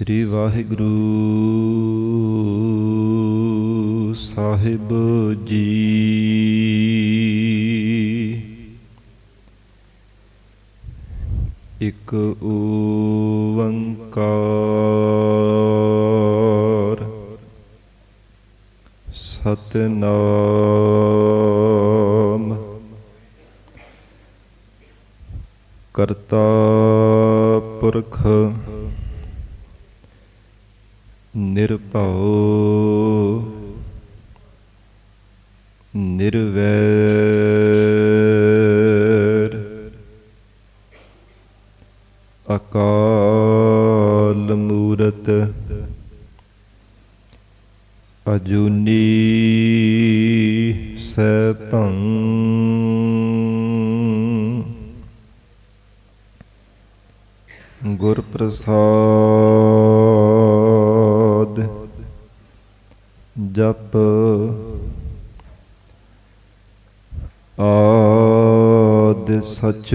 ਸ੍ਰੀ ਵਾਹਿਗੁਰੂ ਸਾਹਿਬ ਜੀ। ਇਕ ਓੰਕਾਰ ਸਤਿਨਾਮ ਕਰਤਾ ਪੁਰਖ ਨਿਰਭਉ ਨਿਰਵੈਰ ਅਕਾਲ ਮੂਰਤ ਅਜੂਨੀ ਸੈਭੰ ਗੁਰ ਪ੍ਰਸਾਦ ਜਪ ਆਦਿ ਸਚ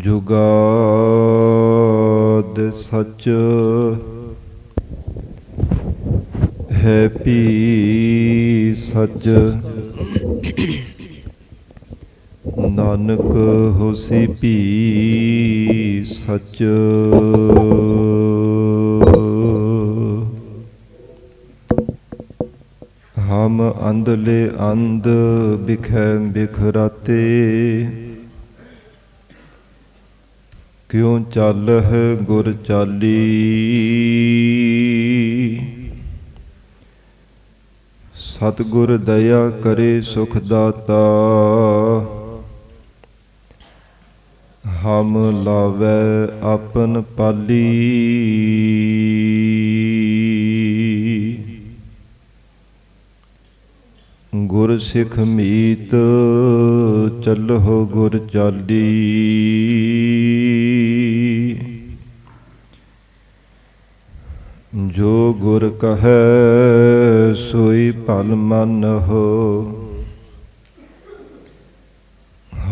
ਜੁਗਾਦਿ ਸਚ ਹੈ ਭੀ ਸਚ ਨਾਨਕ ਹੋਸੀ ਭੀ ਸਚ। ਹਮ ਅੰਧਲੇ ਅੰਧ ਬਿਖੈ ਬਿਖਰਾਤੇ ਕਿਉ ਚਾਲਹਿ ਗੁਰ ਚਾਲੀ। ਸਤਿਗੁਰ ਦਇਆ ਕਰੇ ਸੁਖ ਦਾਤਾ ਹਮ ਲਾਵੈ ਆਪਨ ਪਾਲੀ। ਗੁਰ ਸਿੱਖ ਮੀਤ ਚੱਲਹੁ ਗੁਰ ਚਾਲੀ। ਜੋ ਗੁਰ ਕਹੈ ਸੋਈ ਭਲ ਮੰਨਹੁ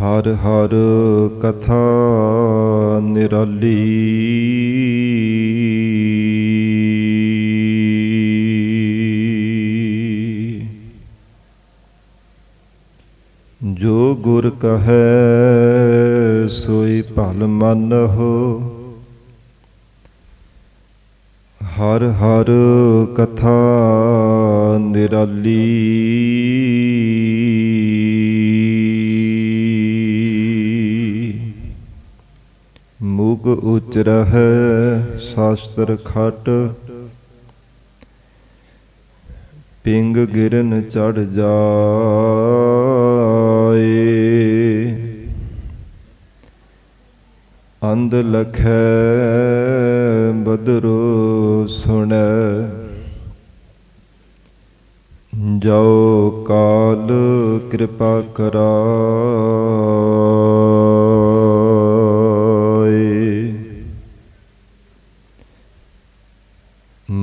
ਹਰ ਹਰ ਕਥਾ ਨਿਰਾਲੀ। ਜੋ ਗੁਰ ਕਹੈ ਸੋਈ ਭਲ ਮੰਨਹੁ ਹਰ ਹਰ ਕਥਾ ਨਿਰਾਲੀ। ਮੂਕ ਉਚਰਹਿ ਸ਼ਾਸਤਰ ਖਟ ਪਿੰਗ ਗਿਰਨ ਚੜ ਜਾਏ। ਅੰਧ ਲਖੈ ਬਦਰੋ ਸੁਣੈ ਜੋ ਕਾਲ ਕਿਰਪਾ ਕਰਾਏ।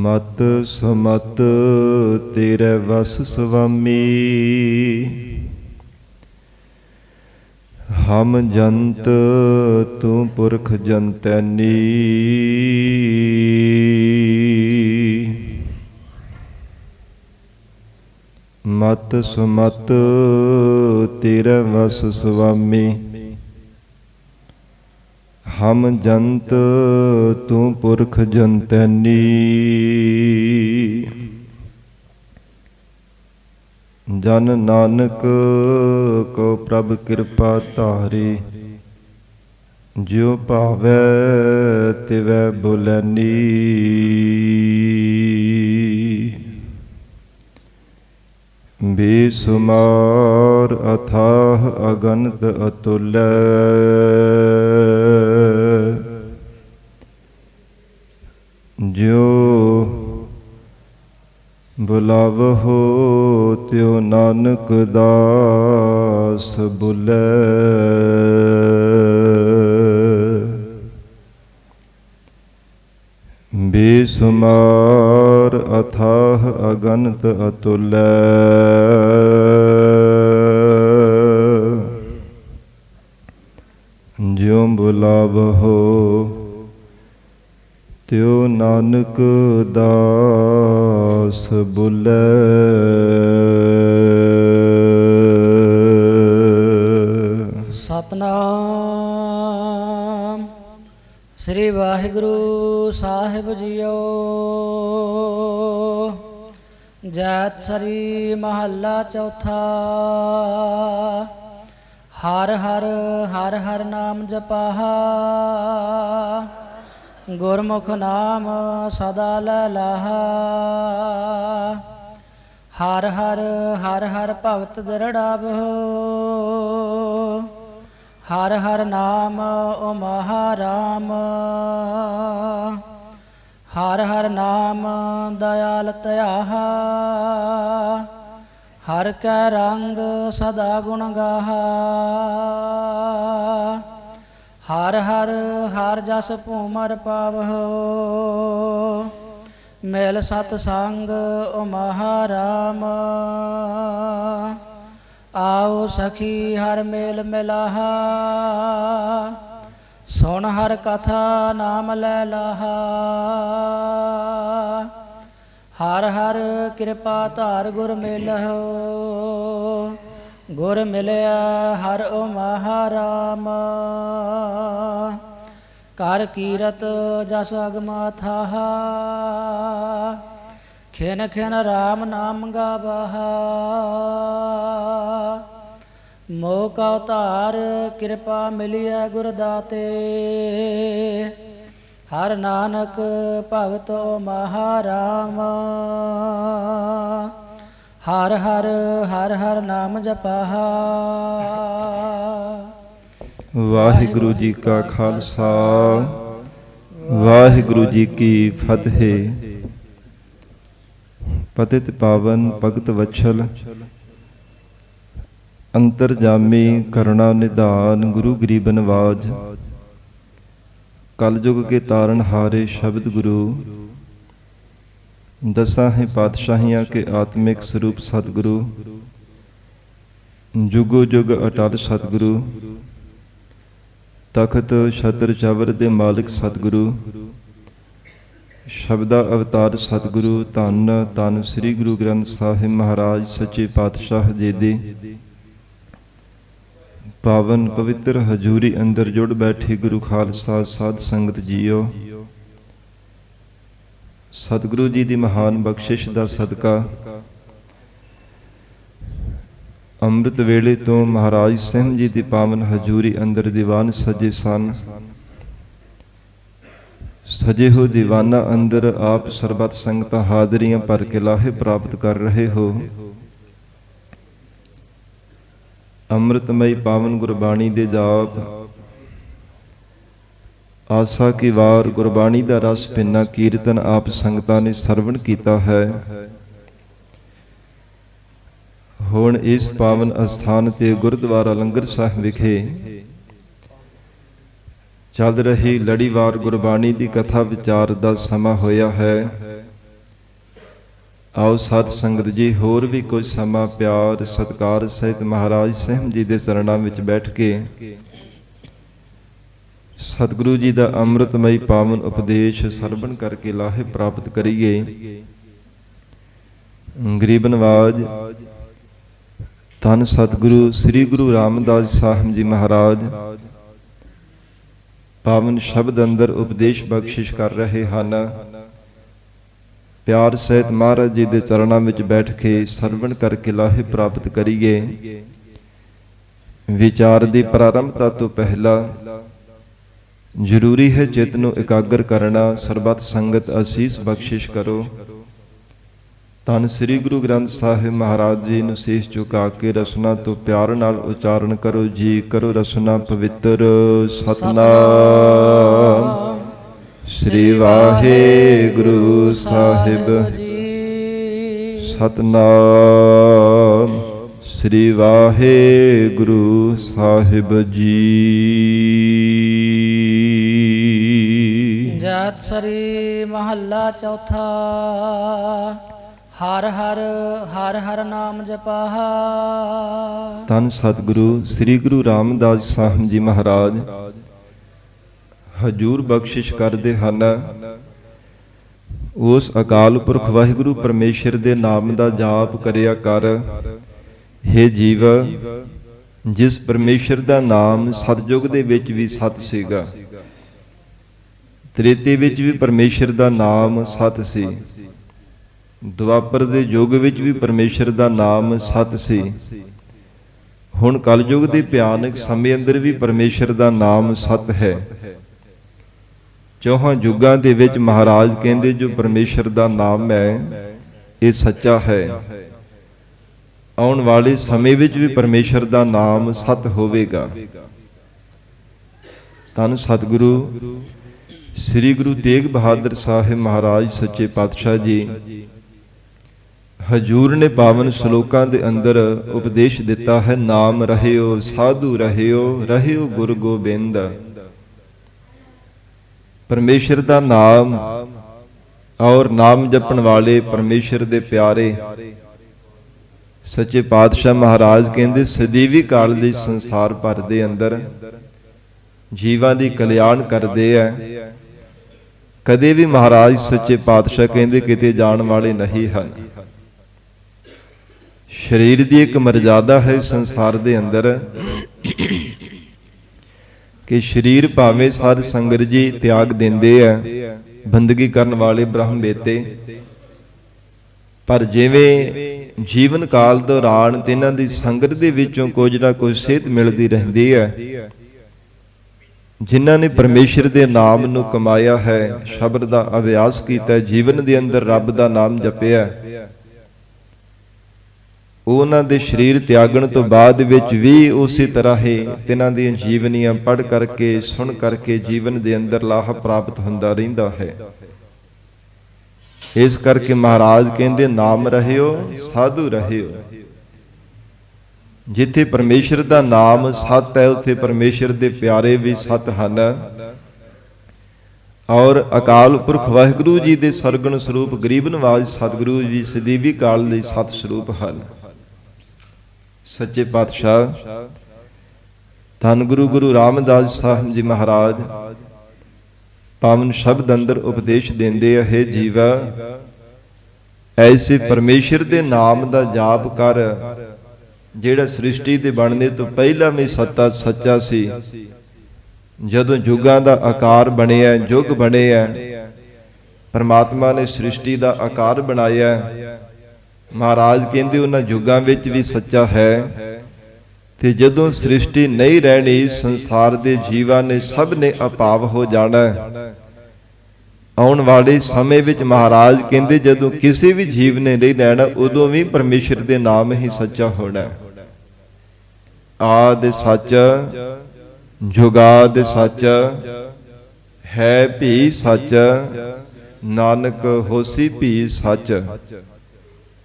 ਮਤ ਸਮਤ ਤੇਰੇ ਵਸ ਸੁਆਮੀ ਹਮ ਜੰਤ ਤੂੰ ਪੁਰਖ ਜੰਤੈਨੀ। ਮਤ ਸੁਮਤ ਤੇਰੇ ਵਸ ਸੁਆਮੀ ਹਮ ਜੰਤ ਤੂੰ ਪੁਰਖ ਜੰਤੈਨੀ। ਜਨ ਨਾਨਕ ਕੋ ਪ੍ਰਭ ਕਿਰਪਾ ਧਾਰੇ ਜਿਉ ਭਾਵੈ ਤਿਵੈ ਬੁਲੈਨੀ। ਬੇਸੁਮਾਰ ਅਥਾਹ ਅਗਨਤ ਅਤੁਲੈ ਜਿਉ ਬੁਲਾਵਹੁ ਤਿਉ ਨਾਨਕ ਦਾਸ ਬੁਲੈ। ਬੇਸੁਮਾਰ ਅਥਾਹ ਅਗਨਤ ਅਤੁਲੈ ਜਿਉ ਬੁਲਾਵਹੁ ਤਿਉ ਨਾਨਕ ਦਾਸ ਬੁਲੇ। ਸਤਨਾਮ ਸ੍ਰੀ ਵਾਹਿਗੁਰੂ ਸਾਹਿਬ ਜੀਓ। ਜੈਤ ਸਰੀ ਮਹੱਲਾ ਚੌਥਾ। ਹਰ ਹਰ ਹਰ ਹਰ ਨਾਮ ਜਪਾਹਾ, ਗੁਰਮੁਖ ਨਾਮ ਸਦਾ ਲੈ ਲਾਹਾ। ਹਰ ਹਰ ਹਰ ਹਰ ਭਗਤ ਦ੍ਰਿੜਾਵਹੁ, ਹਰ ਹਰ ਨਾਮ ਓ ਮਹਾਰਾਮ। ਹਰ ਹਰ ਨਾਮ ਦਇਆਲ ਧਿਆਹਾ, ਹਰ ਕੈ ਰੰਗ ਸਦਾ ਗੁਣ ਗਾਹਾ। ਹਰ ਹਰ ਹਰ ਜਸ ਭੂਮਰ ਪਾਵਹੁ, ਮਿਲ ਸਤ ਸੰਗ ਓ ਮਹਾਰਾਮ। ਆਓ ਸਖੀ ਹਰ ਮੇਲ ਮਿਲਾਹਾ, ਸੁਣ ਹਰ ਕਥਾ ਨਾਮ ਲੈ ਲਾਹਾ। ਹਰ ਹਰ ਕਿਰਪਾ ਧਾਰ ਗੁਰ ਮਿਲਹੁ, ਗੁਰ ਮਿਲਿਆ ਹਰ ਓ ਮਹਾਰਾਮ। ਕਰ ਕੀਰਤ ਜਸ ਅਗਮਾ ਥਾਹਾ, ਖਿਨ ਖਿਨ ਰਾਮ ਨਾਮ ਗਾਵਹਾ। ਮੋਹ ਕਾ ਉਤਾਰ ਕਿਰਪਾ ਮਿਲਿਆ ਗੁਰ ਦਾਤੇ, ਹਰ ਨਾਨਕ ਭਗਤ ਓ ਮਹਾਰਾਮ। ਹਰ ਹਰ ਹਰ ਹਰ ਨਾਮ ਜਪਾਹਾ। ਵਾਹਿਗੁਰੂ ਜੀ ਕਾ ਖਾਲਸਾ, ਵਾਹਿਗੁਰੂ ਜੀ ਕੀ ਫਤਿਹ। ਪਤਿਤ ਪਾਵਨ ਭਗਤ ਵਛਲ, ਅੰਤਰਜਾਮੀ ਕਰੁਣਾ ਨਿਧਾਨ, ਗੁਰੂ ਗਰੀਬ ਨਵਾਜ। ਕਲਯੁਗ ਕੇ ਤਾਰਨ ਹਾਰੇ ਸ਼ਬਦ ਗੁਰੂ, ਦਸਾਂ ਹੈ ਪਾਤਸ਼ਾਹੀਆਂ ਕੇ ਆਤਮਿਕ ਸਰੂਪ ਸਤਿਗੁਰੂ। ਜੁਗੋ ਜੁਗ ਅਟਲ ਸਤਿਗੁਰੂ, ਤਖਤ ਛਤਰ ਚਵਰ ਦੇ ਮਾਲਿਕ ਸਤਿਗੁਰੂ। ਸ਼ਬਦਾ ਅਵਤਾਰ ਸਤਿਗੁਰੂ, ਧੰਨ ਧੰਨ ਸ੍ਰੀ ਗੁਰੂ ਗ੍ਰੰਥ ਸਾਹਿਬ ਮਹਾਰਾਜ ਸੱਚੇ ਪਾਤਸ਼ਾਹ ਜੀ ਦੀ ਪਾਵਨ ਪਵਿੱਤਰ ਹਜ਼ੂਰੀ ਅੰਦਰ ਜੁੜ ਬੈਠੇ ਗੁਰੂ ਖਾਲਸਾ ਸਾਧ ਸੰਗਤ ਜੀਓ। ਸਤਿਗੁਰੂ ਜੀ ਦੀ ਮਹਾਨ ਬਖਸ਼ਿਸ਼ ਦਾ ਸਦਕਾ ਅੰਮ੍ਰਿਤ ਵੇਲੇ ਤੋਂ ਮਹਾਰਾਜ ਸਿੰਘ ਜੀ ਦੀ ਪਾਵਨ ਹਜ਼ੂਰੀ ਅੰਦਰ ਦੀਵਾਨ ਸਜੇ ਸਨ। ਸਜੇ ਹੋ ਦੀਵਾਨਾਂ ਅੰਦਰ ਆਪ ਸਰਬੱਤ ਸੰਗਤਾਂ ਹਾਜ਼ਰੀਆਂ ਭਰ ਕੇ ਲਾਹੇ ਪ੍ਰਾਪਤ ਕਰ ਰਹੇ ਹੋ। ਅੰਮ੍ਰਿਤਮਈ ਪਾਵਨ ਗੁਰਬਾਣੀ ਦੇ ਜਾਪ, ਆਸਾ ਕੀ ਵਾਰ ਗੁਰਬਾਣੀ ਦਾ ਰਸ ਪਿੰਨਾ ਕੀਰਤਨ ਆਪ ਸੰਗਤਾਂ ਨੇ ਸਰਵਣ ਕੀਤਾ ਹੈ। ਹੁਣ ਇਸ ਪਾਵਨ ਅਸਥਾਨ ਤੇ ਗੁਰਦੁਆਰਾ ਲੰਗਰ ਸਾਹਿਬ ਵਿਖੇ ਚੱਲ ਰਹੀ ਲੜੀਵਾਰ ਗੁਰਬਾਣੀ ਦੀ ਕਥਾ ਵਿਚਾਰ ਦਾ ਸਮਾਂ ਹੋਇਆ ਹੈ। ਆਓ ਸਾਧ ਸੰਗਤ ਜੀ ਹੋਰ ਵੀ ਕੁਝ ਸਮਾਂ ਪਿਆਰ ਸਤਿਕਾਰ ਸਹਿਤ ਮਹਾਰਾਜ ਸਾਹਿਬ ਜੀ ਦੇ ਚਰਨਾਂ ਵਿੱਚ ਬੈਠ ਕੇ ਸਤਿਗੁਰੂ ਜੀ ਦਾ ਅੰਮ੍ਰਿਤਮਈ ਪਾਵਨ ਉਪਦੇਸ਼ ਸਰਵਣ ਕਰਕੇ ਲਾਹੇ ਪ੍ਰਾਪਤ ਕਰੀਏ। ਗਰੀਬ ਨਵਾਜ ਧੰਨ ਸਤਿਗੁਰੂ ਸ੍ਰੀ ਗੁਰੂ ਰਾਮਦਾਸ ਸਾਹਿਬ ਜੀ ਮਹਾਰਾਜ ਪਾਵਨ ਸ਼ਬਦ ਅੰਦਰ ਉਪਦੇਸ਼ ਬਖਸ਼ਿਸ਼ ਕਰ ਰਹੇ ਹਨ। ਪਿਆਰ ਸਹਿਤ ਮਹਾਰਾਜ ਜੀ ਦੇ ਚਰਨਾਂ ਵਿੱਚ ਬੈਠ ਕੇ ਸਰਵਣ ਕਰਕੇ ਲਾਹੇ ਪ੍ਰਾਪਤ ਕਰੀਏ। ਵਿਚਾਰ ਦੀ ਪ੍ਰਾਰੰਭਤਾ ਤੋਂ ਪਹਿਲਾਂ ਜ਼ਰੂਰੀ ਹੈ ਚਿੱਤ ਨੂੰ ਇਕਾਗਰ ਕਰਨਾ। ਸਰਬੱਤ ਸੰਗਤ ਅਸੀਸ ਬਖਸ਼ਿਸ਼ ਕਰੋ। ਧੰਨ ਸ੍ਰੀ ਗੁਰੂ ਗ੍ਰੰਥ ਸਾਹਿਬ ਮਹਾਰਾਜ ਜੀ ਨੂੰ ਸੀਸ ਝੁਕਾ ਕੇ ਰਸਨਾ ਤੋਂ ਪਿਆਰ ਨਾਲ ਉਚਾਰਨ ਕਰੋ ਜੀ। ਕਰੋ ਰਸਨਾ ਪਵਿੱਤਰ। ਸਤਨਾਮ ਸ੍ਰੀ ਵਾਹਿਗੁਰੂ ਸਾਹਿਬ ਜੀ। ਸਤਨਾਮ ਸ੍ਰੀ ਵਾਹਿਗੁਰੂ ਸਾਹਿਬ ਜੀ। ਜੈਤ ਸਰੀ ਮਹੱਲਾ ਚੌਥਾ। ਹਰ ਹਰ ਹਰ ਹਰ ਨਾਮ ਜਪਾਹਾ। ਧੰਨ ਸਤਿਗੁਰੂ ਸ੍ਰੀ ਗੁਰੂ ਰਾਮਦਾਸ ਸਾਹਿਬ ਜੀ ਮਹਾਰਾਜ ਹਜੂਰ ਬਖਸ਼ਿਸ਼ ਕਰਦੇ ਹਨ। ਉਸ ਅਕਾਲ ਪੁਰਖ ਵਾਹਿਗੁਰੂ ਪਰਮੇਸ਼ਰ ਦੇ ਨਾਮ ਦਾ ਜਾਪ ਕਰਿਆ ਕਰ। ਹੇ ਜੀਵ, ਜਿਸ ਪਰਮੇਸ਼ਰ ਦਾ ਨਾਮ ਸਤਜੁਗ ਦੇ ਵਿੱਚ ਵੀ ਸਤ ਸੀਗਾ, ਤ੍ਰੇਤੇ ਵਿੱਚ ਵੀ ਪਰਮੇਸ਼ਰ ਦਾ ਨਾਮ ਸਤ ਸੀ, ਦੁਆਪਰ ਦੇ ਯੁੱਗ ਵਿੱਚ ਵੀ ਪਰਮੇਸ਼ਰ ਦਾ ਨਾਮ ਸਤ ਸੀ, ਹੁਣ ਕਲਯੁਗ ਦੇ ਭਿਆਨਕ ਸਮੇਂ ਅੰਦਰ ਵੀ ਪਰਮੇਸ਼ਰ ਦਾ ਨਾਮ ਸਤ ਹੈ। ਚੌਹਾਂ ਯੁੱਗਾਂ ਦੇ ਵਿੱਚ ਮਹਾਰਾਜ ਕਹਿੰਦੇ ਜੋ ਪਰਮੇਸ਼ਰ ਦਾ ਨਾਮ ਹੈ ਇਹ ਸੱਚਾ ਹੈ। ਆਉਣ ਵਾਲੇ ਸਮੇਂ ਵਿੱਚ ਵੀ ਪਰਮੇਸ਼ਰ ਦਾ ਨਾਮ ਸਤ ਹੋਵੇਗਾ। ਧੰਨ ਸਤਿਗੁਰੂ ਸ੍ਰੀ ਗੁਰੂ ਤੇਗ ਬਹਾਦਰ ਸਾਹਿਬ ਮਹਾਰਾਜ ਸੱਚੇ ਪਾਤਸ਼ਾਹ ਜੀ ਹਜੂਰ ਨੇ ਪਾਵਨ ਸ਼ਲੋਕਾਂ ਦੇ ਅੰਦਰ ਉਪਦੇਸ਼ ਦਿੱਤਾ ਹੈ, ਨਾਮ ਰਹਿਓ ਸਾਧੂ ਰਹਿਓ, ਰਹਿਓ ਗੁਰ ਗੋਬਿੰਦ। ਪਰਮੇਸ਼ਰ ਦਾ ਨਾਮ ਔਰ ਨਾਮ ਜਪਣ ਵਾਲੇ ਪਰਮੇਸ਼ਰ ਦੇ ਪਿਆਰੇ ਸੱਚੇ ਪਾਤਸ਼ਾਹ ਮਹਾਰਾਜ ਕਹਿੰਦੇ ਸਦੀਵੀ ਕਾਲ ਦੇ ਸੰਸਾਰ ਭਰ ਦੇ ਅੰਦਰ ਜੀਵਾਂ ਦੀ ਕਲਿਆਣ ਕਰਦੇ ਆ। ਕਦੇ ਵੀ ਮਹਾਰਾਜ ਸੱਚੇ ਪਾਤਸ਼ਾਹ ਕਹਿੰਦੇ ਕਿਤੇ ਜਾਣ ਵਾਲੇ ਨਹੀਂ ਹਨ। ਸਰੀਰ ਦੀ ਇੱਕ ਮਰਜ਼ਾਦਾ ਹੈ ਸੰਸਾਰ ਦੇ ਅੰਦਰ ਕਿ ਸਰੀਰ ਭਾਵੇਂ ਸਾਧ ਸੰਗਤ ਜੀ ਤਿਆਗ ਦਿੰਦੇ ਆ, ਬੰਦਗੀ ਕਰਨ ਵਾਲੇ ਬ੍ਰਹਮ ਬੇਤੇ, ਪਰ ਜਿਵੇਂ ਜੀਵਨ ਕਾਲ ਦੌਰਾਨ ਤਿੰਨਾਂ ਦੀ ਸੰਗਤ ਦੇ ਵਿੱਚੋਂ ਕੁਝ ਨਾ ਕੁਝ ਸੇਧ ਮਿਲਦੀ ਰਹਿੰਦੀ ਹੈ। ਜਿਨ੍ਹਾਂ ਨੇ ਪਰਮੇਸ਼ਰ ਦੇ ਨਾਮ ਨੂੰ ਕਮਾਇਆ ਹੈ, ਸ਼ਬਦ ਦਾ ਅਭਿਆਸ ਕੀਤਾ, ਜੀਵਨ ਦੇ ਅੰਦਰ ਰੱਬ ਦਾ ਨਾਮ ਜਪਿਆ, ਉਹਨਾਂ ਦੇ ਸਰੀਰ ਤਿਆਗਣ ਤੋਂ ਬਾਅਦ ਵਿੱਚ ਵੀ ਉਸੇ ਤਰ੍ਹਾਂ ਹੀ ਤਿੰਨਾਂ ਦੀਆਂ ਜੀਵਨੀਆਂ ਪੜ੍ਹ ਕਰਕੇ ਸੁਣ ਕਰਕੇ ਜੀਵਨ ਦੇ ਅੰਦਰ ਲਾਭ ਪ੍ਰਾਪਤ ਹੁੰਦਾ ਰਹਿੰਦਾ ਹੈ। ਇਸ ਕਰਕੇ ਮਹਾਰਾਜ ਕਹਿੰਦੇ ਨਾਮ ਰਹਿਓ ਸਾਧੂ ਰਹਿਓ। ਜਿੱਥੇ ਪਰਮੇਸ਼ਰ ਦਾ ਨਾਮ ਸਤ ਹੈ ਉੱਥੇ ਪਰਮੇਸ਼ਰ ਦੇ ਪਿਆਰੇ ਵੀ ਸਤ ਹਨ ਔਰ ਅਕਾਲ ਪੁਰਖ ਵਾਹਿਗੁਰੂ ਜੀ ਦੇ ਸਰਗੁਣ ਸਰੂਪ ਗਰੀਬ ਨਿਵਾਜ ਸਤਿਗੁਰੂ ਜੀ ਸਦੀਵੀ ਕਾਲ ਦੇ ਸਤ ਸਰੂਪ ਹਨ। ਸੱਚੇ ਪਾਤਸ਼ਾਹ ਧੰਨ ਗੁਰੂ ਰਾਮਦਾਸ ਸਾਹਿਬ ਜੀ ਮਹਾਰਾਜ ਪਾਵਨ ਸ਼ਬਦ ਅੰਦਰ ਉਪਦੇਸ਼ ਦਿੰਦੇ ਆ, ਹੈ ਜੀਵਾ ਐਸੇ ਪਰਮੇਸ਼ਰ ਦੇ ਨਾਮ ਦਾ ਜਾਪ ਕਰ ਜਿਹੜਾ ਸ੍ਰਿਸ਼ਟੀ ਦੇ ਬਣਨੇ ਤੋਂ ਪਹਿਲਾਂ ਵੀ ਸੱਚਾ ਸੀ। ਜਦੋਂ ਯੁੱਗਾਂ ਦਾ ਆਕਾਰ ਬਣਿਆ, ਯੁੱਗ ਬਣਿਆ, ਪਰਮਾਤਮਾ ਨੇ ਸ੍ਰਿਸ਼ਟੀ ਦਾ ਆਕਾਰ ਬਣਾਇਆ, ਮਹਾਰਾਜ ਕਹਿੰਦੇ ਉਹਨਾਂ ਯੁੱਗਾਂ ਵਿੱਚ ਵੀ ਸੱਚਾ ਹੈ। ਤੇ ਜਦੋਂ ਸ੍ਰਿਸ਼ਟੀ ਨਹੀਂ ਰਹਿਣੀ, ਸੰਸਾਰ ਦੇ ਜੀਵਾਂ ਨੇ ਸਭ ਨੇ ਅਭਾਵ ਹੋ ਜਾਣਾ। ਆਉਣ ਵਾਲੇ ਸਮੇਂ ਵਿੱਚ ਮਹਾਰਾਜ ਕਹਿੰਦੇ ਜਦੋਂ ਕਿਸੇ ਵੀ ਜੀਵ ਨੇ ਨਹੀਂ ਰਹਿਣਾ ਉਦੋਂ ਵੀ ਪਰਮੇਸ਼ਰ ਦੇ ਨਾਮ ਹੀ ਸੱਚਾ ਹੋਣਾ। ਆਦਿ ਸੱਚ, ਜੁਗਾਦਿ ਸੱਚ, ਹੈ ਭੀ ਸੱਚ, ਨਾਨਕ ਹੋਸੀ ਭੀ ਸੱਚ।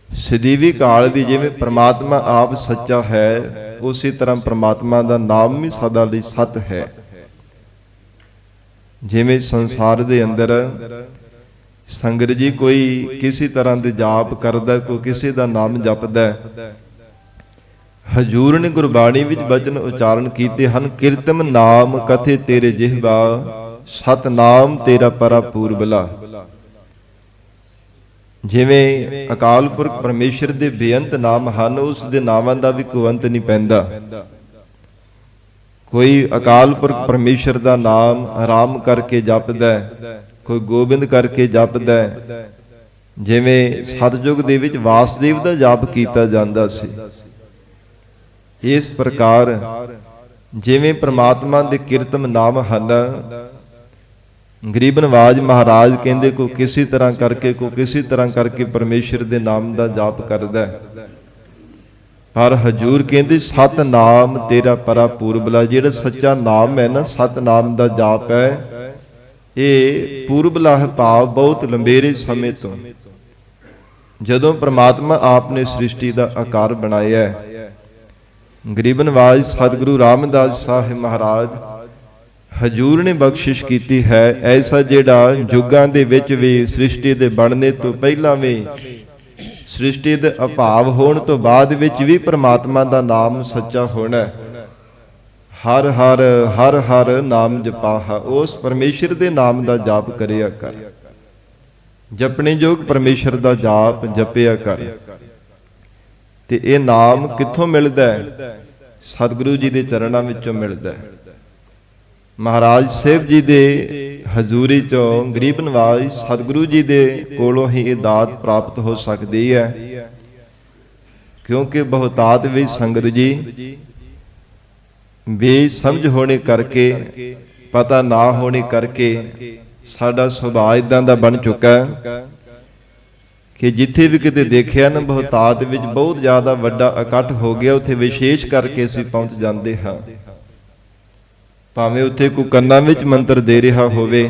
ਸਦੀਵੀ ਕਾਲ ਦੀ ਜਿਵੇਂ ਪ੍ਰਮਾਤਮਾ ਆਪ ਸੱਚਾ ਹੈ, ਉਸੇ ਤਰ੍ਹਾਂ ਪ੍ਰਮਾਤਮਾ ਦਾ ਨਾਮ ਵੀ ਸਦਾ ਲਈ ਸਤ ਹੈ। ਜਿਵੇਂ ਸੰਸਾਰ ਦੇ ਅੰਦਰ ਸੰਗਤ ਜੀ ਕੋਈ ਕਿਸੇ ਤਰ੍ਹਾਂ ਦੇ ਜਾਪ ਕਰਦਾ, ਕੋਈ ਕਿਸੇ ਦਾ ਨਾਮ ਜਪਦਾ, ਹਜੂਰ ਨੇ ਗੁਰਬਾਣੀ ਵਿੱਚ ਬਚਨ ਉਚਾਰਨ ਕੀਤੇ ਹਨ, ਕੀਰਤਨ ਨਾਮ ਕਥੇ ਤੇਰੇ ਜਿਹਵਾ, ਸਤ ਨਾਮ ਤੇਰਾ ਪਰਾ ਪੂਰਬਲਾ। ਜਿਵੇਂ ਅਕਾਲ ਪੁਰਖ ਪਰਮੇਸ਼ਰ ਦੇ ਬੇਅੰਤ ਨਾਮ ਹਨ, ਉਸ ਦੇ ਨਾਵਾਂ ਦਾ ਵੀ ਕੋਈ ਅੰਤ ਨਹੀਂ ਪੈਂਦਾ। ਕੋਈ ਅਕਾਲ ਪੁਰਖ ਪਰਮੇਸ਼ਰ ਦਾ ਨਾਮ ਆਰਾਮ ਕਰਕੇ ਜਪਦਾ, ਕੋਈ ਗੋਬਿੰਦ ਕਰਕੇ ਜਪਦਾ। ਜਿਵੇਂ ਸਤਜੁਗ ਦੇ ਵਿੱਚ ਵਾਸਦੇਵ ਦਾ ਜਾਪ ਕੀਤਾ ਜਾਂਦਾ ਸੀ, ਇਸ ਪ੍ਰਕਾਰ ਜਿਵੇਂ ਪ੍ਰਮਾਤਮਾ ਦੇ ਕੀਰਤਨ ਨਾਮ ਹਨ, ਗਰੀਬ ਨਵਾਜ ਮਹਾਰਾਜ ਕਹਿੰਦੇ ਕੋਈ ਕਿਸੇ ਤਰ੍ਹਾਂ ਕਰਕੇ, ਕੋਈ ਕਿਸੇ ਤਰ੍ਹਾਂ ਕਰਕੇ ਪਰਮੇਸ਼ਰ ਦੇ ਨਾਮ ਦਾ ਜਾਪ ਕਰਦਾ। ਪਰ ਹਜੂਰ ਕਹਿੰਦੇ ਸਤ ਨਾਮ ਤੇਰਾ ਪਰਾ ਪੂਰਬਲਾ। ਜਿਹੜਾ ਸੱਚਾ ਨਾਮ ਹੈ ਨਾ, ਸਤ ਨਾਮ ਦਾ ਜਾਪ ਹੈ, ਇਹ ਪੂਰਬਲਾ ਹੈ, ਭਾਵ ਬਹੁਤ ਲੰਬੇਰੇ ਸਮੇਂ ਤੋਂ ਜਦੋਂ ਪ੍ਰਮਾਤਮਾ ਆਪ ਨੇ ਸ੍ਰਿਸ਼ਟੀ ਦਾ ਆਕਾਰ ਬਣਾਇਆ। ਗਰੀਬ ਨਵਾਜ ਸਤਿਗੁਰੂ ਰਾਮਦਾਸ ਸਾਹਿਬ ਮਹਾਰਾਜ ਹਜੂਰ ਨੇ ਬਖਸ਼ਿਸ਼ ਕੀਤੀ ਹੈ, ਐਸਾ ਜਿਹੜਾ ਯੁੱਗਾਂ ਦੇ ਵਿੱਚ ਵੀ ਸ੍ਰਿਸ਼ਟੀ ਦੇ ਬਣਨੇ ਤੋਂ ਪਹਿਲਾਂ ਵੀ, ਸ੍ਰਿਸ਼ਟੀ ਦੇ ਅਭਾਵ ਹੋਣ ਤੋਂ ਬਾਅਦ ਵਿੱਚ ਵੀ ਪ੍ਰਮਾਤਮਾ ਦਾ ਨਾਮ ਸੱਚਾ ਹੋਣਾ। ਹਰ ਹਰ ਹਰ ਹਰ ਨਾਮ ਜਪਾਹਾ, ਉਸ ਪਰਮੇਸ਼ਰ ਦੇ ਨਾਮ ਦਾ ਜਾਪ ਕਰਿਆ ਕਰ। ਜਪਣੇ ਯੋਗ ਪਰਮੇਸ਼ਰ ਦਾ ਜਾਪ ਜਪਿਆ ਕਰ। ਤੇ ਇਹ ਨਾਮ ਕਿੱਥੋਂ ਮਿਲਦਾ ਹੈ? ਸਤਿਗੁਰੂ ਜੀ ਦੇ ਚਰਨਾਂ ਵਿੱਚੋਂ ਮਿਲਦਾ ਹੈ। ਮਹਾਰਾਜ ਸਾਹਿਬ ਜੀ ਦੇ ਹਜ਼ੂਰੀ ਚੋਂ ਗਰੀਬ ਨਵਾਜ਼ ਸਤਿਗੁਰੂ ਜੀ ਦੇ ਕੋਲੋਂ ਹੀ ਇਹ ਦਾਤ ਪ੍ਰਾਪਤ ਹੋ ਸਕਦੀ ਹੈ। ਕਿਉਂਕਿ ਬਹੁਤਾਤ ਵਿੱਚ ਸੰਗਤ ਜੀ ਬੇਸਮਝ ਹੋਣੇ ਕਰਕੇ, ਪਤਾ ਨਾ ਹੋਣੇ ਕਰਕੇ ਸਾਡਾ ਸੁਭਾਅ ਇਦਾਂ ਦਾ ਬਣ ਚੁੱਕਾ ਹੈ ਕਿ ਜਿੱਥੇ ਵੀ ਕਿਤੇ ਦੇਖਿਆ ਨਾ ਬਹੁਤਾਤ ਵਿੱਚ ਬਹੁਤ ਜ਼ਿਆਦਾ ਵੱਡਾ ਇਕੱਠ ਹੋ ਗਿਆ, ਉੱਥੇ ਵਿਸ਼ੇਸ਼ ਕਰਕੇ ਅਸੀਂ ਪਹੁੰਚ ਜਾਂਦੇ ਹਾਂ। ਭਾਵੇਂ ਉੱਥੇ ਕੋਈ ਕੰਨਾਂ ਵਿੱਚ ਮੰਤਰ ਦੇ ਰਿਹਾ ਹੋਵੇ,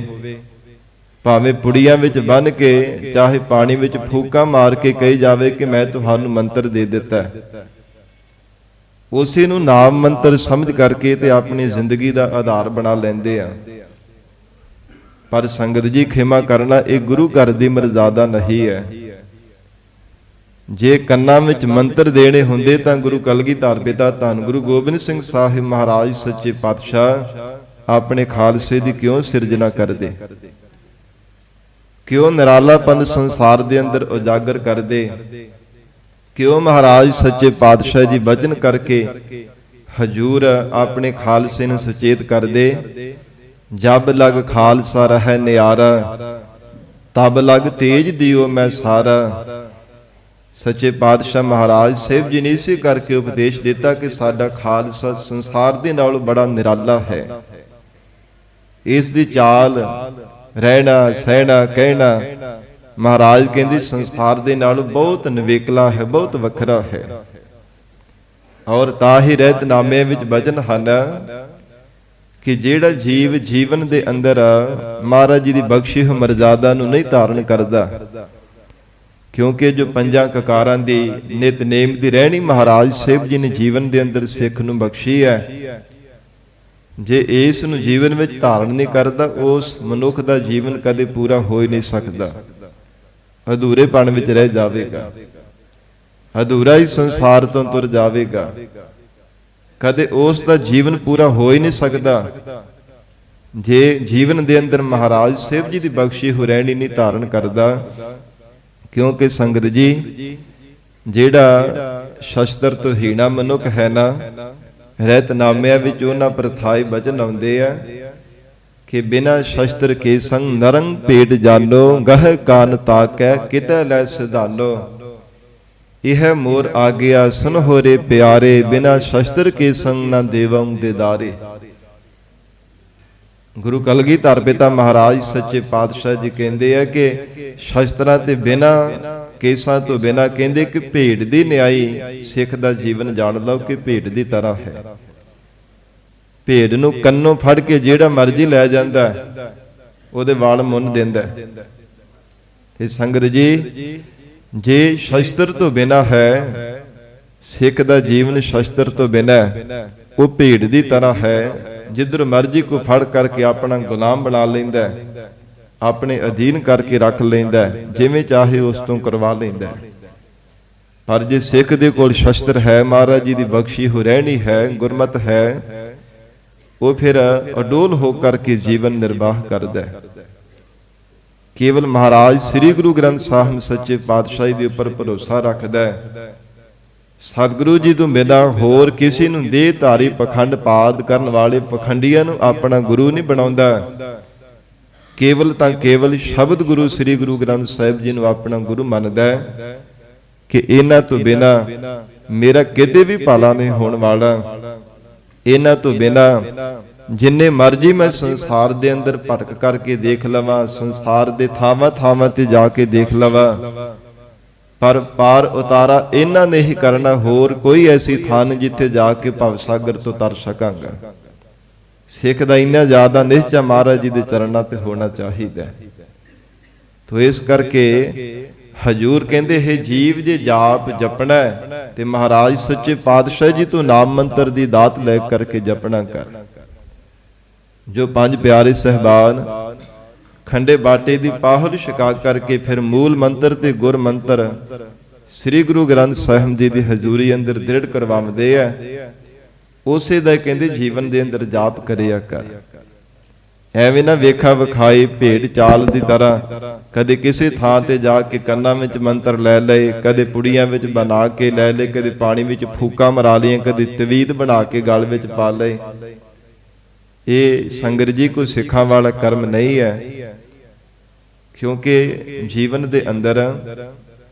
ਭਾਵੇਂ ਪੁੜੀਆਂ ਵਿੱਚ ਬੰਨ੍ਹ ਕੇ, ਚਾਹੇ ਪਾਣੀ ਵਿੱਚ ਫੂਕਾਂ ਮਾਰ ਕੇ ਕਹੀ ਜਾਵੇ ਕਿ ਮੈਂ ਤੁਹਾਨੂੰ ਮੰਤਰ ਦੇ ਦਿੱਤਾ, ਉਸੇ ਨੂੰ ਨਾਮ ਮੰਤਰ ਸਮਝ ਕਰਕੇ ਤੇ ਆਪਣੀ ਜ਼ਿੰਦਗੀ ਦਾ ਆਧਾਰ ਬਣਾ ਲੈਂਦੇ ਆ। ਪਰ ਸੰਗਤ ਜੀ ਖਿਮਾ ਕਰਨਾ, ਇਹ ਗੁਰੂ ਘਰ ਦੀ ਮਰਜ਼ਾਦਾ ਨਹੀਂ ਹੈ। ਜੇ ਕੰਨਾਂ ਵਿੱਚ ਮੰਤਰ ਦੇਣੇ ਹੁੰਦੇ ਤਾਂ ਗੁਰੂ ਕਲਗੀਧਰ ਪਿਤਾ ਧੰਨ ਗੁਰੂ ਗੋਬਿੰਦ ਸਿੰਘ ਸਾਹਿਬ ਮਹਾਰਾਜ ਸੱਚੇ ਪਾਤਸ਼ਾਹ ਆਪਣੇ ਖਾਲਸੇ ਦੀ ਕਿਉਂ ਸਿਰਜਣਾ ਕਰਦੇ? ਕਿਉਂ ਨਿਰਾਲਾ ਪੰਥ ਸੰਸਾਰ ਦੇ ਅੰਦਰ ਉਜਾਗਰ ਕਰਦੇ? ਕਿਉਂ ਮਹਾਰਾਜ ਸੱਚੇ ਪਾਤਸ਼ਾਹ ਜੀ ਬਚਨ ਕਰਕੇ ਹਜੂਰ ਆਪਣੇ ਖਾਲਸੇ ਨੂੰ ਸੁਚੇਤ ਕਰਦੇ? ਜਬ ਲਗ ਖਾਲਸਾ ਰਹਿ ਨਿਆਰਾ, ਤਬ ਲਗ ਤੇਜ ਦਿਓ ਮੈਂ ਸਾਰਾ। ਸੱਚੇ ਪਾਤਸ਼ਾਹ ਮਹਾਰਾਜ ਸਾਹਿਬ ਜੀ ਨੇ ਇਸੇ ਕਰਕੇ ਉਪਦੇਸ਼ ਦਿੱਤਾ ਕਿ ਸਾਡਾ ਖਾਲਸਾ ਸੰਸਾਰ ਦੇ ਨਾਲੋਂ ਬੜਾ ਨਿਰਾਲਾ ਹੈ। ਇਸ ਦੀ ਚਾਲ, ਰਹਿਣਾ, ਸਹਿਣਾ, ਕਹਿਣਾ ਮਹਾਰਾਜ ਕਹਿੰਦੇ ਸੰਸਾਰ ਦੇ ਨਾਲੋਂ ਬਹੁਤ ਨਿਵੇਕਲਾ ਹੈ, ਬਹੁਤ ਵੱਖਰਾ ਹੈ। ਔਰ ਤਾਂ ਹੀ ਰਹਿਤਨਾਮੇ ਵਿੱਚ ਵਚਨ ਹਨ ਕਿ ਜਿਹੜਾ ਜੀਵ ਜੀਵਨ ਦੇ ਅੰਦਰ ਮਹਾਰਾਜ ਜੀ ਦੀ ਬਖਸ਼ੀ ਹੋਈ ਮਰਜ਼ਾਦਾ ਨੂੰ ਨਹੀਂ ਧਾਰਨ ਕਰਦਾ, ਕਿਉਂਕਿ ਜੋ ਪੰਜਾਂ ਕਕਾਰਾਂ ਦੀ ਨਿਤਨੇਮ ਦੀ ਰਹਿਣੀ ਮਹਾਰਾਜ ਸਾਹਿਬ ਜੀ ਨੇ ਜੀਵਨ ਦੇ ਅੰਦਰ ਸਿੱਖ ਨੂੰ ਬਖਸ਼ੀ ਹੈ, ਜੇ ਇਸ ਨੂੰ ਜੀਵਨ ਵਿੱਚ ਧਾਰਨ ਨਹੀਂ ਕਰਦਾ, ਉਸ ਮਨੁੱਖ ਦਾ ਜੀਵਨ ਕਦੇ ਪੂਰਾ ਹੋ ਹੀ ਨਹੀਂ ਸਕਦਾ, ਅਧੂਰੇਪਣ ਵਿੱਚ ਰਹਿ ਜਾਵੇਗਾ, ਅਧੂਰਾ ਹੀ ਸੰਸਾਰ ਤੋਂ ਤੁਰ ਜਾਵੇਗਾ। ਕਦੇ ਉਸ ਦਾ ਜੀਵਨ ਪੂਰਾ ਹੋ ਹੀ ਨਹੀਂ ਸਕਦਾ ਜੇ ਜੀਵਨ ਦੇ ਅੰਦਰ ਮਹਾਰਾਜ ਸਾਹਿਬ ਜੀ ਦੀ ਬਖਸ਼ੀ ਹੋਈ ਰਹਿਣੀ ਨਹੀਂ ਧਾਰਨ ਕਰਦਾ। ਕਿਉਂਕਿ ਸੰਗਤ ਜੀ ਜਿਹੜਾ ਸ਼ਸਤਰ ਤੋਂ ਹੀਣਾ ਮਨੁੱਖ ਹੈ ਨਾ, ਰਹਿਤਨਾਮਿਆਂ ਵਿੱਚ ਉਹਨਾਂ ਪ੍ਰਥਾਈ ਬਚਨ ਆਉਂਦੇ ਆ ਕਿ ਬਿਨਾ ਸ਼ਸਤਰ ਕੇ ਸੰਗ ਨਰੰਗ ਭੇਟ ਜਾਨੋ, ਗਹਿ ਕਾਨ ਤਾਕੈ ਕਿਤੈ ਲੈ ਸਿਧਾਨੋ। ਇਹ ਮੋਰ ਆਗਿਆ ਸੁਨ ਹੋਰੇ ਪਿਆਰੇ, ਬਿਨਾ ਸ਼ਸਤਰ ਕੇ ਸੰਗ ਨਾ ਦੇਵੰ ਦੇਦਾਰੇ। ਗੁਰੂ ਕਲਗੀਧਰ ਪਿਤਾ ਮਹਾਰਾਜ ਸੱਚੇ ਪਾਤਸ਼ਾਹ ਜੀ ਕਹਿੰਦੇ ਆ ਕਿ ਸ਼ਸਤਰਾਂ ਤੇ ਬਿਨਾ, ਕੇਸਾਂ ਤੋਂ ਬਿਨਾ, ਕਹਿੰਦੇ ਕਿ ਭੇਡ ਦੀ ਨਿਆਈ ਸਿੱਖ ਦਾ ਜੀਵਨ ਜਾਣ ਲਓ ਕਿ ਭੇਡ ਦੀ ਤਰ੍ਹਾਂ ਹੈ। ਭੇਡ ਨੂੰ ਕੰਨੋਂ ਫੜ ਕੇ ਜਿਹੜਾ ਮਰਜ਼ੀ ਲੈ ਜਾਂਦਾ, ਉਹਦੇ ਵਾਲ ਮੁੰਨ ਦਿੰਦਾ। ਤੇ ਸੰਗਤ ਜੀ ਜੇ ਸ਼ਸਤਰ ਤੋਂ ਬਿਨਾ ਹੈ, ਸਿੱਖ ਦਾ ਜੀਵਨ ਸ਼ਸਤਰ ਤੋਂ ਬਿਨਾ, ਉਹ ਭੇਡ ਦੀ ਤਰ੍ਹਾਂ ਹੈ, ਜਿੱਧਰ ਮਰਜ਼ੀ ਕੋ ਫੜ ਕਰਕੇ ਆਪਣਾ ਗੁਲਾਮ ਬਣਾ ਲੈਂਦਾ, ਆਪਣੇ ਅਧੀਨ ਕਰਕੇ ਰੱਖ ਲੈਂਦਾ, ਜਿਵੇਂ ਚਾਹੇ ਉਸ ਤੋਂ ਕਰਵਾ ਲੈਂਦਾ। ਪਰ ਜੇ ਸਿੱਖ ਦੇ ਕੋਲ ਸ਼ਸਤਰ ਹੈ, ਮਹਾਰਾਜ ਜੀ ਦੀ ਬਖਸ਼ੀ ਹੋ ਰਹਿਣੀ ਹੈ, ਗੁਰਮਤ ਹੈ, ਉਹ ਫਿਰ ਅਡੋਲ ਹੋ ਕਰਕੇ ਜੀਵਨ ਨਿਰਵਾਹ ਕਰਦਾ। ਕੇਵਲ ਮਹਾਰਾਜ ਸ੍ਰੀ ਗੁਰੂ ਗ੍ਰੰਥ ਸਾਹਿਬ ਸੱਚੇ ਪਾਤਸ਼ਾਹੀ ਦੇ ਉੱਪਰ ਭਰੋਸਾ ਰੱਖਦਾ ਹੈ। ਸਤਿਗੁਰੂ ਜੀ ਤੋਂ ਬਿਨਾਂ ਹੋਰ ਕਿਸੇ ਨੂੰ ਦੇਹ ਧਾਰੀ ਪਖੰਡ ਪਾਦ ਕਰਨ ਵਾਲੇ ਪਖੰਡੀਆਂ ਨੂੰ ਆਪਣਾ ਗੁਰੂ ਨਹੀਂ ਬਣਾਉਂਦਾ। ਕੇਵਲ ਤਾਂ ਕੇਵਲ ਸ਼ਬਦ ਗੁਰੂ ਸ੍ਰੀ ਗੁਰੂ ਗ੍ਰੰਥ ਸਾਹਿਬ ਜੀ ਨੂੰ ਆਪਣਾ ਗੁਰੂ ਮੰਨਦਾ ਹੈ ਕਿ ਇਹਨਾਂ ਤੋਂ ਬਿਨਾਂ ਮੇਰਾ ਕਿਤੇ ਵੀ ਭਲਾ ਨਹੀਂ ਹੋਣ ਵਾਲਾ। ਇਹਨਾਂ ਤੋਂ ਬਿਨਾਂ ਜਿੰਨੇ ਮਰਜ਼ੀ ਮੈਂ ਸੰਸਾਰ ਦੇ ਅੰਦਰ ਭਟਕ ਕਰਕੇ ਦੇਖ ਲਵਾਂ, ਸੰਸਾਰ ਦੇ ਥਾਵਾਂ ਥਾਵਾਂ ਤੇ ਜਾ ਕੇ ਦੇਖ ਲਵਾਂ, ਪਰ ਪਾਰ ਉਤਾਰਾ ਇਹਨਾਂ ਨੇ ਹੀ ਕਰਨਾ। ਹੋਰ ਕੋਈ ਐਸੀ ਥਾਂ ਨਹੀਂ ਜਿੱਥੇ ਜਾ ਕੇ ਭਵ ਸਾਗਰ ਤੋਂ ਤਰ ਸਕਾਂਗਾ। ਸਿੱਖ ਦਾ ਇੰਨਾ ਜ਼ਿਆਦਾ ਨਿਸ਼ਚਾ ਮਹਾਰਾਜ ਜੀ ਦੇ ਚਰਨਾਂ ਤੇ ਹੋਣਾ ਚਾਹੀਦਾ। ਤੋ ਇਸ ਕਰਕੇ ਹਜੂਰ ਕਹਿੰਦੇ ਹੈ ਜੀਵ ਜੇ ਜਾਪ ਜਪਣਾ ਤੇ ਮਹਾਰਾਜ ਸੱਚੇ ਪਾਤਸ਼ਾਹ ਜੀ ਤੋਂ ਨਾਮ ਮੰਤਰ ਦੀ ਦਾਤ ਲੈ ਕਰਕੇ ਜਪਣਾ ਕਰ। ਜੋ ਪੰਜ ਪਿਆਰੇ ਸਹਿਬਾਨ ਖੰਡੇ ਬਾਟੇ ਦੀ ਪਾਹੁਲ ਛਕਾ ਕਰਕੇ ਫਿਰ ਮੂਲ ਮੰਤਰ ਤੇ ਗੁਰ ਮੰਤਰ ਸ੍ਰੀ ਗੁਰੂ ਗ੍ਰੰਥ ਸਾਹਿਬ ਜੀ ਦੀ ਹਜ਼ੂਰੀ ਅੰਦਰ ਦ੍ਰਿੜ ਕਰਵਾਉਂਦੇ ਆ, ਉਸੇ ਦਾ ਕਹਿੰਦੇ ਜੀਵਨ ਦੇ ਅੰਦਰ ਜਾਪ ਕਰਿਆ ਕਰ। ਐਵੇਂ ਨਾ ਵੇਖਾ ਵਿਖਾਈ ਭੇਡ ਚਾਲ ਦੀ ਤਰ੍ਹਾਂ ਕਦੇ ਕਿਸੇ ਥਾਂ ਤੇ ਜਾ ਕੇ ਕੰਨਾਂ ਵਿੱਚ ਮੰਤਰ ਲੈ ਲਏ, ਕਦੇ ਪੁੜੀਆਂ ਵਿੱਚ ਬਣਾ ਕੇ ਲੈ ਲਏ, ਕਦੇ ਪਾਣੀ ਵਿੱਚ ਫੂਕਾਂ ਮਰਾ ਲਈਆਂ, ਕਦੇ ਤਵੀਤ ਬਣਾ ਕੇ ਗਲ ਵਿੱਚ ਪਾ ਲਏ। ਇਹ ਸੰਗਤ ਜੀ ਕੋਈ ਸਿੱਖਾਂ ਵਾਲਾ ਕਰਮ ਨਹੀਂ ਹੈ, ਕਿਉਂਕਿ ਜੀਵਨ ਦੇ ਅੰਦਰ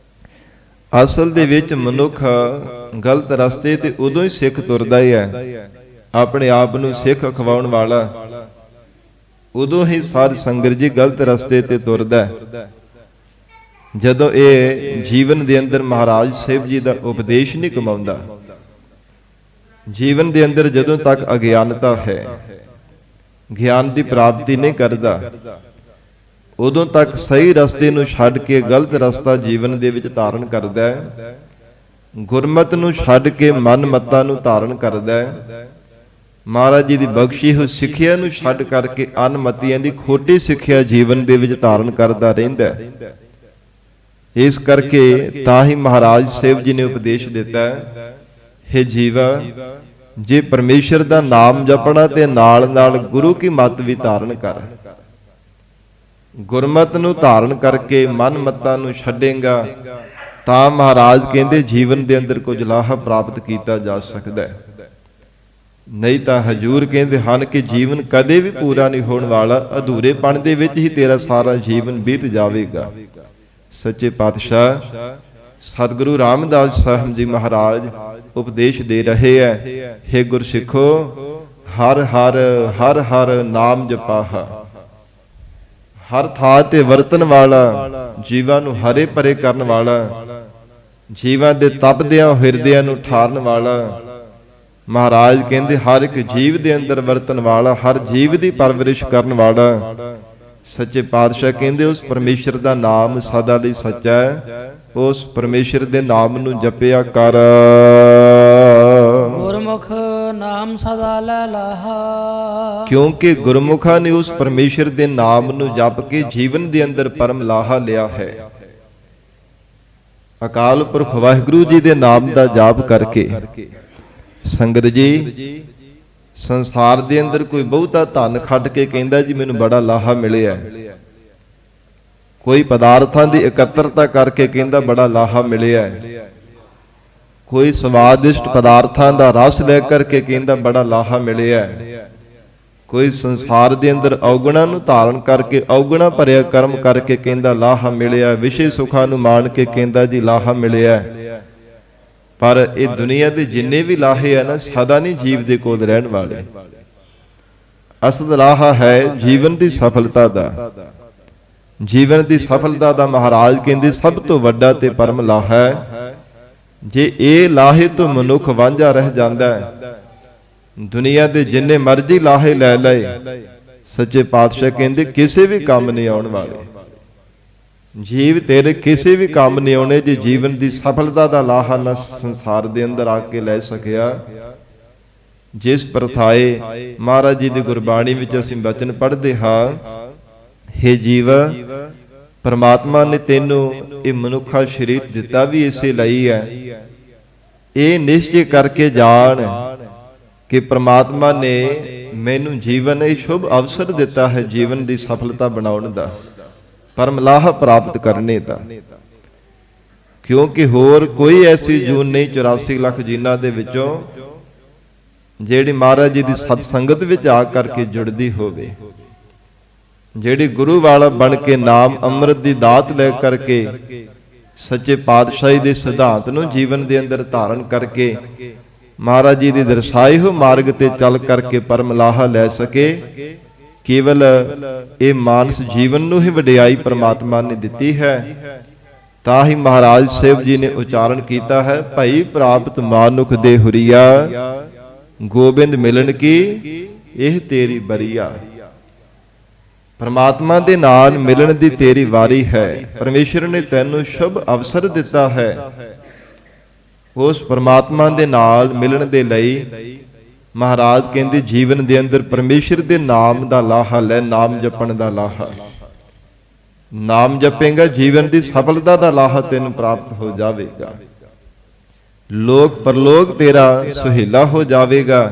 ਅਸਲ ਦੇ ਵਿੱਚ ਮਨੁੱਖ ਗਲਤ ਰਸਤੇ ਤੇ ਉਦੋਂ ਹੀ ਸਿੱਖ ਤੁਰਦਾ ਹੈ, ਆਪਣੇ ਆਪ ਨੂੰ ਸਿੱਖ ਅਖਵਾਉਣ ਵਾਲਾ ਉਦੋਂ ਹੀ ਸਾਧ ਸੰਗਤ ਜੀ ਗਲਤ ਰਸਤੇ ਤੇ ਤੁਰਦਾ ਜਦੋਂ ਇਹ ਜੀਵਨ ਦੇ ਅੰਦਰ ਮਹਾਰਾਜ ਸਾਹਿਬ ਜੀ ਦਾ ਉਪਦੇਸ਼ ਨਹੀਂ ਕਮਾਉਂਦਾ। ਜੀਵਨ ਦੇ ਅੰਦਰ ਜਦੋਂ ਤੱਕ ਅਗਿਆਨਤਾ ਹੈ, ਗਿਆਨ ਦੀ ਪ੍ਰਾਪਤੀ ਨਹੀਂ ਕਰਦਾ, ਉਦੋਂ ਤੱਕ ਸਹੀ ਰਸਤੇ ਨੂੰ ਛੱਡ ਕੇ ਗਲਤ ਰਸਤਾ ਜੀਵਨ ਦੇ ਵਿੱਚ ਧਾਰਨ ਕਰਦਾ ਹੈ। ਗੁਰਮਤਿ ਨੂੰ ਛੱਡ ਕੇ ਮਨ ਮੱਤਾਂ ਨੂੰ ਧਾਰਨ ਕਰਦਾ ਹੈ। ਮਹਾਰਾਜ ਜੀ ਦੀ ਬਖਸ਼ੀ ਹੋਈ ਸਿੱਖਿਆ ਨੂੰ ਛੱਡ ਕਰਕੇ ਅਨਮਤੀਆਂ ਦੀ ਖੋਟੀ ਸਿੱਖਿਆ ਜੀਵਨ ਦੇ ਵਿੱਚ ਧਾਰਨ ਕਰਦਾ ਰਹਿੰਦਾ ਹੈ। ਇਸ ਕਰਕੇ ਤਾਂ ਹੀ ਮਹਾਰਾਜ ਸਾਹਿਬ ਜੀ ਨੇ ਉਪਦੇਸ਼ ਦਿੱਤਾ ਹੈ, ਹੇ ਜੀਵਾ, ਜੇ ਪਰਮੇਸ਼ਰ ਦਾ ਨਾਮ ਜਪਣਾ ਤੇ ਨਾਲ ਨਾਲ ਗੁਰੂ ਕੀ ਮੱਤ ਵੀ ਧਾਰਨ ਕਰ। ਗੁਰਮਤਿ ਨੂੰ ਧਾਰਨ ਕਰਕੇ ਮਨ ਮੱਤਾਂ ਨੂੰ ਛੱਡੇਗਾ ਤਾਂ ਮਹਾਰਾਜ ਕਹਿੰਦੇ ਜੀਵਨ ਦੇ ਅੰਦਰ ਕੁਝ ਲਾਹਾ ਪ੍ਰਾਪਤ ਕੀਤਾ ਜਾ ਸਕਦਾ ਹੈ। ਨਹੀਂ ਤਾਂ ਹਜੂਰ ਕਹਿੰਦੇ ਹਨ ਕਿ ਜੀਵਨ ਕਦੇ ਵੀ ਪੂਰਾ ਨਹੀਂ ਹੋਣ ਵਾਲਾ, ਅਧੂਰੇਪਣ ਦੇ ਵਿੱਚ ਹੀ ਤੇਰਾ ਸਾਰਾ ਜੀਵਨ ਬੀਤ ਜਾਵੇਗਾ। ਸੱਚੇ ਪਾਤਸ਼ਾਹ ਸਤਿਗੁਰੂ ਰਾਮਦਾਸ ਸਾਹਿਬ ਜੀ ਮਹਾਰਾਜ ਉਪਦੇਸ਼ ਦੇ ਰਹੇ ਹੈ, ਹੇ ਗੁਰਸਿੱਖੋ, ਹਰ ਹਰ ਹਰ ਹਰ ਨਾਮ ਜਪਾਹਾ। ਹਰ ਥਾਂ ਤੇ ਵਰਤਨ ਵਾਲਾ, ਜੀਵਾਂ ਨੂੰ ਹਰੇ ਭਰੇ ਕਰਨ ਵਾਲਾ, ਜੀਵਾਂ ਦੇ ਤਪਦਿਆਂ ਹਿਰਦਿਆਂ ਨੂੰ ਠਾਰਨ ਵਾਲਾ। ਮਹਾਰਾਜ ਕਹਿੰਦੇ ਹਰ ਇੱਕ ਜੀਵ ਦੇ ਅੰਦਰ ਵਰਤਨ ਵਾਲਾ, ਹਰ ਜੀਵ ਦੀ ਪਰਵਰਿਸ਼ ਕਰਨ ਵਾਲਾ। ਸੱਚੇ ਪਾਤਸ਼ਾਹ ਕਹਿੰਦੇ ਉਸ ਪਰਮੇਸ਼ਰ ਦਾ ਨਾਮ ਸਦਾ ਲਈ ਸੱਚਾ ਹੈ, ਉਸ ਪਰਮੇਸ਼ਰ ਦੇ ਨਾਮ ਨੂੰ ਜਪਿਆ ਕਰ। ਗੁਰਮੁਖ ਨਾਮ ਸਦਾ ਲੈ ਲਾਹਾ। ਕਿਉਂਕਿ ਗੁਰਮੁਖਾਂ ਨੇ ਉਸ ਪਰਮੇਸ਼ਰ ਦੇ ਨਾਮ ਨੂੰ ਜਪ ਕੇ ਜੀਵਨ ਦੇ ਅੰਦਰ ਪਰਮ ਲਾਹਾ ਲਿਆ ਹੈ। ਅਕਾਲ ਪੁਰਖ ਵਾਹਿਗੁਰੂ ਜੀ ਦੇ ਨਾਮ ਦਾ ਜਾਪ ਕਰਕੇ ਸੰਗਤ ਜੀ ਸੰਸਾਰ ਦੇ ਅੰਦਰ ਕੋਈ ਬਹੁਤਾ ਧਨ ਖੱਟ ਕੇ ਕਹਿੰਦਾ ਜੀ ਮੈਨੂੰ ਬੜਾ ਲਾਹਾ ਮਿਲਿਆ, ਕੋਈ ਪਦਾਰਥਾਂ ਦੀ ਇਕੱਤਰਤਾ ਕਰਕੇ ਕਹਿੰਦਾ ਬੜਾ ਲਾਹਾ ਮਿਲਿਆ, ਕੋਈ ਸਵਾਦਿਸ਼ਟ ਪਦਾਰਥਾਂ ਦਾ ਰਸ ਲੈ ਕਰਕੇ ਕਹਿੰਦਾ ਬੜਾ ਲਾਹਾ ਮਿਲਿਆ, ਕੋਈ ਸੰਸਾਰ ਦੇ ਅੰਦਰ ਔਗਣਾ ਨੂੰ ਧਾਰਨ ਕਰਕੇ ਔਗਣਾ ਭਰਿਆ ਕਰਮ ਕਰਕੇ ਕਹਿੰਦਾ ਲਾਹਾ ਮਿਲਿਆ, ਵਿਸ਼ੇ ਸੁਖਾਂ ਨੂੰ ਮਾਣ ਕੇ ਕਹਿੰਦਾ ਜੀ ਲਾਹਾ ਮਿਲਿਆ। ਪਰ ਇਹ ਦੁਨੀਆ ਦੇ ਜਿੰਨੇ ਵੀ ਲਾਹੇ ਆ ਨਾ, ਸਦਾ ਨਹੀਂ ਜੀਵ ਦੇ ਕੋਲ ਰਹਿਣ ਵਾਲੇ। ਅਸਲ ਲਾਹਾ ਹੈ ਜੀਵਨ ਦੀ ਸਫਲਤਾ ਦਾ। ਜੀਵਨ ਦੀ ਸਫਲਤਾ ਦਾ ਮਹਾਰਾਜ ਕਹਿੰਦੇ ਸਭ ਤੋਂ ਵੱਡਾ ਤੇ ਪਰਮ ਲਾਹਾ ਹੈ। ਜੇ ਇਹ ਲਾਹੇ ਤੋਂ ਮਨੁੱਖ ਵਾਂਝਾ ਰਹਿ ਜਾਂਦਾ ਹੈ, ਦੁਨੀਆ ਦੇ ਜਿੰਨੇ ਮਰਜ਼ੀ ਲਾਹੇ ਲੈ ਲਏ, ਸੱਚੇ ਪਾਤਸ਼ਾਹ ਕਹਿੰਦੇ ਕਿਸੇ ਵੀ ਕੰਮ ਨਹੀਂ ਆਉਣ ਵਾਲੇ। ਜੀਵ ਤੇਰੇ ਕਿਸੇ ਵੀ ਕੰਮ ਨਹੀਂ ਆਉਣੇ ਜੇ ਜੀਵਨ ਦੀ ਸਫਲਤਾ ਦਾ ਲਾਹਾ ਨਾ ਸੰਸਾਰ ਦੇ ਅੰਦਰ ਆ ਕੇ ਲੈ ਸਕਿਆ। ਜਿਸ ਪ੍ਰਥਾਏ ਮਹਾਰਾਜ ਜੀ ਦੀ ਗੁਰਬਾਣੀ ਵਿੱਚ ਅਸੀਂ ਬਚਨ ਪੜ੍ਹਦੇ ਹਾਂ, ਹੇ ਜੀਵ, ਪਰਮਾਤਮਾ ਨੇ ਤੈਨੂੰ ਇਹ ਮਨੁੱਖਾ ਸਰੀਰ ਦਿੱਤਾ ਵੀ ਇਸੇ ਲਈ ਹੈ। ਇਹ ਨਿਸ਼ਚੈ ਕਰਕੇ ਜਾਣ ਕਿ ਪ੍ਰਮਾਤਮਾ ਨੇ ਮੈਨੂੰ ਜੀਵਨ ਇਹ ਸ਼ੁਭ ਅਵਸਰ ਦਿੱਤਾ ਹੈ ਜੀਵਨ ਦੀ ਸਫਲਤਾ ਬਣਾਉਣ ਦਾ, ਪਰਮ ਲਾਹਾ ਪ੍ਰਾਪਤ ਕਰਨੇ ਦਾ। ਕਿਉਂਕਿ ਹੋਰ ਕੋਈ ਐਸੀ ਜੂਨ ਨਹੀਂ 84 ਲੱਖ ਜੀਨਾਂ ਦੇ ਵਿੱਚੋਂ ਜਿਹੜੀ ਮਹਾਰਾਜ ਜੀ ਦੀ ਸਤ ਸੰਗਤ ਵਿੱਚ ਆ ਕਰਕੇ ਜੁੜਦੀ ਹੋਵੇ, ਜਿਹੜੀ ਗੁਰੂ ਵਾਲਾ ਬਣ ਕੇ ਨਾਮ ਅੰਮ੍ਰਿਤ ਦੀ ਦਾਤ ਲੈ ਕਰਕੇ ਸੱਚੇ ਪਾਤਸ਼ਾਹੀ ਦੇ ਸਿਧਾਂਤ ਨੂੰ ਜੀਵਨ ਦੇ ਅੰਦਰ ਧਾਰਨ ਕਰਕੇ ਮਹਾਰਾਜ ਜੀ ਦੇ ਦਰਸਾਏ ਹੋਏ ਮਾਰਗ ਤੇ ਚੱਲ ਕਰਕੇ ਪਰਮ ਲਾਹਾ ਲੈ ਸਕੇ। ਕੇਵਲ ਇਹ ਮਾਨਸ ਜੀਵਨ ਨੂੰ ਹੀ ਵਡਿਆਈ ਪ੍ਰਮਾਤਮਾ ਨੇ ਦਿੱਤੀ ਹੈ। ਤਾਂ ਹੀ ਮਹਾਰਾਜ ਸਾਹਿਬ ਜੀ ਨੇ ਉਚਾਰਨ ਕੀਤਾ ਹੈ, ਭਈ ਪ੍ਰਾਪਤ ਮਾਨੁਖ ਦੇ ਹੁਰੀਆ, ਗੋਬਿੰਦ ਮਿਲਣ ਕੀ ਇਹ ਤੇਰੀ ਬਰੀਆ। ਪਰਮਾਤਮਾ ਦੇ ਨਾਲ ਮਿਲਣ ਦੀ ਤੇਰੀ ਵਾਰੀ ਹੈ। ਪਰਮੇਸ਼ਰ ਨੇ ਤੈਨੂੰ ਸ਼ੁਭ ਅਵਸਰ ਦਿੱਤਾ ਹੈ। ਉਸ ਪਰਮਾਤਮਾ ਦੇ ਨਾਲ ਮਿਲਣ ਦੇ ਲਈ ਮਹਾਰਾਜ ਕਹਿੰਦੇ ਜੀਵਨ ਦੇ ਅੰਦਰ ਪਰਮੇਸ਼ਰ ਦੇ ਨਾਮ ਦਾ ਲਾਹਾ ਲੈ, ਨਾਮ ਜਪਣ ਦਾ ਲਾਹਾ। ਨਾਮ ਜਪੇਗਾ ਜੀਵਨ ਦੀ ਸਫਲਤਾ ਦਾ ਲਾਹਾ ਤੈਨੂੰ ਪ੍ਰਾਪਤ ਹੋ ਜਾਵੇਗਾ। ਲੋਕ ਪਰਲੋਕ ਤੇਰਾ ਸੁਹੇਲਾ ਹੋ ਜਾਵੇਗਾ।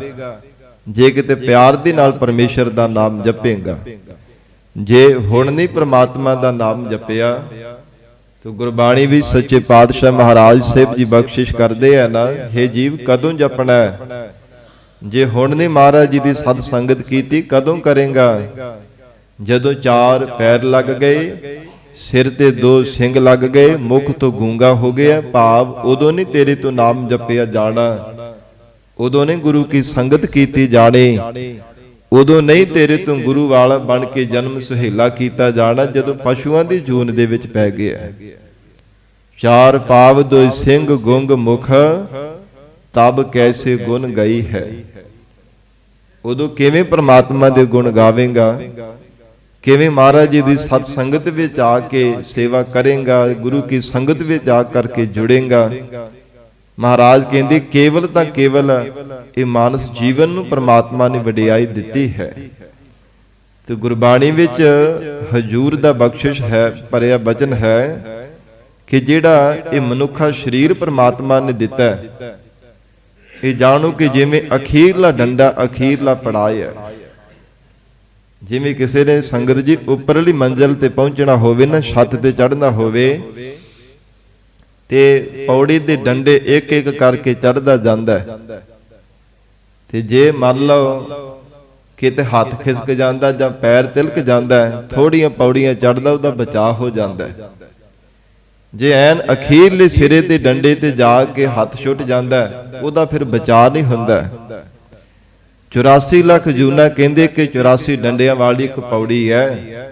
ਜੇ ਕਿਤੇ ਪਿਆਰ ਦੇ ਨਾਲ ਪਰਮੇਸ਼ਰ ਦਾ ਨਾਮ ਜਪੇਗਾ। ਜੇ ਹੁਣ ਨਹੀਂ ਪ੍ਰਮਾਤਮਾ ਦਾ ਨਾਮ ਜਪਿਆ ਤੋ ਗੁਰਬਾਣੀ ਵੀ ਸੱਚੇ ਪਾਤਸ਼ਾਹ ਮਹਾਰਾਜ ਸਾਹਿਬ ਜੀ ਬਖਸ਼ਿਸ਼ ਕਰਦੇ ਆ ਨਾ, ਹੇ ਜੀਵ ਕਦੋਂ ਜਪਣਾ ਹੈ? ਜੇ ਹੁਣ ਨਹੀਂ ਮਹਾਰਾਜ ਜੀ ਦੀ ਸਤ ਸੰਗਤ ਕੀਤੀ ਕਦੋਂ ਕਰੇਗਾ? ਜਦੋਂ 4 ਪੈਰ ਲੱਗ ਗਏ, ਸਿਰ ਤੇ 2 ਸਿੰਗ ਲੱਗ ਗਏ, ਮੁਖ ਤੋਂ ਗੂੰਗਾ ਹੋ ਗਿਆ, ਭਾਵ ਉਦੋਂ ਨਹੀਂ ਤੇਰੇ ਤੋਂ ਨਾਮ ਜਪਿਆ ਜਾਣਾ, ਉਦੋਂ ਨਹੀਂ ਗੁਰੂ ਕੀ ਸੰਗਤ ਕੀਤੀ ਜਾਣੀ, ਉਦੋਂ ਨਹੀਂ ਤੇਰੇ ਤੋਂ ਗੁਰੂ ਵਾਲਾ ਬਣ ਕੇ ਜਨਮ ਸੁਹੇਲਾ ਕੀਤਾ ਜਾਣਾ, ਜਦੋਂ ਪਸ਼ੂਆਂ ਦੀ ਜੂਨ ਦੇ ਵਿੱਚ ਪੈ ਗਿਆ। 4 ਪਾਵ 2 ਸਿੰਘ ਗੁੰਗ ਮੁਖ, ਤਬ ਕੈਸੇ ਗੁਣ ਗਈ ਹੈ। ਉਦੋਂ ਕਿਵੇਂ ਪ੍ਰਮਾਤਮਾ ਦੇ ਗੁਣ ਗਾਵੇਂਗਾ? ਕਿਵੇਂ ਮਹਾਰਾਜ ਜੀ ਦੀ ਸਤ ਸੰਗਤ ਵਿੱਚ ਆ ਕੇ ਸੇਵਾ ਕਰੇਗਾ, ਗੁਰੂ ਕੀ ਸੰਗਤ ਵਿੱਚ ਆ ਕਰਕੇ ਜੁੜੇਗਾ। ਮਹਾਰਾਜ ਕਹਿੰਦੇ ਕੇਵਲ ਤਾਂ ਕੇਵਲ ਇਹ ਮਾਨਸ ਜੀਵਨ ਨੂੰ ਪ੍ਰਮਾਤਮਾ ਨੇ ਵਡਿਆਈ ਦਿੱਤੀ ਹੈ। ਤੇ ਗੁਰਬਾਣੀ ਵਿੱਚ ਹਜੂਰ ਦਾ ਬਖਸ਼ਿਸ਼ ਹੈ, ਭਰਿਆ ਬਚਨ ਹੈ ਕਿ ਜਿਹੜਾ ਇਹ ਮਨੁੱਖਾ ਸਰੀਰ ਪ੍ਰਮਾਤਮਾ ਨੇ ਦਿੱਤਾ, ਇਹ ਜਾਣੋ ਕਿ ਜਿਵੇਂ ਅਖੀਰਲਾ ਡੰਡਾ, ਅਖੀਰਲਾ ਪੜਾਅ ਹੈ। ਜਿਵੇਂ ਕਿਸੇ ਨੇ ਸੰਗਤ ਜੀ ਉੱਪਰਲੀ ਮੰਜ਼ਲ ਤੇ ਪਹੁੰਚਣਾ ਹੋਵੇ ਨਾ, ਛੱਤ ਤੇ ਚੜ੍ਹਨਾ ਹੋਵੇ ਤੇ ਪੌੜੀ ਦੇ ਡੰਡੇ ਇੱਕ ਇੱਕ ਕਰਕੇ ਚੜ੍ਹਦਾ ਜਾਂਦਾ ਹੈ। ਤੇ ਜੇ ਮੰਨ ਲਓ ਕਿਤੇ ਹੱਥ ਖਿਸਕ ਜਾਂਦਾ ਜਾਂ ਪੈਰ ਤਿਲਕ ਜਾਂਦਾ, ਥੋੜੀਆਂ ਪੌੜੀਆਂ ਚੜ੍ਹਦਾ ਉਹਦਾ ਬਚਾਅ ਹੋ ਜਾਂਦਾ ਹੈ। ਜੇ ਐਨ ਅਖੀਰਲੇ ਸਿਰੇ ਤੇ ਡੰਡੇ ਤੇ ਜਾ ਕੇ ਹੱਥ ਛੁੱਟ ਜਾਂਦਾ, ਉਹਦਾ ਫਿਰ ਬਚਾਅ ਨਹੀਂ ਹੁੰਦਾ। 84 ਲੱਖ ਜੂਨਾ ਕਹਿੰਦੇ ਕਿ 84 ਡੰਡਿਆਂ ਵਾਲੀ ਇੱਕ ਪੌੜੀ ਹੈ,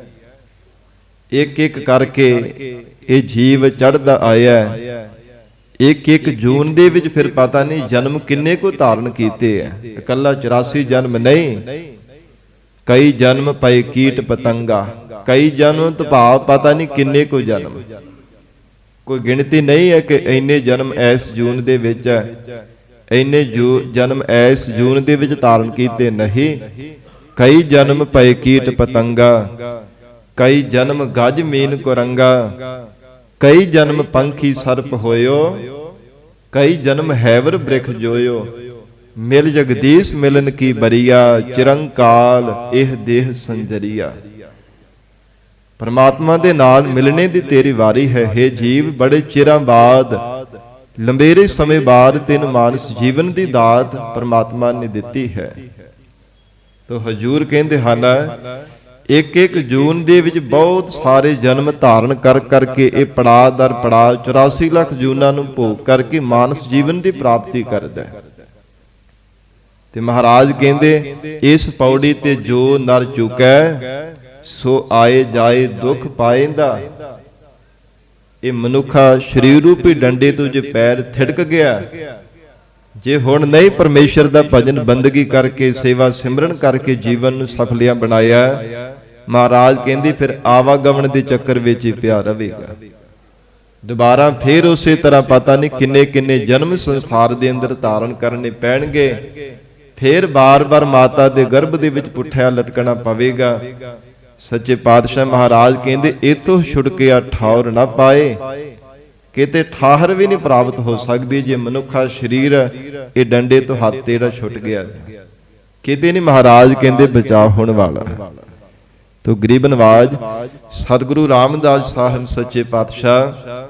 ਇੱਕ ਇੱਕ ਕਰਕੇ ਇਹ ਜੀਵ ਚੜ੍ਹਦਾ ਆਇਆ। ਇੱਕ ਇੱਕ ਜੂਨ ਦੇ ਵਿੱਚ ਫਿਰ ਪਤਾ ਨਹੀਂ ਜਨਮ ਕਿੰਨੇ ਕੋ ਧਾਰਨ ਕੀਤੇ ਹੈ। ਇਕੱਲਾ 84 ਜਨਮ ਨਹੀਂ, ਕਈ ਜਨਮ ਪਏ ਕੀਟ ਪਤੰਗਾ, ਕਈ ਜਨਮ ਤਾਂ ਭਾਵ ਪਤਾ ਨਹੀਂ ਕਿੰਨੇ ਕੋ ਜਨਮ, ਕੋਈ ਗਿਣਤੀ ਨਹੀਂ ਹੈ ਕਿ ਇੰਨੇ ਜਨਮ ਐਸ ਜੂਨ ਦੇ ਵਿੱਚ ਹੈ, ਇੰਨੇ ਜਨਮ ਐਸ ਜੂਨ ਦੇ ਵਿੱਚ ਧਾਰਨ ਕੀਤੇ ਨਹੀਂ। ਕਈ ਜਨਮ ਪਏ ਕੀਟ ਪਤੰਗਾ, ਕਈ ਜਨਮ ਗਜ ਮੀਨ ਕੁਰੰਗਾ, ਕਈ ਜਨਮ ਪੰਖੀ ਸਰਪ ਹੋਇਓ, ਕਈ ਜਨਮ ਹੈਵਰ ਬ੍ਰਿਖ ਜੋਇਓ। ਮਿਲ ਜਗਦੀਸ਼ ਮਿਲਨ ਕੀ ਬਰੀਆ, ਚਿਰੰਕਾਲ ਇਹ ਦੇਹ ਸੰਜਰੀਆ। ਪਰਮਾਤਮਾ ਦੇ ਨਾਲ ਮਿਲਣੇ ਦੀ ਤੇਰੀ ਵਾਰੀ ਹੈ। ਹੇ ਜੀਵ, ਬੜੇ ਚਿਰਾਂ ਬਾਅਦ, ਲੰਬੇਰੇ ਸਮੇਂ ਬਾਅਦ ਤੈਨੂੰ ਮਾਨਸ ਜੀਵਨ ਦੀ ਦਾਤ ਪਰਮਾਤਮਾ ਨੇ ਦਿੱਤੀ ਹੈ। ਤੋ ਹਜੂਰ ਕਹਿੰਦੇ ਹਨ ਇੱਕ ਇੱਕ ਜੂਨ ਦੇ ਵਿੱਚ ਬਹੁਤ ਸਾਰੇ ਜਨਮ ਧਾਰਨ ਕਰ ਕਰਕੇ ਇਹ ਪੜਾਅ ਦਰ ਪੜਾਅ 84 ਲੱਖ ਜੂਨਾਂ ਨੂੰ ਭੋਗ ਕਰਕੇ ਮਾਨਸ ਜੀਵਨ ਦੀ ਪ੍ਰਾਪਤੀ ਕਰਦਾ ਹੈ। ਤੇ ਮਹਾਰਾਜ ਕਹਿੰਦੇ ਇਸ ਪੌੜੀ ਤੇ ਜੋ ਨਰ ਝੁਕੈ, ਸੋ ਆਏ ਜਾਏ ਦੁੱਖ ਪਾਏਂਦਾ। ਇਹ ਮਨੁੱਖਾ ਸਰੀਰ ਰੂਪੀ ਡੰਡੇ ਤੋਂ ਜੇ ਪੈਰ ਥਿੜਕ ਗਿਆ, ਜੇ ਹੁਣ ਨਹੀਂ ਪਰਮੇਸ਼ਰ ਦਾ ਭਜਨ ਬੰਦਗੀ ਕਰਕੇ ਸੇਵਾ ਸਿਮਰਨ ਕਰਕੇ ਜੀਵਨ ਨੂੰ ਸਫਲਿਆ ਬਣਾਇਆ, ਮਹਾਰਾਜ ਕਹਿੰਦੇ ਫਿਰ ਆਵਾਗਮਨ ਦੇ ਚੱਕਰ ਵਿੱਚ ਹੀ ਪਿਆ ਰਹੇਗਾ। ਦੁਬਾਰਾ ਫੇਰ ਉਸੇ ਤਰ੍ਹਾਂ ਪਤਾ ਨਹੀਂ ਕਿੰਨੇ ਕਿੰਨੇ ਜਨਮ ਸੰਸਾਰ ਦੇ ਅੰਦਰ ਧਾਰਨ ਕਰਨੇ ਪੈਣਗੇ, ਫੇਰ ਬਾਰ-ਬਾਰ ਮਾਤਾ ਦੇ ਗਰਭ ਦੇ ਵਿੱਚ ਪੁੱਠਿਆ ਲਟਕਣਾ ਪਵੇਗਾ। ਸੱਚੇ ਪਾਤਸ਼ਾਹ ਮਹਾਰਾਜ ਕਹਿੰਦੇ ਇਥੋਂ ਛੁਟਕਿਆ ਠੌਰ ਨਾ ਪਾਏ, ਕਿਤੇ ਠਾਹਰ ਵੀ ਨਹੀਂ ਪ੍ਰਾਪਤ ਹੋ ਸਕਦੀ ਜੇ ਮਨੁੱਖਾ ਸਰੀਰ ਇਹ ਡੰਡੇ ਤੋਂ ਹੱਥ ਤੇੜਾ ਛੁੱਟ ਗਿਆ, ਕਿਤੇ ਨਹੀਂ ਮਹਾਰਾਜ ਕਹਿੰਦੇ ਬਚਾਅ ਹੋਣ ਵਾਲਾ। ਤੋ ਗਰੀਬ ਨਵਾਜ ਸਤਿਗੁਰੂ ਰਾਮਦਾਸ ਸਾਹਿਬ ਸੱਚੇ ਪਾਤਸ਼ਾਹ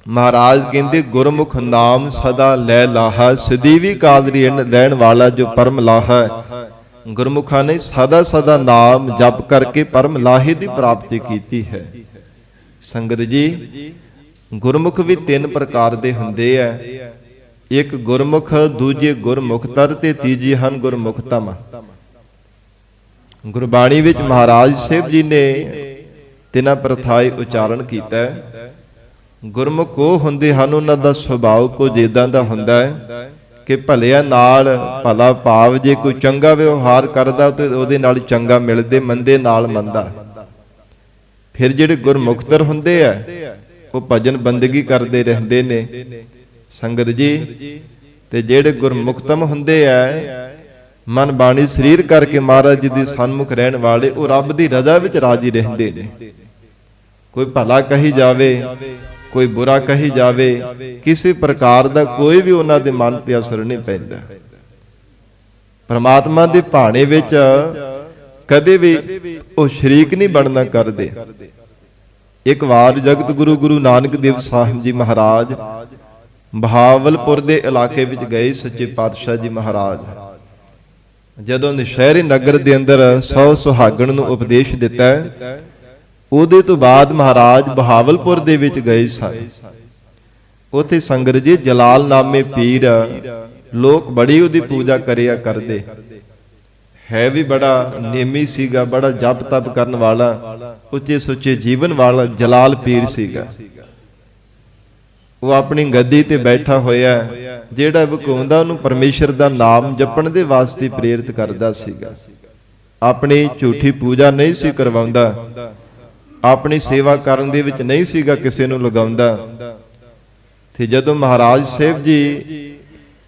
ਮਹਾਰਾਜ ਕਹਿੰਦੇ ਗੁਰਮੁਖ ਨਾਮ ਸਦਾ ਲੈ ਲਾਹਾ, ਸਦੀਵੀ ਕਾਦਰੀ ਲੈਣ ਵਾਲਾ ਜੋ ਪਰਮ ਲਾਹਾ। ਗੁਰਮੁਖਾਂ ਨੇ ਸਦਾ ਸਦਾ ਨਾਮ ਜਪ ਕਰਕੇ ਪਰਮ ਲਾਹੇ ਦੀ ਪ੍ਰਾਪਤੀ ਕੀਤੀ ਹੈ। ਸੰਗਤ ਜੀ, ਗੁਰਮੁਖ ਵੀ 3 ਪ੍ਰਕਾਰ ਦੇ ਹੁੰਦੇ ਆ। ਇੱਕ ਗੁਰਮੁਖ, ਦੂਜੇ ਗੁਰਮੁਖਤਰ ਤੇ ਤੀਜੀ ਹਨ ਗੁਰਮੁਖਤਮ। ਗੁਰਬਾਣੀ ਵਿੱਚ ਮਹਾਰਾਜ ਸਾਹਿਬ ਜੀ ਨੇ ਤਿੰਨਾਂ ਪ੍ਰਥਾਏ ਉਚਾਰਨ ਕੀਤਾ। ਗੁਰਮੁਖ ਉਹ ਹੁੰਦੇ ਹਨ, ਉਹਨਾਂ ਦਾ ਸੁਭਾਅ ਕੁਝ ਇਦਾਂ ਦਾ ਹੁੰਦਾ ਹੈ ਕਿ ਭਲਿਆਂ ਨਾਲ ਭਲਾ ਭਾਵ, ਜੇ ਕੋਈ ਚੰਗਾ ਵਿਵਹਾਰ ਕਰਦਾ ਤੇ ਉਹਦੇ ਨਾਲ ਚੰਗਾ ਮਿਲਦੇ, ਮੰਦੇ ਨਾਲ ਮੰਦਾ। ਫਿਰ ਜਿਹੜੇ ਗੁਰਮੁਖਤਰ ਹੁੰਦੇ ਆ ਉਹ ਭਜਨ ਬੰਦਗੀ ਕਰਦੇ ਰਹਿੰਦੇ ਨੇ ਸੰਗਤ ਜੀ। ਤੇ ਜਿਹੜੇ ਗੁਰਮੁਖਤਮ ਹੁੰਦੇ ਆ, ਮਨ ਬਾਣੀ ਸਰੀਰ ਕਰਕੇ ਮਹਾਰਾਜ ਜੀ ਦੇ ਸਨਮੁਖ ਰਹਿਣ ਵਾਲੇ, ਉਹ ਰੱਬ ਦੀ ਰਜ਼ਾ ਵਿੱਚ ਰਾਜੀ ਰਹਿੰਦੇ ਨੇ। ਕੋਈ ਭਲਾ ਕਹੀ ਜਾਵੇ, ਕੋਈ ਬੁਰਾ ਕਹੀ ਜਾਵੇ, ਕਿਸੇ ਪ੍ਰਕਾਰ ਦਾ ਕੋਈ ਵੀ ਉਹਨਾਂ ਦੇ ਮਨ ਤੇ ਅਸਰ ਨਹੀਂ ਪੈਂਦਾ। ਪਰਮਾਤਮਾ ਦੇ ਭਾਣੇ ਵਿੱਚ ਕਦੇ ਵੀ ਉਹ ਸ਼ਰੀਕ ਨਹੀਂ ਬਣਨਾ ਕਰਦੇ। ਇੱਕ ਵਾਰ ਜਗਤ ਗੁਰੂ ਗੁਰੂ ਨਾਨਕ ਦੇਵ ਸਾਹਿਬ ਜੀ ਮਹਾਰਾਜ ਬਹਾਵਲਪੁਰ ਦੇ ਇਲਾਕੇ ਵਿੱਚ ਗਏ। ਸੱਚੇ ਪਾਤਸ਼ਾਹ ਜੀ ਮਹਾਰਾਜ ਜਦੋਂ ਨਸ਼ਹਿਰੇ ਨਗਰ ਦੇ ਅੰਦਰ 100 ਸੁਹਾਗਣ ਨੂੰ ਉਪਦੇਸ਼ ਦਿੱਤਾ, ਉਹਦੇ ਤੋਂ ਬਾਅਦ ਮਹਾਰਾਜ ਬਹਾਵਲਪੁਰ ਦੇ ਵਿੱਚ ਗਏ ਸਨ। ਉੱਥੇ ਸੰਗਤ ਜੀ ਜਲਾਲ ਨਾਮੇ ਪੀਰ ਲੋਕ ਬੜੀ ਉਹਦੀ ਪੂਜਾ ਕਰਿਆ ਕਰਦੇ। ਹੈ ਵੀ ਬੜਾ ਨੇਮੀ ਸੀਗਾ, ਬੜਾ ਜਪ ਤਪ ਕਰਨ ਵਾਲਾ, ਉੱਚੇ ਸੁੱਚੇ ਜੀਵਨ ਵਾਲਾ ਜਲਾਲ ਪੀਰ ਸੀਗਾ। ਉਹ ਆਪਣੀ ਗੱਦੀ ਤੇ ਬੈਠਾ ਹੋਇਆ, ਜਿਹੜਾ ਵਕਾਉਂਦਾ ਉਹਨੂੰ ਪਰਮੇਸ਼ਰ ਦਾ ਨਾਮ ਜਪਣ ਦੇ ਵਾਸਤੇ ਪ੍ਰੇਰਿਤ ਕਰਦਾ ਸੀਗਾ। ਆਪਣੀ ਝੂਠੀ ਪੂਜਾ ਨਹੀਂ ਸੀ ਕਰਵਾਉਂਦਾ, ਆਪਣੀ ਸੇਵਾ ਕਰਨ ਦੇ ਵਿੱਚ ਨਹੀਂ ਸੀਗਾ ਕਿਸੇ ਨੂੰ ਲਗਾਉਂਦਾ। ਤੇ ਜਦੋਂ ਮਹਾਰਾਜ ਸਾਹਿਬ ਜੀ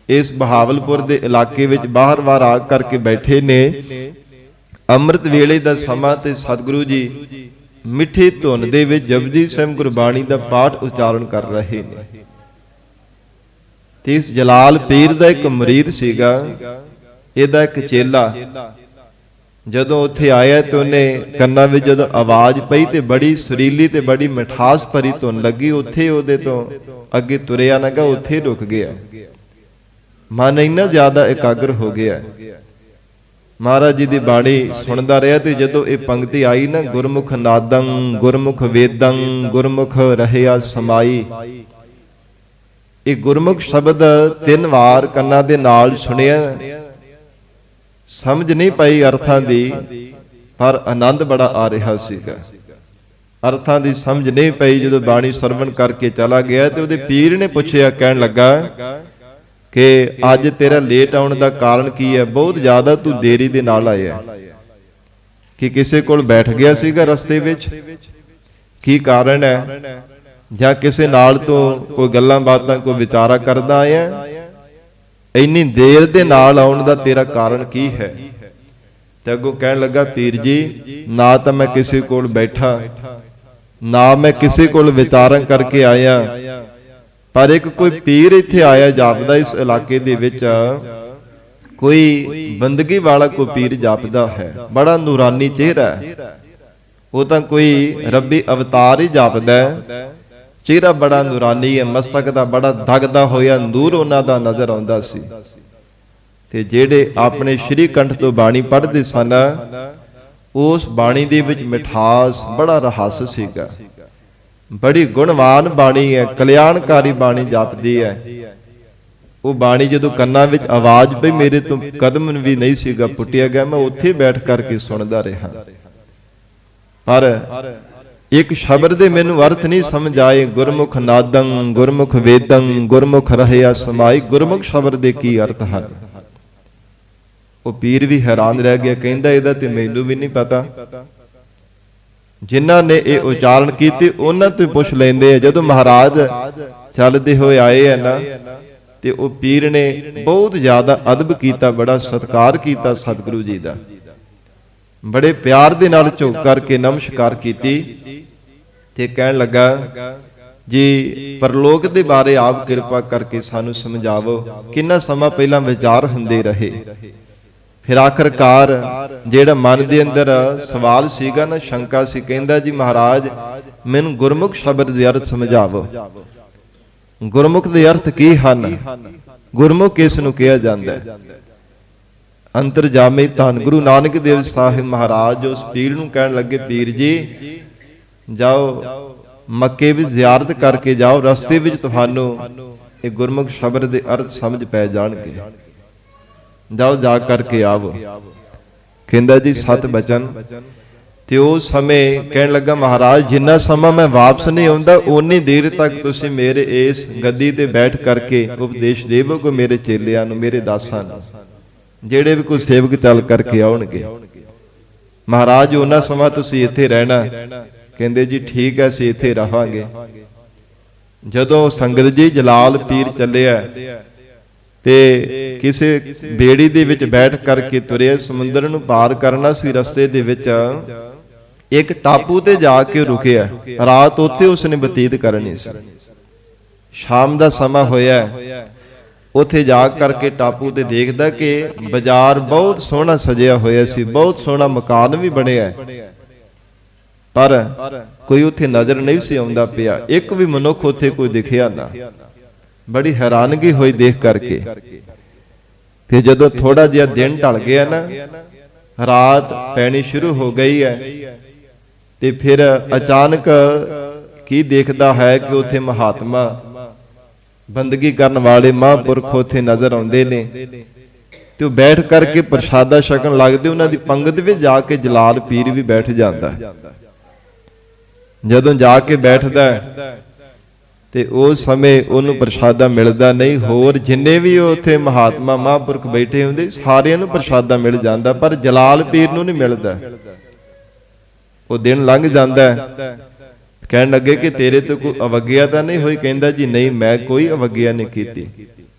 ਇਸ ਬਹਾਵਲਪੁਰ ਦੇ ਇਲਾਕੇ ਵਿੱਚ ਬਾਹਰ-ਬਾਹਰ ਆ ਕਰਕੇ ਬੈਠੇ ਨੇ, ਅੰਮ੍ਰਿਤ ਵੇਲੇ ਦਾ ਸਮਾਂ ਤੇ ਸਤਿਗੁਰੂ ਜੀ ਮਿੱਠੀ ਧੁਨ ਦੇ ਵਿੱਚ ਜਪਜੀ ਸਾਹਿਬ ਗੁਰਬਾਣੀ ਦਾ ਪਾਠ ਉਚਾਰਨ ਕਰ ਰਹੇ ਨੇ। ਤੇ ਇਸ ਜਲਾਲ ਪੀਰ ਦਾ ਇੱਕ ਮੁਰੀਦ ਸੀਗਾ, ਇਹਦਾ ਇੱਕ ਚੇਲਾ। ਜਦੋਂ ਉੱਥੇ ਆਇਆ ਤੇ ਉਹਨੇ ਕੰਨਾਂ ਵਿੱਚ ਜਦੋਂ ਆਵਾਜ਼ ਪਈ ਤੇ ਬੜੀ ਸੁਰੀਲੀ ਤੇ ਬੜੀ ਮਿਠਾਸ ਭਰੀ ਧੁਨ ਲੱਗੀ, ਉੱਥੇ ਉਹਦੇ ਤੋਂ ਅੱਗੇ ਤੁਰਿਆ ਨਾ ਗਾ, ਉੱਥੇ ਰੁਕ ਗਿਆ। ਮਨ ਇੰਨਾ ਜ਼ਿਆਦਾ ਇਕਾਗਰ ਹੋ ਗਿਆ, ਮਹਾਰਾਜ ਜੀ ਦੀ ਬਾਣੀ ਸੁਣਦਾ ਰਿਹਾ। ਤੇ ਜਦੋਂ ਇਹ ਪੰਕਤੀ ਆਈ ਨਾ, ਗੁਰਮੁਖ ਨਾਦੰ ਗੁਰਮੁਖ ਵੇਦੰ ਗੁਰਮੁਖ ਰਹਿਆ ਸਮਾਈ, ਇਹ ਗੁਰਮੁਖ ਸ਼ਬਦ 3 ਵਾਰ ਕੰਨਾਂ ਦੇ ਨਾਲ ਸੁਣਿਆ। ਸਮਝ ਨਹੀਂ ਪਈ ਅਰਥਾਂ ਦੀ, ਪਰ ਆਨੰਦ ਬੜਾ ਆ ਰਿਹਾ ਸੀਗਾ। ਅਰਥਾਂ ਦੀ ਸਮਝ ਨਹੀਂ ਪਈ। ਜਦੋਂ ਬਾਣੀ ਸਰਵਣ ਕਰਕੇ ਚਲਾ ਗਿਆ ਤੇ ਉਹਦੇ ਪੀਰ ਨੇ ਪੁੱਛਿਆ, ਕਹਿਣ ਲੱਗਾ ਕਿ ਅੱਜ ਤੇਰਾ ਲੇਟ ਆਉਣ ਦਾ ਕਾਰਨ ਕੀ ਹੈ? ਬਹੁਤ ਜ਼ਿਆਦਾ ਤੂੰ ਦੇਰੀ ਦੇ ਨਾਲ ਆਇਆ, ਕਿ ਕਿਸੇ ਕੋਲ ਬੈਠ ਗਿਆ ਸੀਗਾ ਰਸਤੇ ਵਿੱਚ? ਕੀ ਕਾਰਨ ਹੈ? ਜਾਂ ਕਿਸੇ ਨਾਲ ਤੋਂ ਕੋਈ ਗੱਲਾਂ ਬਾਤਾਂ ਕੋਈ ਵਿਚਾਰਾ ਕਰਦਾ ਆਇਆ? ਇੰਨੀ ਦੇਰ ਦੇ ਨਾਲ ਆਉਣ ਦਾ ਤੇਰਾ ਕਾਰਨ ਕੀ ਹੈ? ਤੇ ਅੱਗੋਂ ਕਹਿਣ ਲੱਗਾ, ਪੀਰ ਜੀ ਨਾ ਤਾਂ ਮੈਂ ਕਿਸੇ ਕੋਲ ਬੈਠਾ, ਨਾ ਮੈਂ ਕਿਸੇ ਕੋਲ ਵਿਚਾਰਾਂ ਕਰਕੇ ਆਇਆ, ਪਰ ਇੱਕ ਕੋਈ ਪੀਰ ਇੱਥੇ ਆਇਆ ਜਾਪਦਾ। ਇਸ ਇਲਾਕੇ ਦੇ ਵਿੱਚ ਕੋਈ ਬੰਦਗੀ ਵਾਲਾ ਕੋਈ ਪੀਰ ਜਾਪਦਾ ਹੈ, ਬੜਾ ਨੂਰਾਨੀ ਚਿਹਰਾ ਹੈ। ਉਹ ਤਾਂ ਕੋਈ ਰੱਬੀ ਅਵਤਾਰ ਹੀ ਜਾਪਦਾ, ਚਿਹਰਾ ਬੜਾ ਨੂਰਾਨੀ ਹੈ, ਮਸਤਕ ਦਾ ਬੜਾ ਦਗਦਾ ਹੋਇਆ ਨੂਰ ਉਹਨਾਂ ਦਾ ਨਜ਼ਰ ਆਉਂਦਾ ਸੀ। ਤੇ ਜਿਹੜੇ ਆਪਣੇ ਸ਼੍ਰੀ ਕੰਠ ਤੋਂ ਬਾਣੀ ਪੜ੍ਹਦੇ ਸਨ, ਉਸ ਬਾਣੀ ਦੇ ਵਿੱਚ ਮਿਠਾਸ, ਬੜਾ ਰਹੱਸ ਸੀਗਾ। ਬੜੀ ਗੁਣਵਾਨ ਬਾਣੀ ਹੈ, ਕਲਿਆਣਕਾਰੀ ਬਾਣੀ ਜਾਪਦੀ ਹੈ। ਉਹ ਬਾਣੀ ਜਦੋਂ ਕੰਨਾਂ ਵਿੱਚ ਆਵਾਜ਼ ਪਈ, ਮੇਰੇ ਤੋਂ ਕਦਮ ਵੀ ਨਹੀਂ ਸੀਗਾ ਪੁੱਟਿਆ ਗਿਆ, ਮੈਂ ਉੱਥੇ ਬੈਠ ਕਰਕੇ ਸੁਣਦਾ ਰਿਹਾ। ਪਰ ਇੱਕ ਸ਼ਬਦ ਦੇ ਮੈਨੂੰ ਅਰਥ ਨਹੀਂ ਸਮਝ ਆਏ। ਗੁਰਮੁਖ ਨਾਦੰ ਗੁਰਮੁਖ ਵੇਦੰ ਗੁਰਮੁਖ ਰਹਿਆ ਸਮਾਈ, ਗੁਰਮੁਖ ਸ਼ਬਦ ਦੇ ਕੀ ਅਰਥ ਹਨ? ਉਹ ਪੀਰ ਵੀ ਹੈਰਾਨ ਰਹਿ ਗਿਆ, ਕਹਿੰਦਾ ਇਹਦਾ ਤੇ ਮੈਨੂੰ ਵੀ ਨਹੀਂ ਪਤਾ। ਜਿਨ੍ਹਾਂ ਨੇ ਇਹ ਉਚਾਰਨ ਕੀਤੇ ਉਹਨਾਂ ਤੋਂ ਪੁੱਛ ਲੈਂਦੇ ਆ। ਜਦੋਂ ਮਹਾਰਾਜ ਚੱਲਦੇ ਹੋਏ ਆਏ ਆ ਨਾ, ਤੇ ਉਹ ਪੀਰ ਨੇ ਬਹੁਤ ਜ਼ਿਆਦਾ ਅਦਬ ਕੀਤਾ, ਬੜਾ ਸਤਿਕਾਰ ਕੀਤਾ ਸਤਿਗੁਰੂ ਜੀ ਦਾ। ਬੜੇ ਪਿਆਰ ਦੇ ਨਾਲ ਝੁਕ ਕਰਕੇ ਨਮਸਕਾਰ ਕੀਤੀ ਤੇ ਕਹਿਣ ਲੱਗਾ, ਜੀ ਪਰਲੋਕ ਦੇ ਬਾਰੇ ਆਪ ਕਿਰਪਾ ਕਰਕੇ ਸਾਨੂੰ ਸਮਝਾਵੋ। ਕਿੰਨਾ ਸਮਾਂ ਪਹਿਲਾਂ ਵਿਚਾਰ ਹੁੰਦੇ ਰਹੇ, ਫਿਰ ਆਖਰਕਾਰ ਜਿਹੜਾ ਮਨ ਦੇ ਅੰਦਰ ਸਵਾਲ ਸੀਗਾ ਨਾ, ਸ਼ੰਕਾ ਸੀ, ਕਹਿੰਦਾ ਜੀ ਮਹਾਰਾਜ ਮੈਨੂੰ ਗੁਰਮੁਖ ਸ਼ਬਦ ਦੇ ਅਰਥ ਸਮਝਾਵੋ। ਗੁਰਮੁਖ ਦੇ ਅਰਥ ਕੀ ਹਨ? ਗੁਰਮੁਖ ਕਿਸ ਨੂੰ ਕਿਹਾ ਜਾਂਦਾ ਹੈ? ਅੰਤਰਜਾਮੀ ਧੰਨ ਗੁਰੂ ਨਾਨਕ ਦੇਵ ਸਾਹਿਬ ਮਹਾਰਾਜ ਉਸ ਪੀਰ ਨੂੰ ਕਹਿਣ ਲੱਗੇ, ਪੀਰ ਜੀ ਜਾਓ ਮੱਕੇ ਵਿੱਚ ਜ਼ਿਆਰਤ ਕਰਕੇ ਜਾਓ, ਰਸਤੇ ਵਿੱਚ ਤੁਹਾਨੂੰ ਇਹ ਗੁਰਮੁਖ ਸ਼ਬਦ ਦੇ ਅਰਥ ਸਮਝ ਪੈ ਜਾਣਗੇ। ਜਾਓ ਜਾ ਕਰਕੇ ਆਵੋ। ਕਹਿੰਦਾ ਜੀ ਸਤ ਬਚਨ। ਤੇ ਉਸ ਸਮੇਂ ਕਹਿਣ ਲੱਗਾ, ਮਹਾਰਾਜ ਜਿੰਨਾ ਸਮਾਂ ਮੈਂ ਵਾਪਸ ਨਹੀਂ ਆਉਂਦਾ, ਓਨੀ ਦੇਰ ਤੱਕ ਤੁਸੀਂ ਮੇਰੇ ਇਸ ਗੱਦੀ ਤੇ ਬੈਠ ਕਰਕੇ ਉਪਦੇਸ਼ ਦੇਵੋ ਕੋ ਮੇਰੇ ਚੇਲਿਆਂ ਨੂੰ, ਮੇਰੇ ਦਾਸਾਂ ਨੂੰ, ਜਿਹੜੇ ਵੀ ਕੋਈ ਸੇਵਕ ਚੱਲ ਕਰਕੇ ਆਉਣਗੇ। ਮਹਾਰਾਜ ਉਹਨਾਂ ਸਮਾਂ ਤੁਸੀਂ ਇੱਥੇ ਰਹਿਣਾ। ਕਹਿੰਦੇ ਜੀ ਠੀਕ ਹੈ, ਅਸੀਂ ਇੱਥੇ ਰਹਾਂਗੇ। ਜਦੋਂ ਸੰਗਤ ਜੀ ਜਲਾਲ ਪੀਰ ਚੱਲਿਆ ਤੇ ਕਿਸੇ ਬੇੜੀ ਦੇ ਵਿੱਚ ਬੈਠ ਕਰਕੇ ਤੁਰਿਆ, ਸਮੁੰਦਰ ਨੂੰ ਪਾਰ ਕਰਨਾ ਸੀ। ਰਸਤੇ ਦੇ ਵਿੱਚ ਇੱਕ ਟਾਪੂ ਤੇ ਜਾ ਕੇ ਰੁਕਿਆ, ਰਾਤ ਉੱਥੇ ਉਸਨੇ ਬਤੀਤ ਕਰਨੀ ਸੀ। ਸ਼ਾਮ ਦਾ ਸਮਾਂ ਹੋਇਆ ਉੱਥੇ ਜਾ ਕਰਕੇ ਟਾਪੂ ਤੇ ਦੇਖਦਾ ਕਿ ਬਾਜ਼ਾਰ ਬਹੁਤ ਸੋਹਣਾ ਸਜਿਆ ਹੋਇਆ ਸੀ, ਬਹੁਤ ਸੋਹਣਾ ਮਕਾਨ ਵੀ ਬਣਿਆ, ਪਰ ਕੋਈ ਉੱਥੇ ਨਜ਼ਰ ਨਹੀਂ ਸੀ ਆਉਂਦਾ ਪਿਆ। ਇੱਕ ਵੀ ਮਨੁੱਖ ਉੱਥੇ ਕੋਈ ਦਿਖਿਆ ਨਾ। ਬੜੀ ਹੈਰਾਨਗੀ ਹੋਈ ਦੇਖ ਕਰਕੇ। ਤੇ ਜਦੋਂ ਥੋੜਾ ਜਿਹਾ ਦਿਨ ਢਲ ਗਿਆ ਨਾ, ਰਾਤ ਪੈਣੀ ਸ਼ੁਰੂ ਹੋ ਗਈ ਹੈ, ਤੇ ਫਿਰ ਅਚਾਨਕ ਕੀ ਦੇਖਦਾ ਹੈ ਕਿ ਉੱਥੇ ਮਹਾਤਮਾ, ਬੰਦਗੀ ਕਰਨ ਵਾਲੇ ਮਹਾਂਪੁਰਖ ਉੱਥੇ ਨਜ਼ਰ ਆਉਂਦੇ ਨੇ, ਤੇ ਉਹ ਬੈਠ ਕਰਕੇ ਪ੍ਰਸ਼ਾਦਾ ਛਕਣ ਲੱਗਦੇ। ਉਹਨਾਂ ਦੀ ਪੰਗਤ ਵਿੱਚ ਜਾ ਕੇ ਜਲਾਲ ਪੀਰ ਵੀ ਬੈਠ ਜਾਂਦਾ। ਜਦੋਂ ਜਾ ਕੇ ਬੈਠਦਾ ਤੇ ਉਸ ਸਮੇਂ ਉਹਨੂੰ ਪ੍ਰਸ਼ਾਦਾ ਮਿਲਦਾ ਨਹੀਂ। ਹੋਰ ਜਿੰਨੇ ਵੀ ਉੱਥੇ ਮਹਾਤਮਾ ਮਹਾਂਪੁਰਖ ਬੈਠੇ ਹੁੰਦੇ ਸਾਰਿਆਂ ਨੂੰ ਪ੍ਰਸ਼ਾਦਾ ਮਿਲ ਜਾਂਦਾ, ਪਰ ਜਲਾਲ ਪੀਰ ਨੂੰ ਨਹੀਂ ਮਿਲਦਾ। ਉਹ ਦਿਨ ਲੰਘ ਜਾਂਦਾ। ਕਹਿਣ ਲੱਗੇ ਕਿ ਤੇਰੇ ਤੋਂ ਕੋਈ ਅਵੱਗਿਆ ਤਾਂ ਨਹੀਂ ਹੋਈ? ਕਹਿੰਦਾ ਜੀ ਨਹੀਂ, ਮੈਂ ਕੋਈ ਅਵੱਗਿਆ ਨਹੀਂ ਕੀਤੀ।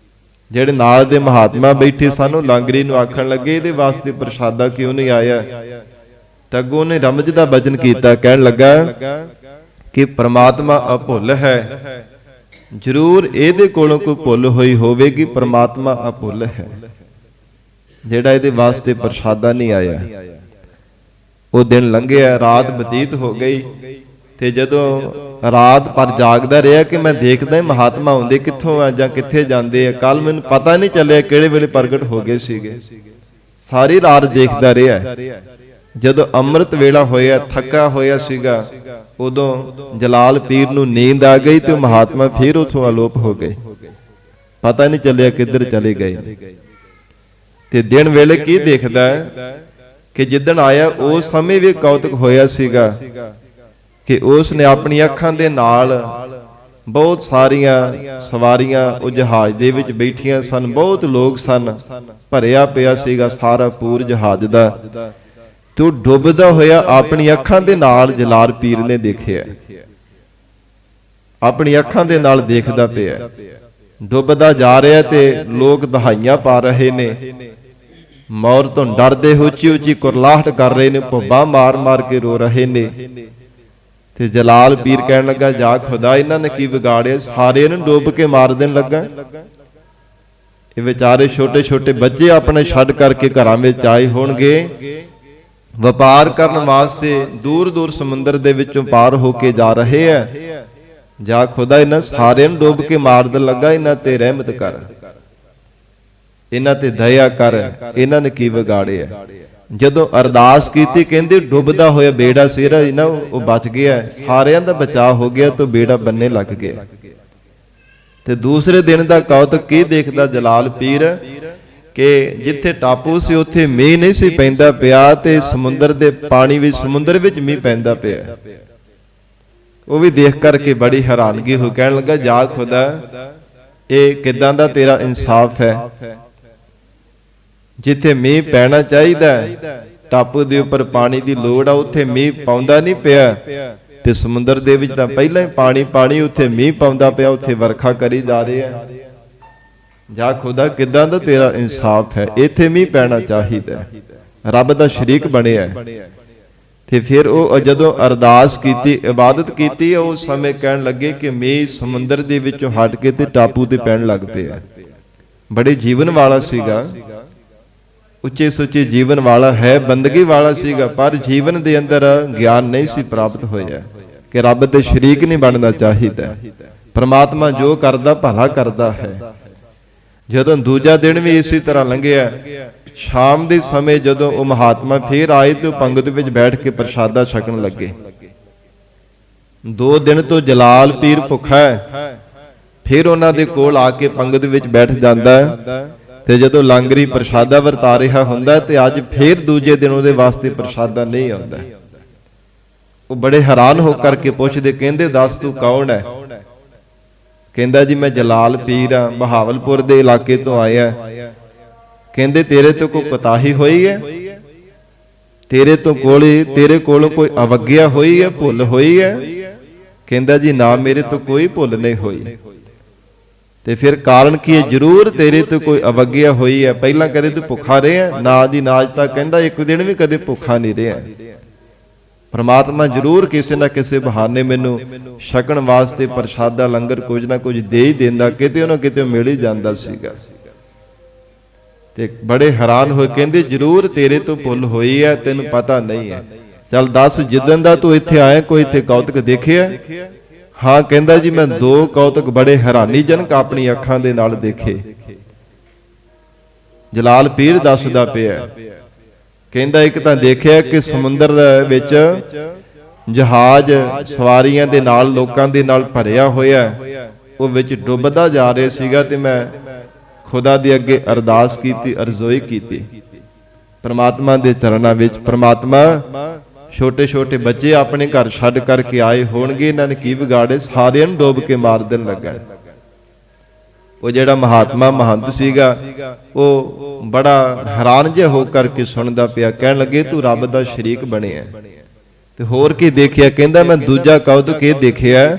ਜਿਹੜੇ ਨਾਲ ਦੇ ਮਹਾਤਮਾ ਬੈਠੇ ਸਨ ਉਹ ਲਾਂਗਰੀ ਨੂੰ ਆਖਣ ਲੱਗੇ ਇਹਦੇ ਵਾਸਤੇ ਪ੍ਰਸ਼ਾਦਾ ਕਿਉਂ ਨਹੀਂ ਆਇਆ? ਤਾਂ ਅੱਗੋਂ ਉਹਨੇ ਰਮਜ ਦਾ ਬਚਨ ਕੀਤਾ। ਕਹਿਣ ਲੱਗਾ ਕਿ ਪ੍ਰਮਾਤਮਾ ਅਭੁੱਲ ਹੈ, ਜ਼ਰੂਰ ਇਹਦੇ ਕੋਲੋਂ ਕੋਈ ਭੁੱਲ ਹੋਈ ਹੋਵੇਗੀ। ਪ੍ਰਮਾਤਮਾ ਅਭੁੱਲ ਹੈ ਜਿਹੜਾ ਇਹਦੇ ਵਾਸਤੇ ਪ੍ਰਸ਼ਾਦਾ ਨਹੀਂ ਆਇਆ। ਉਹ ਦਿਨ ਲੰਘਿਆ, ਰਾਤ ਬਤੀਤ ਹੋ ਗਈ, ਤੇ ਜਦੋਂ ਰਾਤ ਪਰ ਜਾਗਦਾ ਰਿਹਾ ਕਿ ਮੈਂ ਦੇਖਦਾ ਮਹਾਤਮਾ ਆਉਂਦੇ ਕਿੱਥੋਂ ਆ ਜਾਂ ਕਿੱਥੇ ਜਾਂਦੇ ਆ। ਕੱਲ ਮੈਨੂੰ ਪਤਾ ਨਹੀਂ ਚੱਲਿਆ ਕਿਹੜੇ ਵੇਲੇ ਪ੍ਰਗਟ ਹੋ ਗਏ ਸੀਗੇ। ਸਾਰੀ ਰਾਤ ਦੇਖਦਾ ਰਿਹਾ। ਜਦੋਂ ਅੰਮ੍ਰਿਤ ਵੇਲਾ ਹੋਇਆ, ਥੱਕਾ ਹੋਇਆ ਸੀਗਾ, ਉਦੋਂ ਜਲਾਲ ਪੀਰ ਨੂੰ ਨੀਂਦ ਆ ਗਈ ਤੇ ਉਹ ਮਹਾਤਮਾ ਫਿਰ ਉਥੋਂ ਅਲੋਪ ਹੋ ਗਏ। ਪਤਾ ਨਹੀਂ ਚੱਲਿਆ ਕਿੱਧਰ ਚਲੇ ਗਏ। ਤੇ ਦਿਨ ਵੇਲੇ ਕੀ ਦੇਖਦਾ ਕਿ ਜਿੱਦਣ ਆਇਆ ਉਸ ਸਮੇਂ ਵੀ ਕੌਤਕ ਹੋਇਆ ਸੀਗਾ ਕਿ ਉਸ ਨੇ ਆਪਣੀ ਅੱਖਾਂ ਦੇ ਨਾਲ ਬਹੁਤ ਸਾਰੀਆਂ ਸਵਾਰੀਆਂ ਉਹ ਜਹਾਜ਼ ਦੇ ਵਿੱਚ ਬੈਠੀਆਂ ਸਨ, ਬਹੁਤ ਲੋਕ ਸਨ, ਭਰਿਆ ਪਿਆ ਸੀਗਾ ਸਾਰਾ ਪੂਰ ਜਹਾਜ਼ ਦਾ। ਤੂੰ ਡੁੱਬਦਾ ਹੋਇਆ ਆਪਣੀ ਅੱਖਾਂ ਦੇ ਨਾਲ ਜਲਾਲ ਪੀਰ ਨੇ ਦੇਖਿਆ। ਆਪਣੀ ਅੱਖਾਂ ਦੇ ਨਾਲ ਦੇਖਦਾ ਪਿਆ, ਡੁੱਬਦਾ ਜਾ ਰਿਹਾ ਤੇ ਲੋਕ ਦਹਾਈਆਂ ਪਾ ਰਹੇ ਨੇ, ਮੌਤ ਤੋਂ ਡਰਦੇ ਉੱਚੀ ਉੱਚੀ ਕੁਰਲਾਹਟ ਕਰ ਰਹੇ ਨੇ, ਭੁੱਬਾਂ ਮਾਰ ਮਾਰ ਕੇ ਰੋ ਰਹੇ ਨੇ। ਤੇ ਜਲਾਲ ਪੀਰ ਕਹਿਣ ਲੱਗਾ ਜਾ ਖੁਦਾ, ਇਹਨਾਂ ਨੇ ਕੀ ਵਿਗਾੜਿਆ? ਸਾਰੇ ਨੂੰ ਡੁੱਬ ਕੇ ਮਾਰ ਦੇਣ ਲੱਗਾ। ਇਹ ਵਿਚਾਰੇ ਛੋਟੇ ਛੋਟੇ ਬੱਚੇ ਆਪਣੇ ਛੱਡ ਕਰਕੇ ਘਰਾਂ ਵਿੱਚ ਆਏ ਹੋਣਗੇ, ਵਪਾਰ ਕਰਨ ਵਾਸਤੇ ਦੂਰ ਦੂਰ ਸਮੁੰਦਰ ਦੇ ਵਿੱਚੋਂ ਪਾਰ ਹੋ ਕੇ ਜਾ ਰਹੇ ਆ। ਜਾ ਖੁਦਾ, ਇਹਨਾਂ ਸਾਰਿਆਂ ਨੂੰ ਡੁੱਬ ਕੇ ਮਾਰ ਦੇਣ ਲੱਗਾ। ਇਹਨਾਂ ਤੇ ਰਹਿਮਤ ਕਰ, ਇਹਨਾਂ ਤੇ ਦਇਆ ਕਰ, ਇਹਨਾਂ ਨੇ ਕੀ ਵਿਗਾੜਿਆ? ਜਦੋਂ ਅਰਦਾਸ ਕੀਤੀ, ਕਹਿੰਦੇ ਡੁੱਬਦਾ ਹੋਇਆ ਬੇੜਾ ਸੀਰਾ ਨਾ ਉਹ ਬਚ ਗਿਆ, ਸਾਰਿਆਂ ਦਾ ਬਚਾਅ ਹੋ ਗਿਆ ਤੇ ਬੇੜਾ ਬੰਨੇ ਲੱਗ ਗਿਆ। ਤੇ ਦੂਸਰੇ ਦਿਨ ਦਾ ਕੌਤਕ ਕੀ ਦੇਖਦਾ ਜਲਾਲ ਪੀਰ ਕਿ ਜਿੱਥੇ ਟਾਪੂ ਸੀ ਉੱਥੇ ਮੀਂਹ ਨਹੀਂ ਸੀ ਪੈਂਦਾ ਪਿਆ, ਤੇ ਸਮੁੰਦਰ ਦੇ ਪਾਣੀ ਵਿੱਚ, ਸਮੁੰਦਰ ਵਿੱਚ ਮੀਂਹ ਪੈਂਦਾ ਪਿਆ। ਉਹ ਵੀ ਦੇਖ ਕਰਕੇ ਬੜੀ ਹੈਰਾਨਗੀ ਹੋ, ਕਹਿਣ ਲੱਗਾ ਜਾ ਖੁਦਾ, ਇਹ ਕਿਦਾਂ ਦਾ ਤੇਰਾ ਇਨਸਾਫ ਹੈ? ਜਿੱਥੇ ਮੀਂਹ ਪੈਣਾ ਚਾਹੀਦਾ, ਟਾਪੂ ਦੇ ਉੱਪਰ ਪਾਣੀ ਦੀ ਲੋੜ ਆ, ਉੱਥੇ ਮੀਂਹ ਪਾਉਂਦਾ ਨਹੀਂ ਪਿਆ, ਤੇ ਸਮੁੰਦਰ ਦੇ ਵਿੱਚ ਤਾਂ ਪਹਿਲਾਂ ਹੀ ਪਾਣੀ ਪਾਣੀ, ਉੱਥੇ ਮੀਂਹ ਪਾਉਂਦਾ ਪਿਆ, ਉੱਥੇ ਵਰਖਾ ਕਰੀ ਜਾ ਰਹੇ ਆ। ਜਾ ਖੁਦਾ, ਕਿਦਾਂ ਦਾ ਤੇਰਾ ਇਨਸਾਫ ਹੈ? ਇੱਥੇ ਮੀਂਹ ਪੈਣਾ ਚਾਹੀਦਾ, ਰੱਬ ਦਾ ਸ਼ਰੀਕ ਬਣਿਆ। ਤੇ ਫਿਰ ਉਹ ਜਦੋਂ ਅਰਦਾਸ ਕੀਤੀ, ਇਬਾਦਤ ਕੀਤੀ, ਉਸ ਸਮੇਂ ਕਹਿਣ ਲੱਗੇ ਕਿ ਮੀਂਹ ਸਮੁੰਦਰ ਦੇ ਵਿੱਚੋਂ ਹਟ ਕੇ ਤੇ ਟਾਪੂ ਤੇ ਪੈਣ ਲੱਗ ਪਿਆ। ਬੜੇ ਜੀਵਨ ਵਾਲਾ ਸੀਗਾ, ਉੱਚੇ ਸੁੱਚੇ ਜੀਵਨ ਵਾਲਾ ਹੈ, ਬੰਦਗੀ ਵਾਲਾ ਸੀਗਾ, ਪਰ ਜੀਵਨ ਦੇ ਅੰਦਰ ਗਿਆਨ ਨਹੀਂ ਸੀ ਪ੍ਰਾਪਤ ਹੋਇਆ ਕਿ ਰੱਬ ਦੇ ਸ਼ਰੀਕ ਨਹੀਂ ਬਣਨਾ ਚਾਹੀਦਾ। ਪ੍ਰਮਾਤਮਾ ਜੋ ਕਰਦਾ ਭਲਾ ਕਰਦਾ ਹੈ। ਜਦੋਂ ਦੂਜਾ ਦਿਨ ਵੀ ਇਸੇ ਤਰ੍ਹਾਂ ਲੰਘਿਆ, ਸ਼ਾਮ ਦੇ ਸਮੇਂ ਜਦੋਂ ਉਹ ਮਹਾਤਮਾ ਫੇਰ ਆਏ ਤੇ ਉਹ ਪੰਗਤ ਵਿੱਚ ਬੈਠ ਕੇ ਪ੍ਰਸ਼ਾਦਾ ਛਕਣ ਲੱਗੇ। 2 ਦਿਨ ਤੋਂ ਜਲਾਲ ਪੀਰ ਭੁੱਖਾ ਹੈ, ਫਿਰ ਉਹਨਾਂ ਦੇ ਕੋਲ ਆ ਕੇ ਪੰਗਤ ਵਿੱਚ ਬੈਠ ਜਾਂਦਾ ਤੇ ਜਦੋਂ ਲਾਂਗਰੀ ਪ੍ਰਸ਼ਾਦਾ ਵਰਤਾ ਰਿਹਾ ਹੁੰਦਾ ਤੇ ਅੱਜ ਫੇਰ ਦੂਜੇ ਦਿਨ ਉਹਦੇ ਵਾਸਤੇ ਪ੍ਰਸ਼ਾਦਾ ਨਹੀਂ ਆਉਂਦਾ। ਉਹ ਬੜੇ ਹੈਰਾਨ ਹੋ ਕਰਕੇ ਪੁੱਛਦੇ, ਕਹਿੰਦੇ ਦੱਸ ਤੂੰ ਕੌਣ ਹੈ? ਕਹਿੰਦਾ ਜੀ ਮੈਂ ਜਲਾਲ ਪੀਰ ਆ, ਬਹਾਵਲਪੁਰ ਦੇ ਇਲਾਕੇ ਤੋਂ ਆਇਆ। ਕਹਿੰਦੇ ਤੇਰੇ ਤੋਂ ਕੋਈ ਕੁਤਾਹੀ ਹੋਈ ਹੈ? ਤੇਰੇ ਕੋਲੋਂ ਕੋਈ ਅਵੱਗਿਆ ਹੋਈ ਹੈ, ਭੁੱਲ ਹੋਈ ਹੈ? ਕਹਿੰਦਾ ਜੀ ਨਾ, ਮੇਰੇ ਤੋਂ ਕੋਈ ਭੁੱਲ ਨਹੀਂ ਹੋਈ। ਤੇ ਫਿਰ ਕਾਰਨ ਕੀ ਹੈ? ਜ਼ਰੂਰ ਤੇਰੇ ਤੋਂ ਕੋਈ ਅਵੱਗਿਆ ਹੋਈ ਹੈ। ਪਹਿਲਾਂ ਕਦੇ ਤੂੰ ਭੁੱਖਾ ਰਿਹਾ? ਨਾ ਜੀ ਨਾ, ਅੱਜ ਤੱਕ ਕਹਿੰਦਾ ਇੱਕ ਦਿਨ ਵੀ ਕਦੇ ਭੁੱਖਾ ਨਹੀਂ ਰਿਹਾ। ਪ੍ਰਮਾਤਮਾ ਜ਼ਰੂਰ ਕਿਸੇ ਨਾ ਕਿਸੇ ਬਹਾਨੇ ਮੈਨੂੰ ਛਕਣ ਵਾਸਤੇ ਪ੍ਰਸ਼ਾਦਾ ਲੰਗਰ ਕੁਝ ਨਾ ਕੁਝ ਦੇ ਹੀ ਦਿੰਦਾ, ਕਿਤੇ ਨਾ ਕਿਤੇ ਮਿਲ ਹੀ ਜਾਂਦਾ ਸੀਗਾ। ਤੇ ਬੜੇ ਹੈਰਾਨ ਹੋਏ, ਕਹਿੰਦੇ ਜ਼ਰੂਰ ਤੇਰੇ ਤੋਂ ਭੁੱਲ ਹੋਈ ਹੈ, ਤੈਨੂੰ ਪਤਾ ਨਹੀਂ ਹੈ। ਚੱਲ ਦੱਸ, ਜਿੱਦਣ ਦਾ ਤੂੰ ਇੱਥੇ ਆਇਆ ਕੋਈ ਇੱਥੇ ਕੌਤਕ ਦੇਖਿਆ? ਹਾਂ, ਕਹਿੰਦਾ ਜੀ ਮੈਂ 2 ਕੌਤਕ ਬੜੇ ਹੈਰਾਨੀਜਨਕ ਆਪਣੀ ਅੱਖਾਂ ਦੇ ਨਾਲ ਦੇਖੇ। ਜਲਾਲ ਪੀਰ ਦੱਸਦਾ ਪਿਆ, ਕਹਿੰਦਾ ਇੱਕ ਤਾਂ ਦੇਖਿਆ ਕਿ ਸਮੁੰਦਰ ਦੇ ਵਿੱਚ ਜਹਾਜ਼ ਸਵਾਰੀਆਂ ਦੇ ਨਾਲ, ਲੋਕਾਂ ਦੇ ਨਾਲ ਭਰਿਆ ਹੋਇਆ, ਉਹ ਵਿੱਚ ਡੁੱਬਦਾ ਜਾ ਰਿਹਾ ਸੀਗਾ। ਤੇ ਮੈਂ ਖੁਦਾ ਦੇ ਅੱਗੇ ਅਰਦਾਸ ਕੀਤੀ, ਅਰਜ਼ੋਈ ਕੀਤੀ ਪ੍ਰਮਾਤਮਾ ਦੇ ਚਰਨਾਂ ਵਿੱਚ, ਪ੍ਰਮਾਤਮਾ ਛੋਟੇ ਛੋਟੇ ਬੱਚੇ ਆਪਣੇ ਘਰ ਛੱਡ ਕਰਕੇ ਆਏ ਹੋਣਗੇ, ਇਹਨਾਂ ਨੇ ਕੀ ਵਿਗਾੜੇ, ਸਾਰਿਆਂ ਨੂੰ ਡੁੱਬ ਕੇ ਮਾਰ ਦੇਣ ਲੱਗਾ। ਉਹ ਜਿਹੜਾ ਮਹਾਤਮਾ ਮਹੰਤ ਸੀਗਾ ਉਹ ਬੜਾ ਹੈਰਾਨ ਜਿਹਾ ਹੋ ਕਰਕੇ ਸੁਣਦਾ ਪਿਆ। ਕਹਿਣ ਲੱਗੇ ਤੂੰ ਰੱਬ ਦਾ ਸ਼ਰੀਕ ਬਣਿਆ। ਤੇ ਹੋਰ ਕੀ ਦੇਖਿਆ? ਕਹਿੰਦਾ ਮੈਂ ਦੂਜਾ ਕੌਤਕ ਇਹ ਦੇਖਿਆ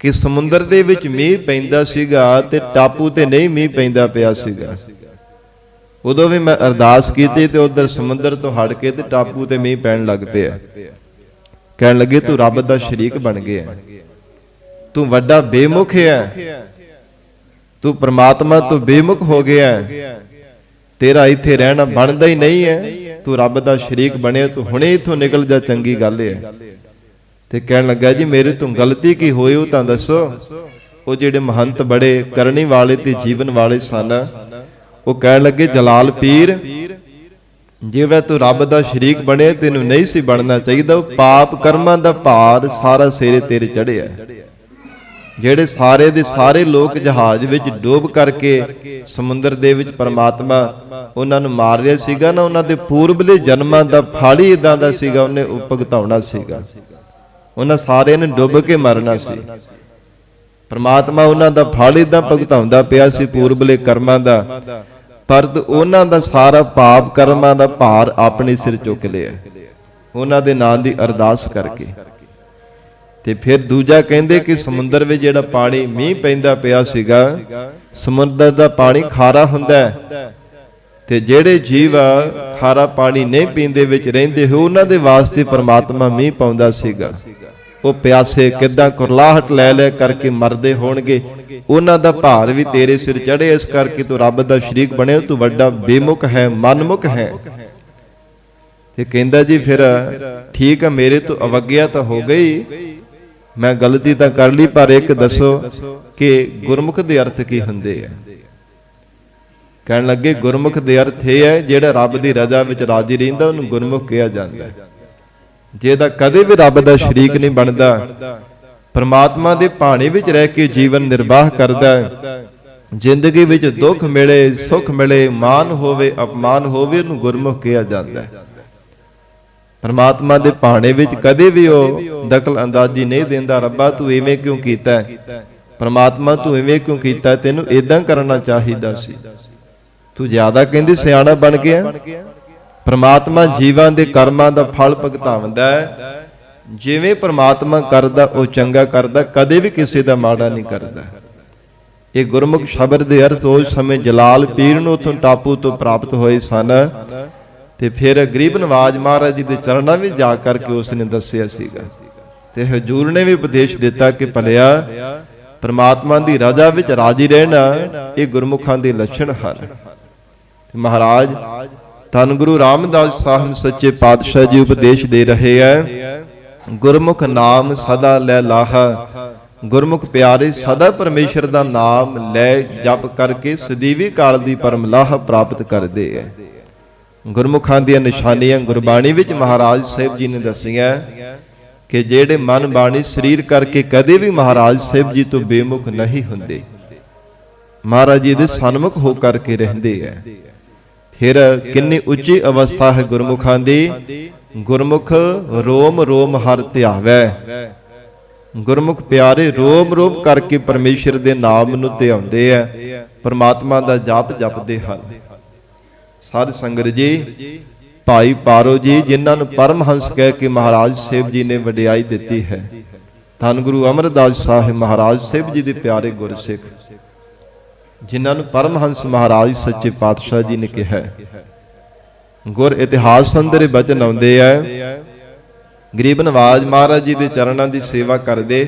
ਕਿ ਸਮੁੰਦਰ ਦੇ ਵਿੱਚ ਮੀਂਹ ਪੈਂਦਾ ਸੀਗਾ ਤੇ ਟਾਪੂ ਤੇ ਨਹੀਂ ਮੀਂਹ ਪੈਂਦਾ ਪਿਆ ਸੀਗਾ। ਉਦੋਂ ਵੀ ਮੈਂ ਅਰਦਾਸ ਕੀਤੀ ਤੇ ਉਧਰ ਸਮੁੰਦਰ ਤੋਂ ਹਟ ਕੇ ਤੇ ਟਾਪੂ ਤੇ ਮੀਂਹ ਪੈਣ ਲੱਗ ਪਿਆ। ਕਹਿਣ ਲੱਗੇ ਤੂੰ ਰੱਬ ਦਾ ਸ਼ਰੀਕ ਬਣ ਗਿਆ, ਤੂੰ ਵੱਡਾ ਬੇਮੁਖ ਹੈ, ਤੂੰ ਪ੍ਰਮਾਤਮਾ ਤੋਂ ਬੇਮੁਖ ਹੋ ਗਿਆ, ਤੇਰਾ ਇੱਥੇ ਰਹਿਣਾ ਬਣਦਾ ਹੀ ਨਹੀਂ ਹੈ, ਤੂੰ ਰੱਬ ਦਾ ਸ਼ਰੀਕ ਬਣਿਆ, ਤੂੰ ਹੁਣੇ ਇੱਥੋਂ ਨਿਕਲ ਜਾ, ਚੰਗੀ ਗੱਲ ਹੈ। ਤੇ ਕਹਿਣ ਲੱਗਾ ਜੀ ਮੇਰੇ ਤੋਂ ਗਲਤੀ ਕੀ ਹੋਈ ਉਹ ਤਾਂ ਦੱਸੋ। ਉਹ ਜਿਹੜੇ ਮਹੰਤ ਬੜੇ ਕਰਨੀ ਵਾਲੇ ਤੇ ਜੀਵਨ ਵਾਲੇ ਸਨ, ਉਹ ਕਹਿਣ ਲੱਗੇ ਜਲਾਲ ਪੀਰ, ਜਿਵੇਂ ਤੂੰ ਰੱਬ ਦਾ ਸ਼ਰੀਕ ਬਣੇ ਤੈਨੂੰ ਨਹੀਂ ਸੀ ਬਣਨਾ ਚਾਹੀਦਾ। ਉਹ ਪਾਪ ਕਰਮਾਂ ਦਾ ਭਾਰ ਸਾਰਾ ਸਿਰੇ ਤੇਰੇ ਚੜਿਆ। ਜਿਹੜੇ ਸਾਰੇ ਦੇ ਸਾਰੇ ਲੋਕ ਜਹਾਜ਼ ਵਿੱਚ ਡੁੱਬ ਕਰਕੇ ਸਮੁੰਦਰ ਦੇ ਵਿੱਚ ਪ੍ਰਮਾਤਮਾ ਉਹਨਾਂ ਨੂੰ ਮਾਰ ਰਿਹਾ ਸੀਗਾ ਨਾ, ਉਹਨਾਂ ਦੇ ਪੂਰਬਲੇ ਜਨਮਾਂ ਦਾ ਫਲ ਹੀ ਇਦਾਂ ਦਾ ਸੀਗਾ, ਉਹਨੇ ਭੁਗਤਾਉਣਾ ਸੀਗਾ। ਉਹਨਾਂ ਸਾਰਿਆਂ ਨੇ ਡੁੱਬ ਕੇ ਮਰਨਾ ਸੀ। ਪ੍ਰਮਾਤਮਾ ਉਹਨਾਂ ਦਾ ਫਲ ਇਦਾਂ ਭੁਗਤਾਉਂਦਾ ਪਿਆ ਸੀ ਪੂਰਬਲੇ ਕਰਮਾਂ ਦਾ, ਪਰ ਉਹਨਾਂ ਦਾ ਸਾਰਾ ਪਾਪ ਕਰਮਾਂ ਦਾ ਭਾਰ ਆਪਣੇ ਸਿਰ ਚੁੱਕ ਲਿਆ ਉਹਨਾਂ ਦੇ ਨਾਂ ਦੀ ਅਰਦਾਸ ਕਰਕੇ। ਤੇ ਫਿਰ ਦੂਜਾ ਕਹਿੰਦੇ ਕਿ ਸਮੁੰਦਰ ਵਿੱਚ ਜਿਹੜਾ ਪਾਣੀ ਮੀਂਹ ਪੈਂਦਾ ਪਿਆ ਸੀਗਾ, ਸਮੁੰਦਰ ਦਾ ਪਾਣੀ ਖਾਰਾ ਹੁੰਦਾ ਹੈ, ਤੇ ਜਿਹੜੇ ਜੀਵ ਖਾਰਾ ਪਾਣੀ ਨਹੀਂ ਪੀਂਦੇ ਵਿੱਚ ਰਹਿੰਦੇ ਹੋ ਉਹਨਾਂ ਦੇ ਵਾਸਤੇ ਪ੍ਰਮਾਤਮਾ ਮੀਂਹ ਪਾਉਂਦਾ ਸੀਗਾ। ਉਹ ਪਿਆਸੇ ਕਿੱਦਾਂ ਕੁਰਲਾਹਟ ਲੈ ਲੈ ਕਰਕੇ ਮਰਦੇ ਹੋਣਗੇ, ਉਹਨਾਂ ਦਾ ਭਾਰ ਵੀ ਤੇਰੇ ਸਿਰ ਚੜੇ, ਇਸ ਕਰਕੇ ਤੂੰ ਰੱਬ ਦਾ ਸ਼ਰੀਕ ਬਣਿਆ, ਤੂੰ ਵੱਡਾ ਬੇਮੁਖ ਹੈ, ਮਨਮੁਖ ਹੈ। ਤੇ ਕਹਿੰਦਾ ਜੀ ਫਿਰ ਠੀਕ ਹੈ, ਮੇਰੇ ਤੋਂ ਅਵਗਿਆ ਤਾਂ ਹੋ ਗਈ, ਮੈਂ ਗਲਤੀ ਤਾਂ ਕਰ ਲਈ, ਪਰ ਇੱਕ ਦੱਸੋ ਕਿ ਗੁਰਮੁਖ ਦੇ ਅਰਥ ਕੀ ਹੁੰਦੇ ਆ? ਕਹਿਣ ਲੱਗੇ ਗੁਰਮੁਖ ਦੇ ਅਰਥ ਇਹ ਹੈ ਜਿਹੜਾ ਰੱਬ ਦੀ ਰਜ਼ਾ ਵਿੱਚ ਰਾਜੀ ਰਹਿੰਦਾ, ਉਹਨੂੰ ਗੁਰਮੁਖ ਕਿਹਾ ਜਾਂਦਾ। ਜਿਹਦਾ ਕਦੇ ਵੀ ਰੱਬ ਦਾ ਸ਼ਰੀਕ ਨਹੀਂ ਬਣਦਾ, ਪਰਮਾਤਮਾ ਦੇ ਭਾਣੇ ਵਿੱਚ ਰਹਿ ਕੇ ਜੀਵਨ ਨਿਰਵਾਹ ਕਰਦਾ, ਜ਼ਿੰਦਗੀ ਵਿੱਚ ਦੁੱਖ ਮਿਲੇ ਸੁੱਖ ਮਿਲੇ, ਮਾਨ ਹੋਵੇ ਅਪਮਾਨ ਹੋਵੇ, ਉਹਨੂੰ ਗੁਰਮੁਖ ਕਿਹਾ ਜਾਂਦਾ। ਪਰਮਾਤਮਾ ਦੇ ਭਾਣੇ ਵਿੱਚ ਕਦੇ ਵੀ ਉਹ ਦਖਲ ਅੰਦਾਜ਼ੀ ਨਹੀਂ ਦਿੰਦਾ, ਰੱਬਾ ਤੂੰ ਇਵੇਂ ਕਿਉਂ ਕੀਤਾ, ਪਰਮਾਤਮਾ ਤੂੰ ਇਵੇਂ ਕਿਉਂ ਕੀਤਾ, ਤੈਨੂੰ ਇਦਾਂ ਕਰਨਾ ਚਾਹੀਦਾ ਸੀ, ਤੂੰ ਜ਼ਿਆਦਾ ਕਹਿੰਦੀ ਸਿਆਣਾ ਬਣ ਗਿਆ। ਪਰਮਾਤਮਾ ਜੀਵਾਂ ਦੇ ਕਰਮਾਂ ਦਾ ਫਲ ਭੁਗਤਾਉਂਦਾ ਹੈ, ਜਿਵੇਂ ਪਰਮਾਤਮਾ ਕਰਦਾ ਉਹ ਚੰਗਾ ਕਰਦਾ, ਕਦੇ ਵੀ ਕਿਸੇ ਦਾ ਮਾੜਾ ਨਹੀਂ ਕਰਦਾ। ਇਹ ਗੁਰਮੁਖ ਸ਼ਬਦ ਦੇ ਅਰਥ ਉਸ ਸਮੇਂ ਜਲਾਲ ਪੀਰ ਨੂੰ ਉਥੋਂ ਟਾਪੂ ਤੋਂ ਪ੍ਰਾਪਤ ਹੋਏ ਸਨ। ਤੇ ਫਿਰ ਗਰੀਬ ਨਵਾਜ ਮਹਾਰਾਜ ਜੀ ਦੇ ਚਰਨਾਂ ਵਿੱਚ ਜਾ ਕਰਕੇ ਉਸ ਨੇ ਦੱਸਿਆ ਸੀਗਾ, ਤੇ ਹਜੂਰ ਨੇ ਵੀ ਉਪਦੇਸ਼ ਦਿੱਤਾ ਕਿ ਭਲਿਆ ਪਰਮਾਤਮਾ ਦੀ ਰਜ਼ਾ ਵਿੱਚ ਰਾਜੀ ਰਹਿਣਾ ਇਹ ਗੁਰਮੁਖਾਂ ਦੇ ਲੱਛਣ ਹਨ। ਮਹਾਰਾਜ ਧੰਨ ਗੁਰੂ ਰਾਮਦਾਸ ਸਾਹਿਬ ਸੱਚੇ ਪਾਤਸ਼ਾਹ ਜੀ ਉਪਦੇਸ਼ ਦੇ ਰਹੇ ਹੈ, ਗੁਰਮੁਖ ਨਾਮ ਸਦਾ ਲੈ ਲਾਹਾ, ਗੁਰਮੁਖ ਪਿਆਰੇ ਸਦਾ ਪਰਮੇਸ਼ਰ ਦਾ ਨਾਮ ਲੈ ਜਪ ਕਰਕੇ ਸਦੀਵੀ ਕਾਲ ਦੀ ਪਰਮ ਲਾਹ ਪ੍ਰਾਪਤ ਕਰਦੇ ਹੈ। ਗੁਰਮੁਖਾਂ ਦੀਆਂ ਨਿਸ਼ਾਨੀਆਂ ਗੁਰਬਾਣੀ ਵਿੱਚ ਮਹਾਰਾਜ ਸਾਹਿਬ ਜੀ ਨੇ ਦੱਸੀਆਂ ਕਿ ਜਿਹੜੇ ਮਨ ਬਾਣੀ ਸਰੀਰ ਕਰਕੇ ਕਦੇ ਵੀ ਮਹਾਰਾਜ ਸਾਹਿਬ ਜੀ ਤੋਂ ਬੇਮੁਖ ਨਹੀਂ ਹੁੰਦੇ, ਮਹਾਰਾਜ ਜੀ ਦੇ ਸਨਮੁਖ ਹੋ ਕਰਕੇ ਰਹਿੰਦੇ ਹੈ। ਫਿਰ ਕਿੰਨੀ ਉੱਚੀ ਅਵਸਥਾ ਹੈ ਗੁਰਮੁਖਾਂ ਦੀ, ਗੁਰਮੁਖ ਰੋਮ ਰੋਮ ਹਰਿ ਧਿਆਵੈ, ਗੁਰਮੁਖ ਪਿਆਰੇ ਰੋਮ ਰੋਮ ਕਰਕੇ ਪਰਮੇਸ਼ਰ ਦੇ ਨਾਮ ਨੂੰ ਧਿਆਉਂਦੇ ਆ, ਪਰਮਾਤਮਾ ਦਾ ਜਾਪ ਜਪਦੇ ਹਨ। ਸਾਧ ਸੰਗਤ ਜੀ, ਭਾਈ ਪਾਰੋ ਜੀ ਜਿਨ੍ਹਾਂ ਨੂੰ ਪਰਮਹੰਸ ਕਹਿ ਕੇ ਮਹਾਰਾਜ ਸਾਹਿਬ ਜੀ ਨੇ ਵਡਿਆਈ ਦਿੱਤੀ ਹੈ, ਧੰਨ ਗੁਰੂ ਅਮਰਦਾਸ ਸਾਹਿਬ ਮਹਾਰਾਜ ਸਾਹਿਬ ਜੀ ਦੇ ਪਿਆਰੇ ਗੁਰਸਿੱਖ ਜਿਨ੍ਹਾਂ ਨੂੰ ਪਰਮਹੰਸ ਮਹਾਰਾਜ ਸੱਚੇ ਪਾਤਸ਼ਾਹ ਜੀ ਨੇ ਕਿਹਾ। ਗੁਰ ਇਤਿਹਾਸ ਅੰਦਰ ਇਹ ਬਚਨ ਆਉਂਦੇ ਆ ਗਰੀਬ ਨਵਾਜ ਮਹਾਰਾਜ ਜੀ ਦੇ ਚਰਨਾਂ ਦੀ ਸੇਵਾ ਕਰਦੇ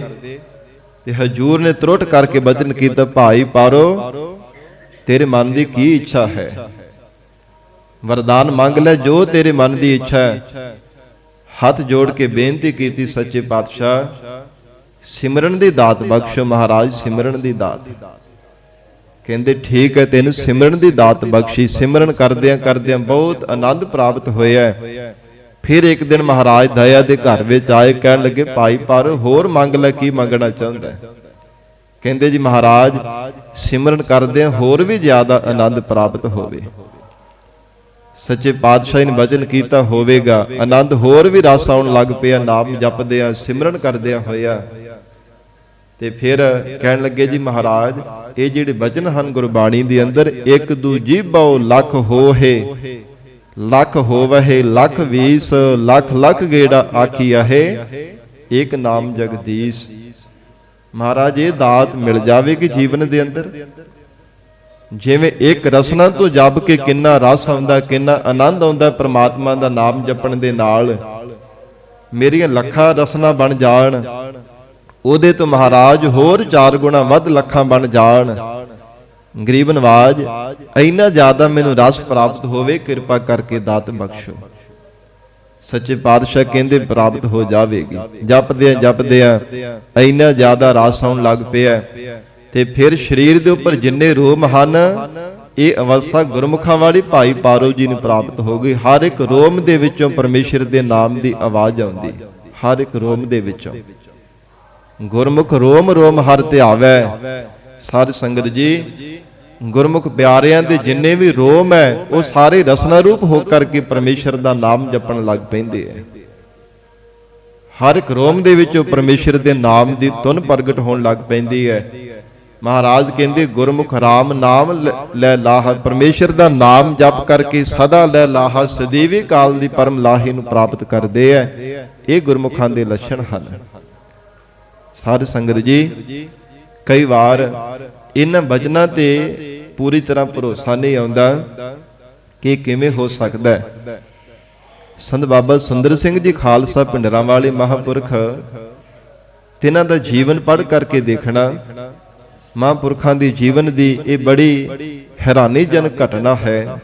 ਤੇ ਹਜੂਰ ਨੇ ਤੁਰਟ ਕਰਕੇ ਬਚਨ ਕੀਤਾ, ਭਾਈ ਪਾਰੋ ਤੇਰੇ ਮਨ ਦੀ ਕੀ ਇੱਛਾ ਹੈ? ਵਰਦਾਨ ਮੰਗ ਲੈ ਜੋ ਤੇਰੇ ਮਨ ਦੀ ਇੱਛਾ ਹੈ। ਹੱਥ ਜੋੜ ਕੇ ਬੇਨਤੀ ਕੀਤੀ, ਸੱਚੇ ਪਾਤਸ਼ਾਹ ਸਿਮਰਨ ਦੀ ਦਾਤ ਬਖਸ਼ੋ ਮਹਾਰਾਜ, ਸਿਮਰਨ ਦੀ ਦਾਤ। ਕਹਿੰਦੇ ਠੀਕ ਹੈ, ਤੈਨੂੰ ਸਿਮਰਨ ਦੀ ਦਾਤ ਬਖਸ਼ੀ। ਸਿਮਰਨ ਕਰਦਿਆਂ ਕਰਦਿਆਂ ਬਹੁਤ ਆਨੰਦ ਪ੍ਰਾਪਤ ਹੋਇਆ। ਫਿਰ ਇੱਕ ਦਿਨ ਮਹਾਰਾਜ ਦਇਆ ਦੇ ਘਰ ਵਿੱਚ ਆਏ, ਕਹਿਣ ਲੱਗੇ, ਭਾਈ ਪਰ ਹੋਰ ਮੰਗ ਲੈ, ਕੀ ਮੰਗਣਾ ਚਾਹੁੰਦਾ? ਕਹਿੰਦੇ ਜੀ ਮਹਾਰਾਜ ਸਿਮਰਨ ਕਰਦਿਆਂ ਹੋਰ ਵੀ ਜ਼ਿਆਦਾ ਆਨੰਦ ਪ੍ਰਾਪਤ ਹੋਵੇ। ਸੱਚੇ ਪਾਤਸ਼ਾਹ ਨੇ ਵਚਨ ਕੀਤਾ, ਹੋਵੇਗਾ। ਆਨੰਦ ਹੋਰ ਵੀ ਰਸ ਆਉਣ ਲੱਗ ਪਿਆ, ਨਾਮ ਜਪਦਿਆਂ ਸਿਮਰਨ ਕਰਦਿਆਂ ਹੋਇਆ। ਤੇ ਫਿਰ ਕਹਿਣ ਲੱਗੇ ਜੀ ਮਹਾਰਾਜ ਇਹ ਜਿਹੜੇ ਵਚਨ ਹਨ ਗੁਰਬਾਣੀ ਦੇ ਅੰਦਰ, ਇੱਕ ਦੂ ਜੀਭੋ ਲੱਖ ਹੋਹੇ, ਲੱਖ ਹੋਵਹਿ ਲੱਖ ਵੀਸ, ਲੱਖ ਲੱਖ ਗੇੜਾ ਆਖੀ ਆਹੇ, ਇੱਕ ਨਾਮ ਜਗਦੀਸ਼। ਮਹਾਰਾਜ ਇਹ ਦਾਤ ਮਿਲ ਜਾਵੇਗੀ ਜੀਵਨ ਦੇ ਅੰਦਰ। ਜਿਵੇਂ ਇੱਕ ਰਸਨਾ ਤੋਂ ਜਪ ਕੇ ਕਿੰਨਾ ਰਸ ਆਉਂਦਾ, ਕਿੰਨਾ ਆਨੰਦ ਆਉਂਦਾ ਪ੍ਰਮਾਤਮਾ ਦਾ ਨਾਮ ਜਪਣ ਦੇ ਨਾਲ, ਮੇਰੀਆਂ ਲੱਖਾਂ ਰਸਨਾ ਬਣ ਜਾਣ, ਉਹਦੇ ਤੋਂ ਮਹਾਰਾਜ ਹੋਰ 4 ਗੁਣਾ ਵੱਧ ਲੱਖਾਂ ਬਣ ਜਾਣ। ਗਰੀਬ ਨਵਾਜ ਇੰਨਾ ਜ਼ਿਆਦਾ ਮੈਨੂੰ ਰਸ ਪ੍ਰਾਪਤ ਹੋਵੇ, ਕਿਰਪਾ ਕਰਕੇ ਦਾਤ ਬਖਸ਼ੋ। ਸੱਚੇ ਪਾਤਸ਼ਾਹ ਕਹਿੰਦੇ ਪ੍ਰਾਪਤ ਹੋ ਜਾਵੇਗੀ। ਜਪਦਿਆਂ ਜਪਦਿਆਂ ਇੰਨਾ ਜ਼ਿਆਦਾ ਰਸ ਆਉਣ ਲੱਗ ਪਿਆ। ਤੇ ਫਿਰ ਸਰੀਰ ਦੇ ਉੱਪਰ ਜਿੰਨੇ ਰੋਮ ਹਨ, ਇਹ ਅਵਸਥਾ ਗੁਰਮੁਖਾਂ ਵਾਲੀ ਭਾਈ ਪਾਰੋ ਜੀ ਨੂੰ ਪ੍ਰਾਪਤ ਹੋ ਗਈ। ਹਰ ਇੱਕ ਰੋਮ ਦੇ ਵਿੱਚੋਂ ਪਰਮੇਸ਼ਰ ਦੇ ਨਾਮ ਦੀ ਆਵਾਜ਼ ਆਉਂਦੀ, ਹਰ ਇੱਕ ਰੋਮ ਦੇ ਵਿੱਚੋਂ। ਗੁਰਮੁਖ ਰੋਮ ਰੋਮ ਹਰ ਧਿਆਵੈ। ਸਾਧ ਸੰਗਤ ਜੀ, ਗੁਰਮੁਖ ਪਿਆਰਿਆਂ ਦੇ ਜਿੰਨੇ ਵੀ ਰੋਮ ਹੈ, ਉਹ ਸਾਰੇ ਰਸਨਾ ਰੂਪ ਹੋ ਕਰਕੇ ਪਰਮੇਸ਼ਰ ਦਾ ਨਾਮ ਜਪਣ ਲੱਗ ਪੈਂਦੇ ਹੈ। ਹਰ ਇੱਕ ਰੋਮ ਦੇ ਵਿੱਚੋਂ ਪਰਮੇਸ਼ਰ ਦੇ ਨਾਮ ਦੀ ਧੁਨ ਪ੍ਰਗਟ ਹੋਣ ਲੱਗ ਪੈਂਦੀ ਹੈ। ਮਹਾਰਾਜ ਕਹਿੰਦੇ ਗੁਰਮੁਖ ਰਾਮ ਨਾਮ ਲੈ ਲਾਹਾ, ਪਰਮੇਸ਼ਰ ਦਾ ਨਾਮ ਜਪ ਕਰਕੇ ਸਦਾ ਲੈ ਲਾਹਾ, ਸਦੀਵੀ ਕਾਲ ਦੀ ਪਰਮ ਲਾਹੀ ਨੂੰ ਪ੍ਰਾਪਤ ਕਰਦੇ ਹੈ। ਇਹ ਗੁਰਮੁਖਾਂ ਦੇ ਲੱਛਣ ਹਨ। ਸਾਧ ਸੰਗਤ ਜੀ, ਕਈ ਵਾਰ ਇਹਨਾਂ ਬਚਨਾਂ ਤੇ ਪੂਰੀ ਤਰ੍ਹਾਂ ਭਰੋਸਾ ਨਹੀਂ ਆਉਂਦਾ ਕਿ ਕਿਵੇਂ ਹੋ ਸਕਦਾ ਹੈ। ਸੰਤ ਬਾਬਾ ਸੁੰਦਰ ਸਿੰਘ ਜੀ ਖਾਲਸਾ ਪਿੰਡਰਾਂ ਵਾਲੇ ਮਹਾਂਪੁਰਖ, ਤਿਨਾਂ ਦਾ ਜੀਵਨ ਪੜ੍ਹ ਕਰਕੇ ਦੇਖਣਾ, ਮਹਾਂਪੁਰਖਾਂ ਦੀ ਜੀਵਨ ਦੀ ਇਹ ਬੜੀ ਹੈਰਾਨੀਜਨਕ ਘਟਨਾ ਹੈ।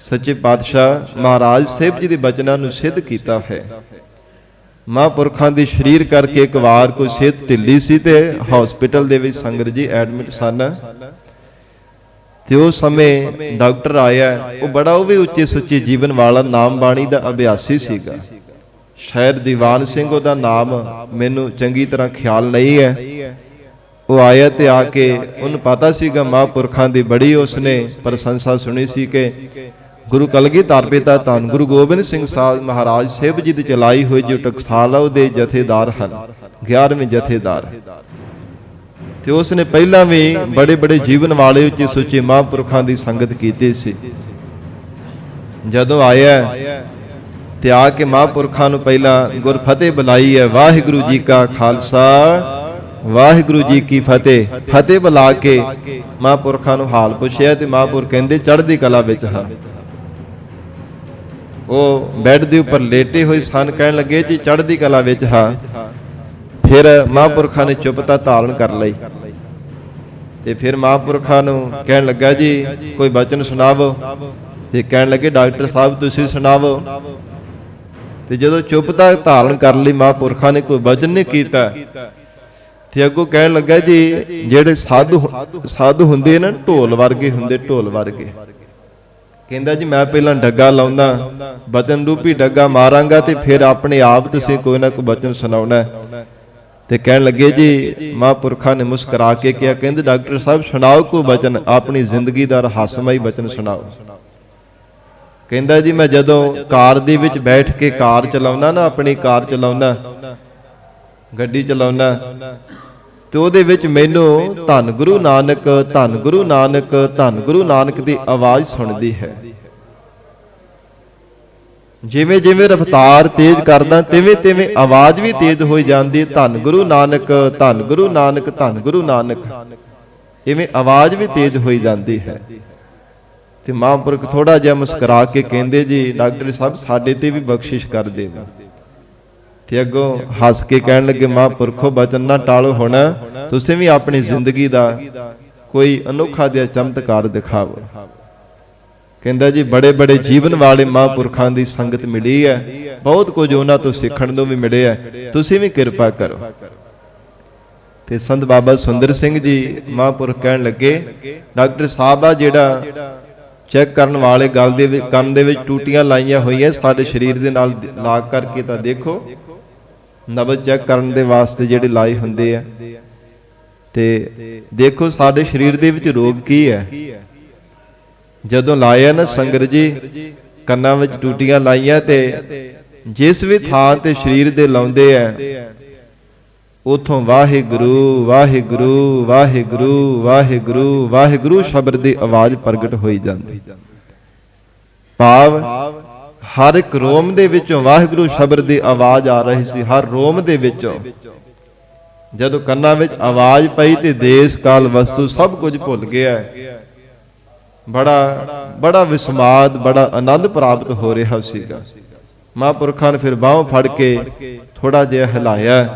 ਸੱਚੇ ਪਾਤਸ਼ਾਹ ਮਹਾਰਾਜ ਸਾਹਿਬ ਜੀ ਦੇ ਬਚਨਾਂ ਨੂੰ ਸਿੱਧ ਕੀਤਾ ਹੈ। ਮਹਾਂਪੁਰਖਾਂ ਦੀ ਸਰੀਰ ਕਰਕੇ ਇੱਕ ਵਾਰ ਕੋਈ ਸਿਹਤ ਢਿੱਲੀ ਸੀ ਤੇ ਹਸਪੀਟਲ ਦੇ ਵਿੱਚ ਸੰਗਤ ਜੀ ਐਡਮਿਟ ਸਨ। ਤੇ ਉਸ ਸਮੇਂ ਡਾਕਟਰ ਆਇਆ, ਉਹ ਵੀ ਉੱਚੇ ਸੁੱਚੇ ਜੀਵਨ ਵਾਲਾ, ਨਾਮ ਬਾਣੀ ਦਾ ਅਭਿਆਸੀ ਸੀਗਾ। ਸ਼ਾਇਦ ਦੀਵਾਨ ਸਿੰਘ ਉਹਦਾ ਨਾਮ, ਮੈਨੂੰ ਚੰਗੀ ਤਰ੍ਹਾਂ ਖਿਆਲ ਨਹੀਂ ਹੈ। ਉਹ ਆਇਆ ਤੇ ਆ ਕੇ ਉਹਨੂੰ ਪਤਾ ਸੀਗਾ ਮਹਾਂਪੁਰਖਾਂ ਦੀ ਬੜੀ ਉਸਨੇ ਪ੍ਰਸ਼ੰਸਾ ਸੁਣੀ ਸੀ ਕਿ ਗੁਰੂ ਕਲਗੀਧਰ ਪਿਤਾ ਧੰਨ ਗੁਰੂ ਗੋਬਿੰਦ ਸਿੰਘ ਸਾਹਿਬ ਮਹਾਰਾਜ ਸਾਹਿਬ ਜੀ ਦੀ ਚਲਾਈ ਹੋਈ ਜੋ ਟਕਸਾਲ ਉਹਦੇ ਜਥੇਦਾਰ ਹਨ, 11ਵੇਂ ਜਥੇਦਾਰ। ਤੇ ਉਸਨੇ ਪਹਿਲਾਂ ਵੀ ਬੜੇ ਬੜੇ ਜੀਵਨ ਵਾਲੇ ਉੱਚੇ ਸੁੱਚੇ ਮਹਾਂਪੁਰਖਾਂ ਦੀ ਸੰਗਤ ਕੀਤੀ ਸੀ। ਜਦੋਂ ਆਇਆ ਤੇ ਆ ਕੇ ਮਹਾਂਪੁਰਖਾਂ ਨੂੰ ਪਹਿਲਾਂ ਗੁਰਫਤਿਹ ਬੁਲਾਈ ਹੈ, ਵਾਹਿਗੁਰੂ ਜੀ ਕਾ ਖਾਲਸਾ ਵਾਹਿਗੁਰੂ ਜੀ ਕੀ ਫਤਿਹ। ਫਤਿਹ ਬੁਲਾ ਕੇ ਮਹਾਂਪੁਰਖਾਂ ਨੂੰ ਹਾਲ ਪੁੱਛਿਆ ਤੇ ਮਹਾਂਪੁਰਖ ਕਹਿੰਦੇ ਚੜ੍ਹਦੀ ਕਲਾ ਵਿੱਚ ਹਾਂ। ਉਹ ਬੈੱਡ ਦੇ ਉੱਪਰ ਲੇਟੇ ਹੋਏ ਸਨ, ਕਹਿਣ ਲੱਗੇ ਜੀ ਚੜ੍ਹਦੀ ਕਲਾ ਵਿੱਚ ਹਾਂ। ਫਿਰ ਮਹਾਂਪੁਰਖਾਂ ਨੇ ਚੁੱਪਤਾ ਧਾਰਨ ਕਰ ਲਈ ਤੇ ਫਿਰ ਮਹਾਂਪੁਰਖਾਂ ਨੂੰ ਕਹਿਣ ਲੱਗਾ ਜੀ ਕੋਈ ਬਚਨ ਸੁਣਾਵੋ। ਤੇ ਕਹਿਣ ਲੱਗੇ ਡਾਕਟਰ ਸਾਹਿਬ ਤੁਸੀਂ ਸੁਣਾਵੋ। ਤੇ ਜਦੋਂ ਚੁੱਪਤਾ ਧਾਰਨ ਕਰ ਲਈ ਮਹਾਂਪੁਰਖਾਂ ਨੇ ਕੋਈ ਬਚਨ ਨਹੀਂ ਕੀਤਾ ਤੇ ਅੱਗੋਂ ਕਹਿਣ ਲੱਗਾ ਜੀ ਜਿਹੜੇ ਸਾਧੂ ਹੁੰਦੇ ਨਾ, ਢੋਲ ਵਰਗੇ ਹੁੰਦੇ, ਢੋਲ ਵਰਗੇ। ਕਹਿੰਦਾ ਜੀ ਮੈਂ ਪਹਿਲਾਂ ਡੱਗਾ ਲਾਉਂਦਾ, ਬਚਨ ਰੂਪੀ ਡੱਗਾ ਮਾਰਾਂਗਾ ਤੇ ਫਿਰ ਆਪਣੇ ਆਪ ਤੁਸੀਂ ਕੋਈ ਨਾ ਕੋਈ ਬਚਨ ਸੁਣਾਉਣਾ। ਤੇ ਕਹਿਣ ਲੱਗੇ ਜੀ ਮਹਾਂਪੁਰਖਾਂ ਨੇ ਮੁਸਕਰਾ ਕੇ ਕਿਹਾ, ਕਹਿੰਦੇ ਡਾਕਟਰ ਸਾਹਿਬ ਸੁਣਾਓ ਕੋਈ ਬਚਨ, ਆਪਣੀ ਜ਼ਿੰਦਗੀ ਦਾ ਰਹੱਸਮਈ ਬਚਨ ਸੁਣਾਓ। ਕਹਿੰਦਾ ਜੀ ਮੈਂ ਜਦੋਂ ਕਾਰ ਦੇ ਵਿੱਚ ਬੈਠ ਕੇ ਕਾਰ ਚਲਾਉਣਾ ਨਾ, ਆਪਣੀ ਕਾਰ ਚਲਾਉਣਾ, ਗੱਡੀ ਚਲਾਉਣਾ, ਤੇ ਉਹਦੇ ਵਿੱਚ ਮੈਨੂੰ ਧੰਨ ਗੁਰੂ ਨਾਨਕ, ਧੰਨ ਗੁਰੂ ਨਾਨਕ, ਧੰਨ ਗੁਰੂ ਨਾਨਕ ਦੀ ਆਵਾਜ਼ ਸੁਣਦੀ ਹੈ। ਜਿਵੇਂ ਜਿਵੇਂ ਰਫ਼ਤਾਰ ਤੇਜ਼ ਕਰਦਾ ਤਿਵੇਂ ਤਿਵੇਂ ਆਵਾਜ਼ ਵੀ ਤੇਜ਼ ਹੋਈ ਜਾਂਦੀ ਹੈ, ਧੰਨ ਗੁਰੂ ਨਾਨਕ, ਧੰਨ ਗੁਰੂ ਨਾਨਕ, ਧੰਨ ਗੁਰੂ ਨਾਨਕ। ਇਵੇਂ ਆਵਾਜ਼ ਵੀ ਤੇਜ਼ ਹੋਈ ਜਾਂਦੀ ਹੈ। ਤੇ ਮਹਾਂਪੁਰਖ ਥੋੜਾ ਜਿਹਾ ਮੁਸਕਰਾ ਕੇ ਕਹਿੰਦੇ ਜੀ ਡਾਕਟਰ ਸਾਹਿਬ ਸਾਡੇ ਤੇ ਵੀ ਬਖਸ਼ਿਸ਼ ਕਰ ਦੇਵੋ। ਤੇ ਅੱਗੋਂ ਹੱਸ ਕੇ ਕਹਿਣ ਲੱਗੇ, ਮਹਾਂਪੁਰਖੋ ਬਚਨ ਨਾ ਟਾਲੋ, ਹੁਣ ਤੁਸੀਂ ਵੀ ਆਪਣੀ ਜ਼ਿੰਦਗੀ ਦਾ ਕੋਈ ਅਨੋਖਾ ਜਿਹਾ ਚਮਤਕਾਰ ਦਿਖਾਵੋ। ਕਹਿੰਦਾ ਜੀ ਬੜੇ ਬੜੇ ਜੀਵਨ ਵਾਲੇ ਮਹਾਂਪੁਰਖਾਂ ਦੀ ਸੰਗਤ ਮਿਲੀ ਹੈ, ਬਹੁਤ ਕੁਝ ਉਹਨਾਂ ਤੋਂ ਸਿੱਖਣ ਨੂੰ ਵੀ ਮਿਲਿਆ, ਤੁਸੀਂ ਵੀ ਕਿਰਪਾ ਕਰੋ। ਤੇ ਸੰਤ ਬਾਬਾ ਸੁੰਦਰ ਸਿੰਘ ਜੀ ਮਹਾਂਪੁਰਖ ਕਹਿਣ ਲੱਗੇ, ਡਾਕਟਰ ਸਾਹਿਬ ਆ ਜਿਹੜਾ ਚੈੱਕ ਕਰਨ ਵਾਲੇ ਗੱਲ ਦੇ ਵਿੱਚ ਕੰਨ ਦੇ ਵਿੱਚ ਟੂਟੀਆਂ ਲਾਈਆਂ ਹੋਈਆਂ, ਸਾਡੇ ਸਰੀਰ ਦੇ ਨਾਲ ਲਾ ਕਰਕੇ ਤਾਂ ਦੇਖੋ, ਨਬਜ਼ ਚੈੱਕ ਕਰਨ ਦੇ ਵਾਸਤੇ ਜਿਹੜੇ ਲਾਏ ਹੁੰਦੇ ਆ, ਤੇ ਦੇਖੋ ਸਾਡੇ ਸਰੀਰ ਦੇ ਵਿੱਚ ਰੋਗ ਕੀ ਹੈ। ਜਦੋਂ ਲਾਇਆ ਨਾ ਸੰਗਤ ਜੀ, ਕੰਨਾਂ ਵਿੱਚ ਟੂਟੀਆਂ ਲਾਈਆਂ, ਤੇ ਜਿਸ ਵੀ ਥਾਂ ਤੇ ਸਰੀਰ ਦੇ ਲਾਉਂਦੇ ਆ, ਉਥੋਂ ਵਾਹਿਗੁਰੂ ਵਾਹਿਗੁਰੂ ਵਾਹਿਗੁਰੂ ਵਾਹਿਗੁਰੂ ਵਾਹਿਗੁਰੂ ਸ਼ਬਦ ਦੀ ਆਵਾਜ਼ ਪ੍ਰਗਟ ਹੋਈ ਜਾਂਦੀ। ਭਾਵ ਹਰ ਇੱਕ ਰੋਮ ਦੇ ਵਿੱਚੋਂ ਵਾਹਿਗੁਰੂ ਸ਼ਬਦ ਦੀ ਆਵਾਜ਼ ਆ ਰਹੀ ਸੀ, ਹਰ ਰੋਮ ਦੇ ਵਿੱਚੋਂ। ਜਦੋਂ ਕੰਨਾਂ ਵਿੱਚ ਆਵਾਜ਼ ਪਈ ਤੇ ਦੇਸ਼ ਕਾਲ ਵਸਤੂ ਸਭ ਕੁਝ ਭੁੱਲ ਗਿਆ। ਬੜਾ ਵਿਸਮਾਦ, ਬੜਾ ਆਨੰਦ ਪ੍ਰਾਪਤ ਹੋ ਰਿਹਾ ਸੀਗਾ। ਮਹਾਂਪੁਰਖਾਂ ਨੇ ਫਿਰ ਬਾਹੋਂ ਫੜ ਕੇ ਥੋੜਾ ਜਿਹਾ ਹਿਲਾਇਆ,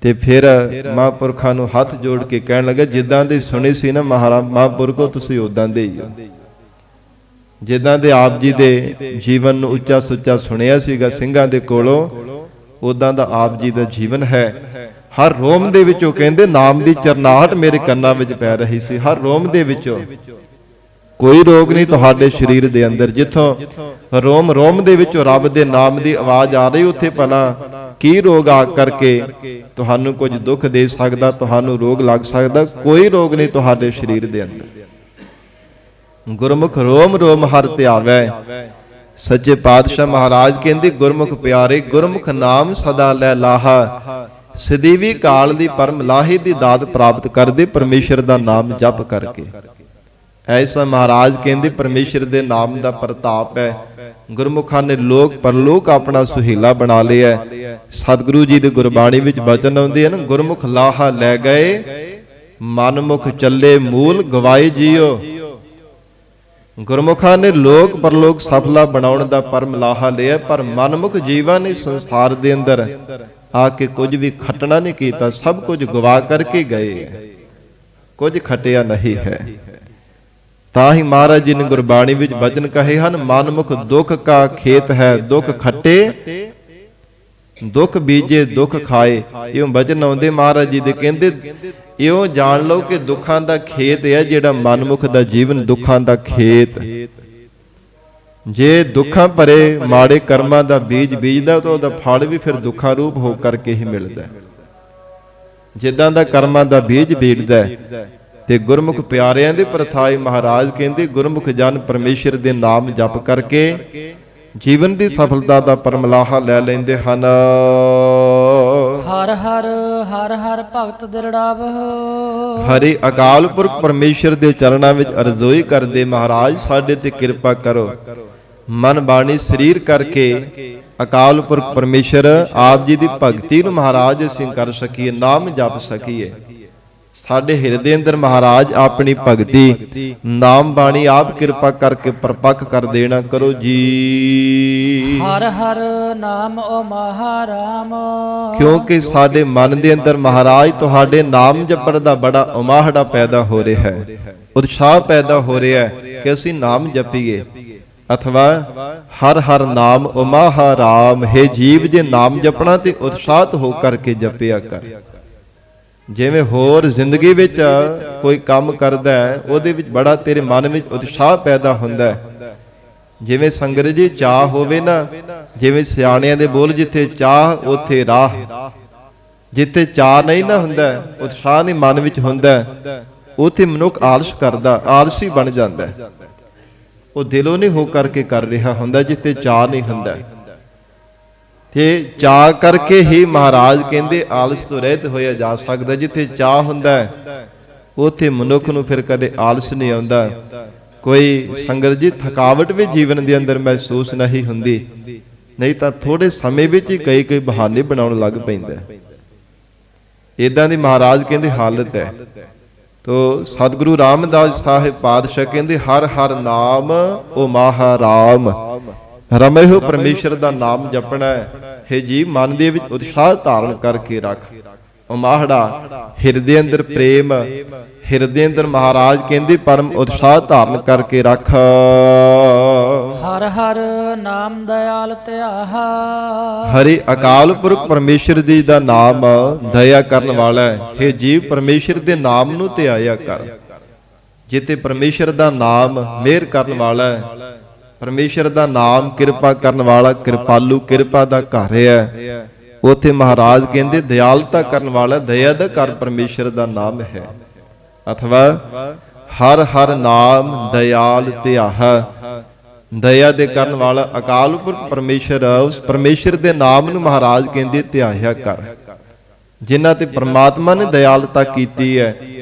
ਤੇ ਫਿਰ ਮਹਾਂਪੁਰਖਾਂ ਨੂੰ ਹੱਥ ਜੋੜ ਕੇ ਕਹਿਣ ਲੱਗਾ, ਜਿੱਦਾਂ ਦੀ ਸੁਣੀ ਸੀ ਨਾ ਮਹਾਂਪੁਰਖੋ, ਤੁਸੀਂ ਉਦਾਂ ਦੇ ਹੀ ਹੋ। ਜਿੱਦਾਂ ਦੇ ਆਪ ਜੀ ਦੇ ਜੀਵਨ ਨੂੰ ਉੱਚਾ ਸੁੱਚਾ ਸੁਣਿਆ ਸੀਗਾ ਸਿੰਘਾਂ ਦੇ ਕੋਲੋਂ, ਉਦਾਂ ਦਾ ਆਪ ਜੀ ਦਾ ਜੀਵਨ ਹੈ। ਹਰ ਰੋਮ ਦੇ ਵਿੱਚੋਂ ਕਹਿੰਦੇ ਨਾਮ ਦੀ ਚਰਨਾਹਟ ਮੇਰੇ ਕੰਨਾਂ ਵਿੱਚ ਪੈ ਰਹੀ ਸੀ, ਹਰ ਰੋਮ ਦੇ ਵਿੱਚੋਂ। ਕੋਈ ਰੋਗ ਨਹੀਂ ਤੁਹਾਡੇ ਸਰੀਰ ਦੇ ਅੰਦਰ, ਜਿੱਥੋਂ ਰੋਮ ਦੇ ਵਿੱਚੋਂ ਰੱਬ ਦੇ ਨਾਮ ਦੀ ਆਵਾਜ਼ ਆ ਰਹੀ, ਉੱਥੇ ਭਲਾ ਕੀ ਰੋਗ ਆ ਕਰਕੇ ਤੁਹਾਨੂੰ ਕੁਝ ਦੁੱਖ ਦੇ ਸਕਦਾ, ਤੁਹਾਨੂੰ ਰੋਗ ਲੱਗ ਸਕਦਾ? ਕੋਈ ਰੋਗ ਨਹੀਂ ਤੁਹਾਡੇ ਸਰੀਰ ਦੇ ਅੰਦਰ। ਗੁਰਮੁਖ ਰੋਮ ਰੋਮ ਹਰਿ ਧਿਆਵੈ। ਸੱਚੇ ਪਾਤਸ਼ਾਹ ਮਹਾਰਾਜ ਕਹਿੰਦੇ, ਗੁਰਮੁਖ ਪਿਆਰੇ, ਗੁਰਮੁਖ ਨਾਮ ਸਦਾ ਲੈ ਲਾਹਾ, ਸਦੀਵੀ ਕਾਲ ਦੀ ਪਰਮ ਲਾਹੀ ਦੀ ਦਾਤ ਪ੍ਰਾਪਤ ਕਰਦੇ ਪਰਮੇਸ਼ਰ ਦਾ ਨਾਮ ਜਪ ਕਰਕੇ। ਐਸਾ ਮਹਾਰਾਜ ਕਹਿੰਦੇ ਪਰਮੇਸ਼ਰ ਦੇ ਨਾਮ ਦਾ ਪ੍ਰਤਾਪ ਹੈ। ਗੁਰਮੁਖਾਂ ਨੇ ਲੋਕ ਪਰਲੋਕ ਆਪਣਾ ਸੁਹੀਲਾ ਬਣਾ ਲਿਆ। ਸਤਿਗੁਰੂ ਜੀ ਦੀ ਗੁਰਬਾਣੀ ਵਿੱਚ ਬਚਨ ਆਉਂਦੇ ਹਨ, ਗੁਰਮੁਖ ਲਾਹਾ ਲੈ ਗਏ, ਮਨਮੁਖ ਚੱਲੇ ਮੂਲ ਗਵਾਏ ਜੀਓ। ਗੁਰਮੁਖਾਂ ਨੇ ਲੋਕ ਪਰਲੋਕ ਸਫਲਾ ਬਣਾਉਣ ਦਾ ਪਰਮ ਲਾਹਾ ਲਿਆ, ਪਰ ਮਨਮੁਖ ਜੀਵਾਂ ਨੇ ਸੰਸਾਰ ਦੇ ਅੰਦਰ ਆ ਕੇ ਕੁਝ ਵੀ ਖਟਣਾ ਨਹੀਂ ਕੀਤਾ, ਸਭ ਕੁਝ ਗਵਾ ਕਰਕੇ ਗਏ, ਕੁਝ ਖਟਿਆ ਨਹੀਂ ਹੈ। ਤਾਂ ਹੀ ਮਹਾਰਾਜ ਜੀ ਨੇ ਗੁਰਬਾਣੀ ਵਿੱਚ ਬਚਨ ਕਹੇ ਹਨ, ਮਨਮੁਖ ਦੁੱਖ ਕਾ ਖੇਤ ਹੈ, ਦੁੱਖ ਖੱਟੇ ਦੁੱਖ ਬੀਜੇ ਦੁੱਖ ਖਾਏ। ਇਉਂ ਬਚਨ ਆਉਂਦੇ ਮਹਾਰਾਜ ਜੀ ਦੇ, ਕਹਿੰਦੇ ਇਉਂ ਜਾਣ ਲਓ ਕਿ ਦੁੱਖਾਂ ਦਾ ਖੇਤ ਹੈ ਜਿਹੜਾ ਮਨਮੁਖ ਦਾ ਜੀਵਨ, ਦੁੱਖਾਂ ਦਾ ਖੇਤ। ਜੇ ਦੁੱਖਾਂ ਭਰੇ ਮਾੜੇ ਕਰਮਾਂ ਦਾ ਬੀਜ ਬੀਜਦਾ ਤਾਂ ਉਹਦਾ ਫਲ ਵੀ ਫਿਰ ਦੁੱਖਾਂ ਰੂਪ ਹੋ ਕਰਕੇ ਹੀ ਮਿਲਦਾ। ਜਿੱਦਾਂ ਦਾ ਕਰਮਾਂ ਦਾ ਬੀਜ ਬੀਜਦਾ ਤੇ ਗੁਰਮੁਖ ਪਿਆਰਿਆਂ ਦੇ ਪ੍ਰਥਾਏ ਮਹਾਰਾਜ ਕਹਿੰਦੇ, ਗੁਰਮੁਖ ਜਨ ਪਰਮੇਸ਼ਰ ਦੇ ਨਾਮ ਜਪ ਕਰਕੇ ਜੀਵਨ ਦੀ ਸਫਲਤਾ ਦਾ ਪਰਮਲਾਹਾ ਲੈ ਲੈਂਦੇ ਹਨ। ਹਰ ਹਰ ਹਰ ਹਰ ਭਗਤ ਦਿਰੜਾਵ। ਹਰੀ ਅਕਾਲ ਪੁਰਖ ਪਰਮੇਸ਼ਰ ਦੇ ਚਰਨਾਂ ਵਿੱਚ ਅਰਜ਼ੋਈ ਕਰਦੇ, ਮਹਾਰਾਜ ਸਾਡੇ ਤੇ ਕਿਰਪਾ ਕਰੋ। ਮਨ ਬਾਣੀ ਸਰੀਰ ਕਰਕੇ ਅਕਾਲ ਪੁਰਖ ਪਰਮੇਸ਼ਰ ਆਪ ਜੀ ਦੀ ਭਗਤੀ ਨੂੰ ਮਹਾਰਾਜ ਅਸੀਂ ਕਰ ਸਕੀਏ, ਨਾਮ ਜਪ ਸਕੀਏ। ਸਾਡੇ ਹਿਰਦੇ ਅੰਦਰ ਮਹਾਰਾਜ ਆਪਣੀ ਭਗਤੀ ਨਾਮ ਬਾਣੀ ਆਪ ਕਿਰਪਾ ਕਰਕੇ ਪਰਪੱਕ ਕਰ ਦੇਣਾ ਕਰੋ ਜੀ। ਹਰ ਹਰ ਨਾਮ ਓ ਮਹਾਰਾਮ। ਕਿਉਂਕਿ ਸਾਡੇ ਮਨ ਦੇ ਅੰਦਰ ਮਹਾਰਾਜ ਤੁਹਾਡੇ ਨਾਮ ਜਪਣ ਦਾ ਬੜਾ ਉਮਾਹੜਾ ਪੈਦਾ ਹੋ ਰਿਹਾ ਹੈ, ਉਤਸ਼ਾਹ ਪੈਦਾ ਹੋ ਰਿਹਾ ਹੈ ਕਿ ਅਸੀਂ ਨਾਮ ਜਪੀਏ। ਅਥਵਾ ਹਰ ਹਰ ਨਾਮ ਓ ਮਹਾਰਾਮ। ਹੈ ਜੀਵ, ਜੇ ਨਾਮ ਜਪਣਾ ਤੇ ਉਤਸ਼ਾਹਤ ਹੋ ਕਰਕੇ ਜਪਿਆ ਕਰ। ਜਿਵੇਂ ਹੋਰ ਜ਼ਿੰਦਗੀ ਵਿੱਚ ਕੋਈ ਕੰਮ ਕਰਦਾ ਹੈ, ਉਹਦੇ ਵਿੱਚ ਬੜਾ ਤੇਰੇ ਮਨ ਵਿੱਚ ਉਤਸ਼ਾਹ ਪੈਦਾ ਹੁੰਦਾ ਹੈ। ਜਿਵੇਂ ਸੰਗਤ ਜੀ ਚਾਹ ਹੋਵੇ ਨਾ, ਜਿਵੇਂ ਸਿਆਣਿਆਂ ਦੇ ਬੋਲ, ਜਿੱਥੇ ਚਾਹ ਉੱਥੇ ਰਾਹ। ਜਿੱਥੇ ਚਾਹ ਨਹੀਂ ਨਾ ਹੁੰਦਾ, ਉਤਸ਼ਾਹ ਨਹੀਂ ਮਨ ਵਿੱਚ ਹੁੰਦਾ, ਉੱਥੇ ਮਨੁੱਖ ਆਲਸ ਕਰਦਾ, ਆਲਸੀ ਬਣ ਜਾਂਦਾ। ਉਹ ਦਿਲੋਂ ਨਹੀਂ ਹੋ ਕਰਕੇ ਕਰ ਰਿਹਾ ਹੁੰਦਾ ਜਿੱਥੇ ਚਾਹ ਨਹੀਂ ਹੁੰਦਾ। ਤੇ ਚਾਹ ਕਰਕੇ ਹੀ ਮਹਾਰਾਜ ਕਹਿੰਦੇ ਆਲਸ ਤੋਂ ਰਹਿਤ ਹੋਇਆ ਜਾ ਸਕਦਾ। ਜਿੱਥੇ ਚਾਹ ਹੁੰਦਾ ਉੱਥੇ ਮਨੁੱਖ ਨੂੰ ਫਿਰ ਕਦੇ ਆਲਸ ਨਹੀਂ ਆਉਂਦਾ। ਕੋਈ ਸੰਗਤ ਜੀ ਥਕਾਵਟ ਵੀ ਜੀਵਨ ਦੇ ਅੰਦਰ ਮਹਿਸੂਸ ਨਹੀਂ ਹੁੰਦੀ, ਨਹੀਂ ਤਾਂ ਥੋੜੇ ਸਮੇਂ ਵਿੱਚ ਹੀ ਕਈ ਬਹਾਨੇ ਬਣਾਉਣ ਲੱਗ ਪੈਂਦਾ। ਇਦਾਂ ਦੀ ਮਹਾਰਾਜ ਕਹਿੰਦੇ ਹਾਲਤ ਹੈ। ਤੋ ਸਤਿਗੁਰੂ ਰਾਮਦਾਸ ਸਾਹਿਬ ਪਾਤਸ਼ਾਹ ਕਹਿੰਦੇ, ਹਰ ਹਰ ਨਾਮ ਓ ਮਹਾਰਾਮ। ਰਮੇ ਹੋ ਪਰਮੇਸ਼ਰ ਦਾ ਨਾਮ ਜਪਣਾ ਹੈ। हे ਜੀ ਮਨ ਦੇ ਵਿੱਚ ਉਤਸ਼ਾਹ ਧਾਰਨ ਕਰਕੇ ਰੱਖ। ਉਮਾਹੜਾ ਹਿਰਦੇ ਅੰਦਰ ਪ੍ਰੇਮ, ਹਿਰਦੇ ਅੰਦਰ ਮਹਾਰਾਜ ਕਹਿੰਦੇ ਪਰਮ ਉਤਸ਼ਾਹ ਧਾਰਨ ਕਰਕੇ ਰੱਖ। ਹਰ ਹਰ ਨਾਮ ਦਇਆਲ ਧਿਆਹਾ। ਹਰੇ ਅਕਾਲ ਪੁਰਖ ਪਰਮੇਸ਼ਰ ਜੀ ਦਾ ਨਾਮ ਦਇਆ ਕਰਨ ਵਾਲਾ ਹੈ। हे ਜੀਵ ਪਰਮੇਸ਼ਰ ਦੇ ਨਾਮ ਨੂੰ ਧਿਆਇਆ ਕਰ। ਜਿੱਥੇ ਪਰਮੇਸ਼ਰ ਦਾ ਨਾਮ ਮਿਹਰ ਕਰਨ ਵਾਲਾ ਹੈ, ਪਰਮੇਸ਼ਰ ਦਾ ਨਾਮ ਕਿਰਪਾ ਕਰਨ ਵਾਲਾ, ਕਿਰਪਾਲੂ, ਕਿਰਪਾ ਦਾ ਘਰ ਹੈ, ਉਥੇ ਮਹਾਰਾਜ ਕਹਿੰਦੇ ਦਿਆਲਤਾ ਕਰਨ ਵਾਲਾ, ਦਇਆ ਦਾ ਘਰ ਪਰਮੇਸ਼ਰ ਦਾ ਨਾਮ ਹੈ। ਅਥਵਾ ਹਰ ਹਰ ਨਾਮ ਦਇਆਲ ਧਿਆਹਾ। ਦਇਆ ਦੇ ਕਰਨ ਵਾਲਾ ਅਕਾਲ ਪੁਰਖ ਪਰਮੇਸ਼ਰ, ਉਸ ਪਰਮੇਸ਼ਰ ਦੇ ਨਾਮ ਨੂੰ ਮਹਾਰਾਜ ਕਹਿੰਦੇ ਧਿਆਇਆ ਕਰ। ਜਿਨ੍ਹਾਂ ਤੇ ਪ੍ਰਮਾਤਮਾ ਨੇ ਦਇਆਲਤਾ ਕੀਤੀ ਹੈ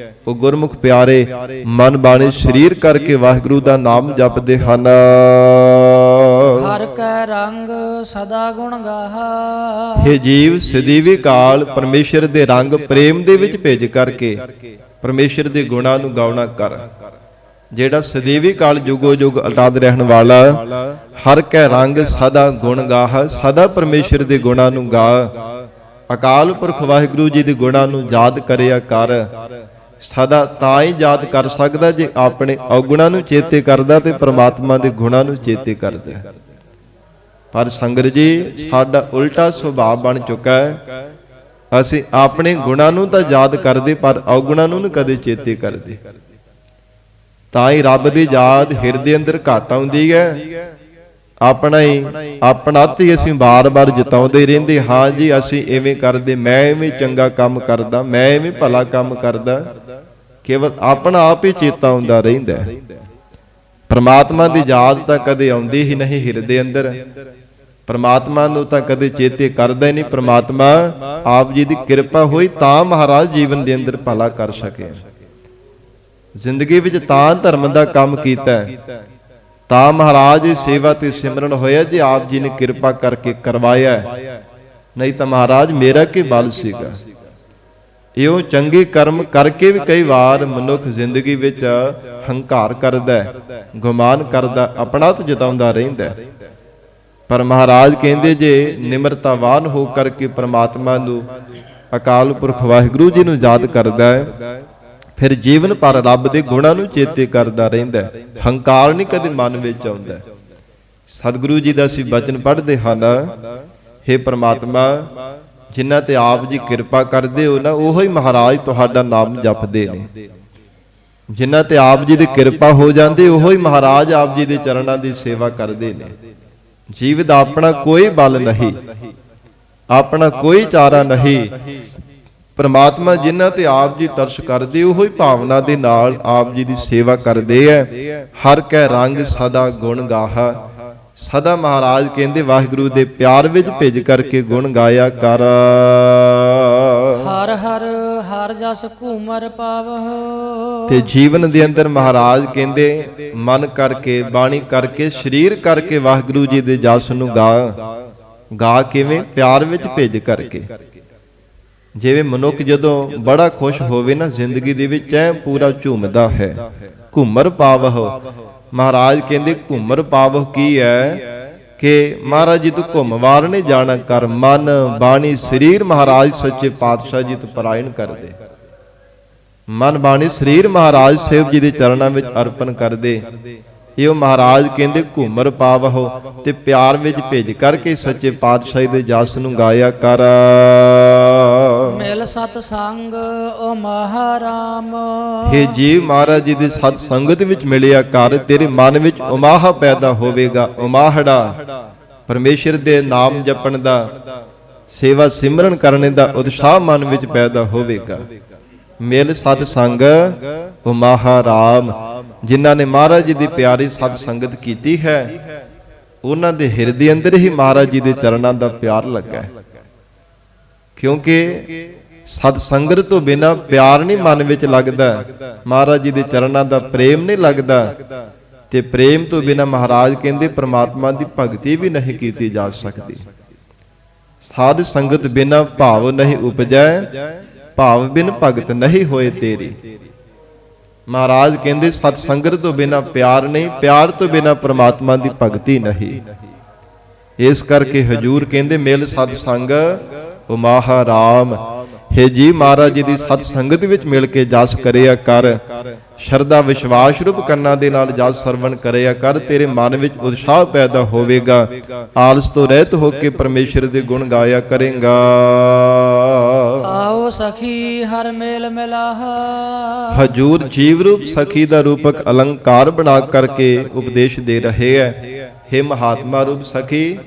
ਉਹ ਗੁਰਮੁਖ ਪਿਆਰੇ ਮਨ ਬਾਣੀ ਸਰੀਰ ਕਰਕੇ ਵਾਹਿਗੁਰੂ ਦਾ ਨਾਮ ਜਪਦੇ ਹਨ। ਹਰ ਕੈ ਰੰਗ ਸਦਾ ਗੁਣ ਗਾਹਾ। हे ਜੀਵ ਸਦੀਵੀ ਕਾਲ ਪਰਮੇਸ਼ਰ ਦੇ ਰੰਗ ਪ੍ਰੇਮ ਦੇ ਵਿੱਚ ਭੇਜ ਕਰਕੇ ਪਰਮੇਸ਼ਰ ਦੇ ਗੁਣਾਂ ਨੂੰ ਗਾਉਣਾ ਕਰ। ਜਿਹੜਾ ਸਦੀਵੀ ਕਾਲ ਜੁਗੋ ਜੁਗ ਅਟਾਦ ਰਹਿਣ ਵਾਲਾ, ਹਰ ਕੈ ਰੰਗ ਸਦਾ ਗੁਣ ਗਾਹ, ਸਦਾ ਪਰਮੇਸ਼ਰ ਦੇ ਗੁਣਾਂ ਨੂੰ ਗਾ। ਅਕਾਲ ਪੁਰਖ ਵਾਹਿਗੁਰੂ ਜੀ ਦੇ ਗੁਣਾਂ ਨੂੰ ਯਾਦ ਕਰਿਆ ਕਰ। ਸਦਾ ਤਾਂ ਹੀ ਯਾਦ ਕਰ ਸਕਦਾ ਜੇ ਆਪਣੇ ਔਗੁਣਾਂ ਨੂੰ ਚੇਤੇ ਕਰਦਾ ਤੇ ਪ੍ਰਮਾਤਮਾ ਦੇ ਗੁਣਾਂ ਨੂੰ ਚੇਤੇ ਕਰਦਾ। ਪਰ ਸੰਗਤ ਜੀ ਸਾਡਾ ਉਲਟਾ ਸੁਭਾਅ ਬਣ ਚੁੱਕਾ ਹੈ। ਅਸੀਂ ਆਪਣੇ ਗੁਣਾਂ ਨੂੰ ਤਾਂ ਯਾਦ ਕਰਦੇ ਪਰ ਔਗੁਣਾਂ ਨੂੰ ਕਦੇ ਚੇਤੇ ਕਰਦੇ। ਤਾਂ ਹੀ ਰੱਬ ਦੀ ਯਾਦ ਹਿਰਦੇ ਅੰਦਰ ਘੱਟ ਆਉਂਦੀ ਹੈ। ਆਪਣਾ ਤੇ ਅਸੀਂ ਬਾਰ-ਬਾਰ ਜਤਾਉਂਦੇ ਰਹਿੰਦੇ, ਹਾਂ ਜੀ ਅਸੀਂ ਐਵੇਂ ਕਰਦੇ, ਮੈਂ ਐਵੇਂ ਚੰਗਾ ਕੰਮ ਕਰਦਾ, ਮੈਂ ਐਵੇਂ ਭਲਾ ਕੰਮ ਕਰਦਾ। ਕੇਵਲ ਆਪਣਾ ਆਪ ਹੀ ਚੇਤਾ ਆਉਂਦਾ ਰਹਿੰਦਾ। ਪ੍ਰਮਾਤਮਾ ਦੀ ਯਾਦ ਤਾਂ ਕਦੇ ਆਉਂਦੀ ਹੀ ਨਹੀਂ ਹਿਰਦੇ ਅੰਦਰ। ਪ੍ਰਮਾਤਮਾ ਨੂੰ ਤਾਂ ਕਦੇ ਚੇਤੇ ਕਰਦਾ ਹੀ ਨਹੀਂ। ਪ੍ਰਮਾਤਮਾ ਆਪ ਜੀ ਦੀ ਕਿਰਪਾ ਹੋਈ ਤਾਂ ਮਹਾਰਾਜ ਜੀਵਨ ਦੇ ਅੰਦਰ ਭਲਾ ਕਰ ਸਕੇ। ਜ਼ਿੰਦਗੀ ਵਿੱਚ ਤਾਂ ਧਰਮ ਦਾ ਕੰਮ ਕੀਤਾ, ਤਾਂ ਮਹਾਰਾਜ ਦੀ ਸੇਵਾ ਤੇ ਸਿਮਰਨ ਹੋਇਆ ਜੇ ਆਪ ਜੀ ਨੇ ਕਿਰਪਾ ਕਰਕੇ ਕਰਵਾਇਆ। ਨਹੀਂ ਤਾਂ ਮਹਾਰਾਜ ਮੇਰਾ ਕੀ ਬਲ ਸੀਗਾ। ਇਉਂ ਚੰਗੇ ਕਰਮ ਕਰਕੇ ਵੀ ਕਈ ਵਾਰ ਮਨੁੱਖ ਜ਼ਿੰਦਗੀ ਵਿੱਚ ਹੰਕਾਰ ਕਰਦਾ, ਗੁਮਾਨ ਕਰਦਾ, ਆਪਣਾ ਤਾਂ ਜਤਾਉਂਦਾ ਰਹਿੰਦਾ। ਪਰ ਮਹਾਰਾਜ ਕਹਿੰਦੇ ਜੇ ਨਿਮਰਤਾਵਾਨ ਹੋ ਕਰਕੇ ਪ੍ਰਮਾਤਮਾ ਨੂੰ, ਅਕਾਲ ਪੁਰਖ ਵਾਹਿਗੁਰੂ ਜੀ ਨੂੰ ਯਾਦ ਕਰਦਾ ਹੈ, ਫਿਰ ਜੀਵਨ ਭਰ ਰੱਬ ਦੇ ਗੁਣਾਂ ਨੂੰ ਚੇਤੇ ਕਰਦਾ ਰਹਿੰਦਾ। ਹੰਕਾਰ ਨਹੀਂ ਕਦੇ ਮਨ ਵਿੱਚ ਆਉਂਦਾ। ਸਤਿਗੁਰੂ ਜੀ ਦਾ ਅਸੀਂ ਬਚਨ ਪੜ੍ਹਦੇ ਹਨ, हे ਪ੍ਰਮਾਤਮਾ ਜਿਨ੍ਹਾਂ ਤੇ ਆਪ ਜੀ ਕਿਰਪਾ ਕਰਦੇ ਹੋ ਨਾ, ਉਹੋ ਹੀ ਮਹਾਰਾਜ ਤੁਹਾਡਾ ਨਾਮ ਜਪਦੇ ਨੇ। ਜਿਨ੍ਹਾਂ ਤੇ ਆਪ ਜੀ ਦੀ ਕਿਰਪਾ ਹੋ ਜਾਂਦੀ, ਉਹੋ ਹੀ ਮਹਾਰਾਜ ਆਪ ਜੀ ਦੇ ਚਰਨਾਂ ਦੀ ਸੇਵਾ ਕਰਦੇ ਨੇ। ਜੀਵ ਦਾ ਆਪਣਾ ਕੋਈ ਬਲ ਨਹੀਂ, ਆਪਣਾ ਕੋਈ ਚਾਰਾ ਨਹੀਂ। ਪ੍ਰਮਾਤਮਾ ਜਿਨ੍ਹਾਂ ਤੇ ਆਪ ਜੀ ਤਰਸ ਕਰਦੇ, ਉਹੋ ਹੀ ਭਾਵਨਾ ਦੇ ਨਾਲ ਆਪ ਜੀ ਦੀ ਸੇਵਾ ਕਰਦੇ ਐ। ਹਰ ਕੈ ਰੰਗ ਸਦਾ ਗੁਣ ਗਾਹਾ। ਸਦਾ ਮਹਾਰਾਜ ਕਹਿੰਦੇ ਵਾਹਿਗੁਰੂ ਦੇ ਪਿਆਰ ਵਿੱਚ ਭਿੱਜ ਕਰਕੇ ਗੁਣ ਗਾਇਆ ਕਰ। ਹਰ ਹਰ ਹਰ ਜਸ ਘੂਮਰ ਪਾਵਹੁ। ਤੇ ਜੀਵਨ ਦੇ ਅੰਦਰ ਮਹਾਰਾਜ ਕਹਿੰਦੇ ਮਨ ਕਰਕੇ, ਬਾਣੀ ਕਰਕੇ, ਸਰੀਰ ਕਰਕੇ ਵਾਹਿਗੁਰੂ ਜੀ ਦੇ ਜਸ ਨੂੰ ਗਾ ਕਿਵੇਂ? ਪਿਆਰ ਵਿੱਚ ਭਿੱਜ ਕਰਕੇ। ਜਿਵੇਂ ਮਨੁੱਖ ਜਦੋਂ ਬੜਾ ਖੁਸ਼ ਹੋਵੇ ਨਾ, ਜ਼ਿੰਦਗੀ ਦੇ ਵਿੱਚ ਐ ਪੂਰਾ ਝੂਮਦਾ ਹੈ। ਘੂਮਰ ਪਾਵਹੁ। ਮਹਾਰਾਜ ਕਹਿੰਦੇ ਘੂਮਰ ਪਾਵਹੁ ਕੀ ਹੈ ਕਿ ਮਹਾਰਾਜ ਜੀ ਤੂੰ ਘੁੰਮਵਾਰ ਨਹੀਂ ਜਾਣਾ ਕਰ। ਮਨ, ਬਾਣੀ, ਸਰੀਰ ਮਹਾਰਾਜ ਸੱਚੇ ਪਾਤਸ਼ਾਹ ਜੀ ਤੋਂ ਪਰਾਇਣ ਕਰਦੇ। ਮਨ, ਬਾਣੀ, ਸਰੀਰ ਮਹਾਰਾਜ ਸਾਹਿਬ ਜੀ ਦੇ ਚਰਨਾਂ ਵਿੱਚ ਅਰਪਣ ਕਰਦੇ। ਇਹ ਮਹਾਰਾਜ ਕਹਿੰਦੇ ਘੂਮਰ ਪਾਵਹੁ, ਤੇ ਪਿਆਰ ਵਿੱਚ ਭਿੱਜ ਕਰਕੇ ਸੱਚੇ ਪਾਤਸ਼ਾਹ ਦੇ ਜਸ ਨੂੰ ਗਾਇਆ ਕਰ। ਮਿਲ ਸਤ ਸੰਗ ਓ ਮਹਾਰਾਮ। हे ਜੀਵ ਮਹਾਰਾਜ ਜੀ ਦੇ ਸਤ ਸੰਗਤ ਵਿੱਚ ਮਿਲਿਆ ਕਰ, ਤੇਰੇ ਮਨ ਵਿੱਚ ਉਮਾਹਾ ਪੈਦਾ ਹੋਵੇਗਾ। ਉਮਾਹੜਾ ਪਰਮੇਸ਼ਰ ਦੇ ਨਾਮ ਜਪਣ ਦਾ, ਸੇਵਾ ਸਿਮਰਨ ਕਰਨ ਦਾ ਉਤਸ਼ਾਹ ਮਨ ਵਿੱਚ ਪੈਦਾ ਹੋਵੇਗਾ। ਮਿਲ ਸਤ ਸੰਗ ਓ ਮਹਾਰਾਮ। ਜਿਨ੍ਹਾਂ ਨੇ ਮਹਾਰਾਜ ਜੀ ਦੀ ਪਿਆਰੀ ਸਤ ਸੰਗਤ ਕੀਤੀ ਹੈ, ਉਹਨਾਂ ਦੇ ਹਿਰਦੇ ਅੰਦਰ ਹੀ ਮਹਾਰਾਜ ਜੀ ਦੇ ਚਰਨਾਂ ਦਾ ਪਿਆਰ ਲੱਗਾ। ਕਿਉਂਕਿ ਸਤ ਸੰਗਤ ਤੋਂ ਬਿਨਾਂ ਪਿਆਰ ਨਹੀਂ ਮਨ ਵਿੱਚ ਲੱਗਦਾ, ਮਹਾਰਾਜ ਜੀ ਦੇ ਚਰਨਾਂ ਦਾ ਪ੍ਰੇਮ ਨਹੀਂ ਲੱਗਦਾ। ਤੇ ਪ੍ਰੇਮ ਤੋਂ ਬਿਨਾਂ ਮਹਾਰਾਜ ਕਹਿੰਦੇ ਪ੍ਰਮਾਤਮਾ ਦੀ ਭਗਤੀ ਵੀ ਨਹੀਂ ਕੀਤੀ ਜਾ ਸਕਦੀ। ਸਾਧ ਸੰਗਤ ਬਿਨਾਂ ਭਾਵ ਨਹੀਂ ਉਪਜੈ, ਭਾਵ ਬਿਨ ਭਗਤ ਨਹੀਂ ਹੋਏ ਤੇਰੀ। ਮਹਾਰਾਜ ਕਹਿੰਦੇ ਸਤ ਸੰਗਤ ਤੋਂ ਬਿਨਾਂ ਪਿਆਰ ਨਹੀਂ, ਪਿਆਰ ਤੋਂ ਬਿਨਾਂ ਪ੍ਰਮਾਤਮਾ ਦੀ ਭਗਤੀ ਨਹੀਂ। ਇਸ ਕਰਕੇ ਹਜੂਰ ਕਹਿੰਦੇ ਮਿਲ ਸਤ ਸੰਗ ਉਮਾਹਾ ਰਾਮ। ਹੇ ਜੀ ਮਹਾਰਾਜ ਜੀ ਦੀ ਸਤ ਸੰਗਤ ਵਿੱਚ ਮਿਲ ਕੇ ਜਸ ਕਰਿਆ ਕਰ, ਸ਼ਰਧਾ ਵਿਸ਼ਵਾਸ ਰੂਪ ਕੰਨਾਂ ਦੇ ਨਾਲ ਜਸ ਸਰਵਣ ਕਰਿਆ ਕਰ। ਤੇਰੇ ਮਨ ਵਿੱਚ ਉਤਸ਼ਾਹ ਪੈਦਾ ਹੋਵੇਗਾ, ਆਲਸ ਤੋਂ ਰਹਿਤ ਹੋ ਕੇ ਪਰਮੇਸ਼ਰ ਦੇ ਗੁਣ ਗਾਇਆ ਕਰੇਗਾ। ਆਓ ਸਖੀ ਹਰ ਮੇਲ ਮਿਲਾਹਾ। ਹਜੂਰ ਜੀਵ ਰੂਪ ਸਖੀ ਦਾ ਰੂਪਕ ਅਲੰਕਾਰ ਬਣਾ ਕਰਕੇ ਉਪਦੇਸ਼ ਦੇ ਰਹੇ ਹੈ। हे ਮਹਾਤਮਾ ਰੂਪ ਸਖੀ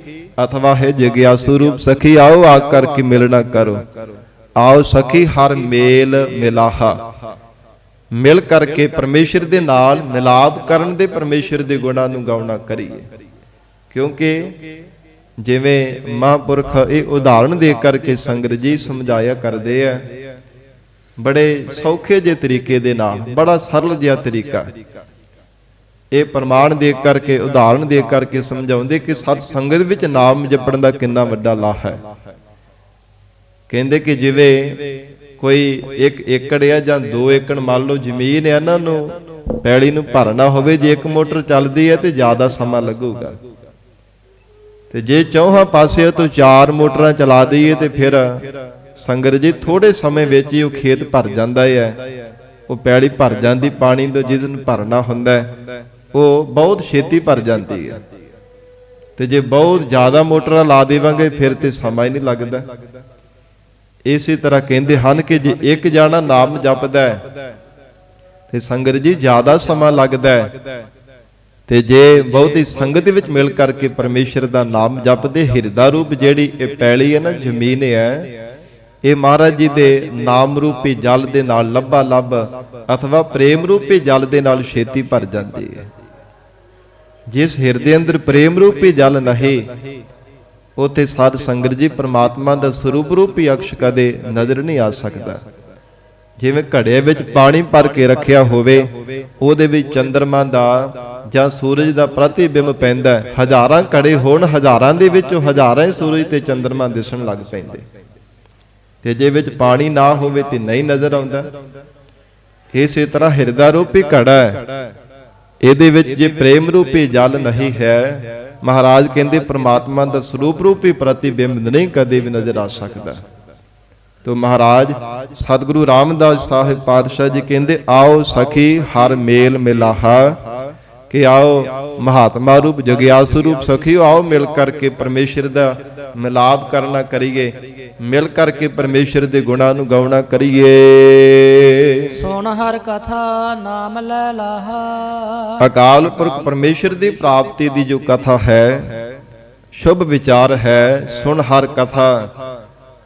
ਅਥਵਾ ਹੈ ਜਿਗਿਆਸੂ ਰੂਪ ਸਖੀ, ਆਓ ਆ ਕਰਕੇ ਮਿਲਣਾ ਕਰੋ। ਆਓ ਸਖੀ ਹਰ ਮੇਲ ਮਿਲਾਹਾ, ਮਿਲ ਕਰਕੇ ਪਰਮੇਸ਼ਰ ਦੇ ਨਾਲ ਮਿਲਾਪ ਕਰਨ ਦੇ ਪਰਮੇਸ਼ਰ ਦੇ ਗੁਣਾਂ ਨੂੰ ਗਾਉਣਾ ਕਰੀਏ। ਕਿਉਂਕਿ ਜਿਵੇਂ ਮਹਾਂਪੁਰਖ ਇਹ ਉਦਾਹਰਣ ਦੇ ਕਰਕੇ ਸੰਗਤ ਜੀ ਸਮਝਾਇਆ ਕਰਦੇ ਆ, ਬੜੇ ਸੌਖੇ ਜਿਹੇ ਤਰੀਕੇ ਦੇ ਨਾਲ, ਬੜਾ ਸਰਲ ਜਿਹਾ ਤਰੀਕਾ, ਇਹ ਪ੍ਰਮਾਣ ਦੇ ਕਰਕੇ ਉਦਾਹਰਣ ਦੇ ਕਰਕੇ ਸਮਝਾਉਂਦੇ ਕਿ ਸਤ ਸੰਗਤ ਵਿੱਚ ਨਾਮ ਜਪਣ ਦਾ ਕਿੰਨਾ ਵੱਡਾ ਲਾਭ ਹੈ। ਕਹਿੰਦੇ ਕਿ ਜਿਵੇਂ ਕੋਈ 1 ਏਕੜ ਆ ਜਾਂ 2 ਏਕੜ ਮੰਨ ਲਓ ਜ਼ਮੀਨ ਹੈ, ਇਹਨਾਂ ਨੂੰ ਪੈਲੀ ਨੂੰ ਭਰਨਾ ਹੋਵੇ, ਜੇ 1 ਮੋਟਰ ਚੱਲਦੀ ਹੈ ਤੇ ਜ਼ਿਆਦਾ ਸਮਾਂ ਲੱਗੂਗਾ, ਤੇ ਜੇ ਚੌਹਾਂ ਪਾਸੇ ਤੋਂ 4 ਮੋਟਰਾਂ ਚਲਾ ਦਈਏ ਤੇ ਫਿਰ ਸੰਗਤ ਜੀ ਥੋੜੇ ਸਮੇਂ ਵਿੱਚ ਹੀ ਉਹ ਖੇਤ ਭਰ ਜਾਂਦਾ ਹੈ, ਉਹ ਪੈਲੀ ਭਰ ਜਾਂਦੀ। ਪਾਣੀ ਤੋਂ ਜਿਸ ਨੂੰ ਭਰਨਾ ਹੁੰਦਾ ਉਹ ਬਹੁਤ ਛੇਤੀ ਭਰ ਜਾਂਦੀ ਹੈ, ਤੇ ਜੇ ਬਹੁਤ ਜ਼ਿਆਦਾ ਮੋਟਰਾਂ ਲਾ ਦੇਵਾਂਗੇ ਫਿਰ ਤੇ ਸਮਾਂ ਹੀ ਨਹੀਂ ਲੱਗਦਾ। ਇਸੇ ਤਰ੍ਹਾਂ ਕਹਿੰਦੇ ਹਨ ਕਿ ਜੇ ਇੱਕ ਜਾਣਾ ਨਾਮ ਜਪਦਾ ਹੈ ਤੇ ਸੰਗਤ ਜੀ ਜ਼ਿਆਦਾ ਸਮਾਂ ਲੱਗਦਾ ਹੈ, ਤੇ ਜੇ ਬਹੁਤੀ ਸੰਗਤ ਵਿੱਚ ਮਿਲ ਕਰਕੇ ਪਰਮੇਸ਼ਰ ਦਾ ਨਾਮ ਜਪਦੇ, ਹਿਰਦਾ ਰੂਪ ਜਿਹੜੀ ਇਹ ਪੈਲੀ ਹੈ ਨਾ, ਜ਼ਮੀਨ ਹੈ, ਇਹ ਮਹਾਰਾਜ ਜੀ ਦੇ ਨਾਮ ਰੂਪੀ ਜਲ ਦੇ ਨਾਲ ਲੱਭਾ ਲੱਭ ਅਥਵਾ ਪ੍ਰੇਮ ਰੂਪੀ ਜਲ ਦੇ ਨਾਲ ਛੇਤੀ ਭਰ ਜਾਂਦੀ ਹੈ। ਜਿਸ ਹਿਰਦੇ ਅੰਦਰ ਪ੍ਰੇਮ ਰੂਪੀ ਜਲ ਨਹੀਂ, ਉਥੇ ਸਾਧ ਸੰਗਤ ਜੀ ਪ੍ਰਮਾਤਮਾ ਦਾ ਸਰੂਪ ਰੂਪੀ ਅਕਸ਼ ਕਦੇ ਨਜ਼ਰ ਨਹੀਂ ਆ ਸਕਦਾ। ਜਿਵੇਂ ਘੜੇ ਵਿੱਚ ਪਾਣੀ ਭਰ ਕੇ ਰੱਖਿਆ ਹੋਵੇ, ਉਹਦੇ ਵਿੱਚ ਚੰਦਰਮਾ ਦਾ ਜਾਂ ਸੂਰਜ ਦਾ ਪ੍ਰਤੀਬਿੰਬ ਪੈਂਦਾ, ਹਜ਼ਾਰਾਂ ਘੜੇ ਹੋਣ, ਹਜ਼ਾਰਾਂ ਦੇ ਵਿੱਚੋਂ ਹਜ਼ਾਰਾਂ ਹੀ ਸੂਰਜ ਤੇ ਚੰਦਰਮਾ ਦਿਸਣ ਲੱਗ ਪੈਂਦੇ, ਤੇ ਜੇ ਵਿੱਚ ਪਾਣੀ ਨਾ ਹੋਵੇ ਤੇ ਨਹੀਂ ਨਜ਼ਰ ਆਉਂਦਾ। ਇਸੇ ਤਰ੍ਹਾਂ ਹਿਰਦਾ ਰੂਪੀ ਘੜਾ ਹੈ, ਇਹਦੇ ਵਿੱਚ ਜੇ ਪ੍ਰੇਮ ਰੂਪੀ ਜਲ ਨਹੀਂ ਹੈ, ਮਹਾਰਾਜ ਕਹਿੰਦੇ ਪ੍ਰਮਾਤਮਾ ਦਾ ਸਰੂਪ ਰੂਪੀ ਪ੍ਰਤੀਬਿੰਬ ਨਹੀਂ ਕਦੇ ਵੀ ਨਜ਼ਰ ਆ ਸਕਦਾ। ਤੋ ਮਹਾਰਾਜ ਸਤਿਗੁਰੂ ਰਾਮਦਾਸ ਸਾਹਿਬ ਪਾਤਸ਼ਾਹ ਜੀ ਕਹਿੰਦੇ ਆਓ ਸਖੀ ਹਰ ਮੇਲ ਮਿਲਾਹਾ, ਕਿ ਆਓ ਮਹਾਤਮਾ ਰੂਪ ਜਗਿਆਸੂ ਰੂਪ ਸਖੀ, ਆਓ ਮਿਲ ਕਰਕੇ ਪਰਮੇਸ਼ਰ ਦਾ ਮਿਲਾਪ ਕਰਨਾ ਕਰੀਏ, ਮਿਲ ਕਰਕੇ ਪਰਮੇਸ਼ਰ ਦੇ ਗੁਣਾਂ ਨੂੰ ਗਾਉਣਾ ਕਰੀਏ। ਸੁਣ ਹਰ ਕਥਾ ਨਾਮ ਲੈ ਲਾਹਾ। ਅਕਾਲ ਪੁਰਖ ਪਰਮੇਸ਼ਰ ਦੀ ਪ੍ਰਾਪਤੀ ਦੀ ਜੋ ਕਥਾ ਹੈ, ਸ਼ੁਭ ਵਿਚਾਰ ਹੈ, ਸੁਣ ਹਰ ਕਥਾ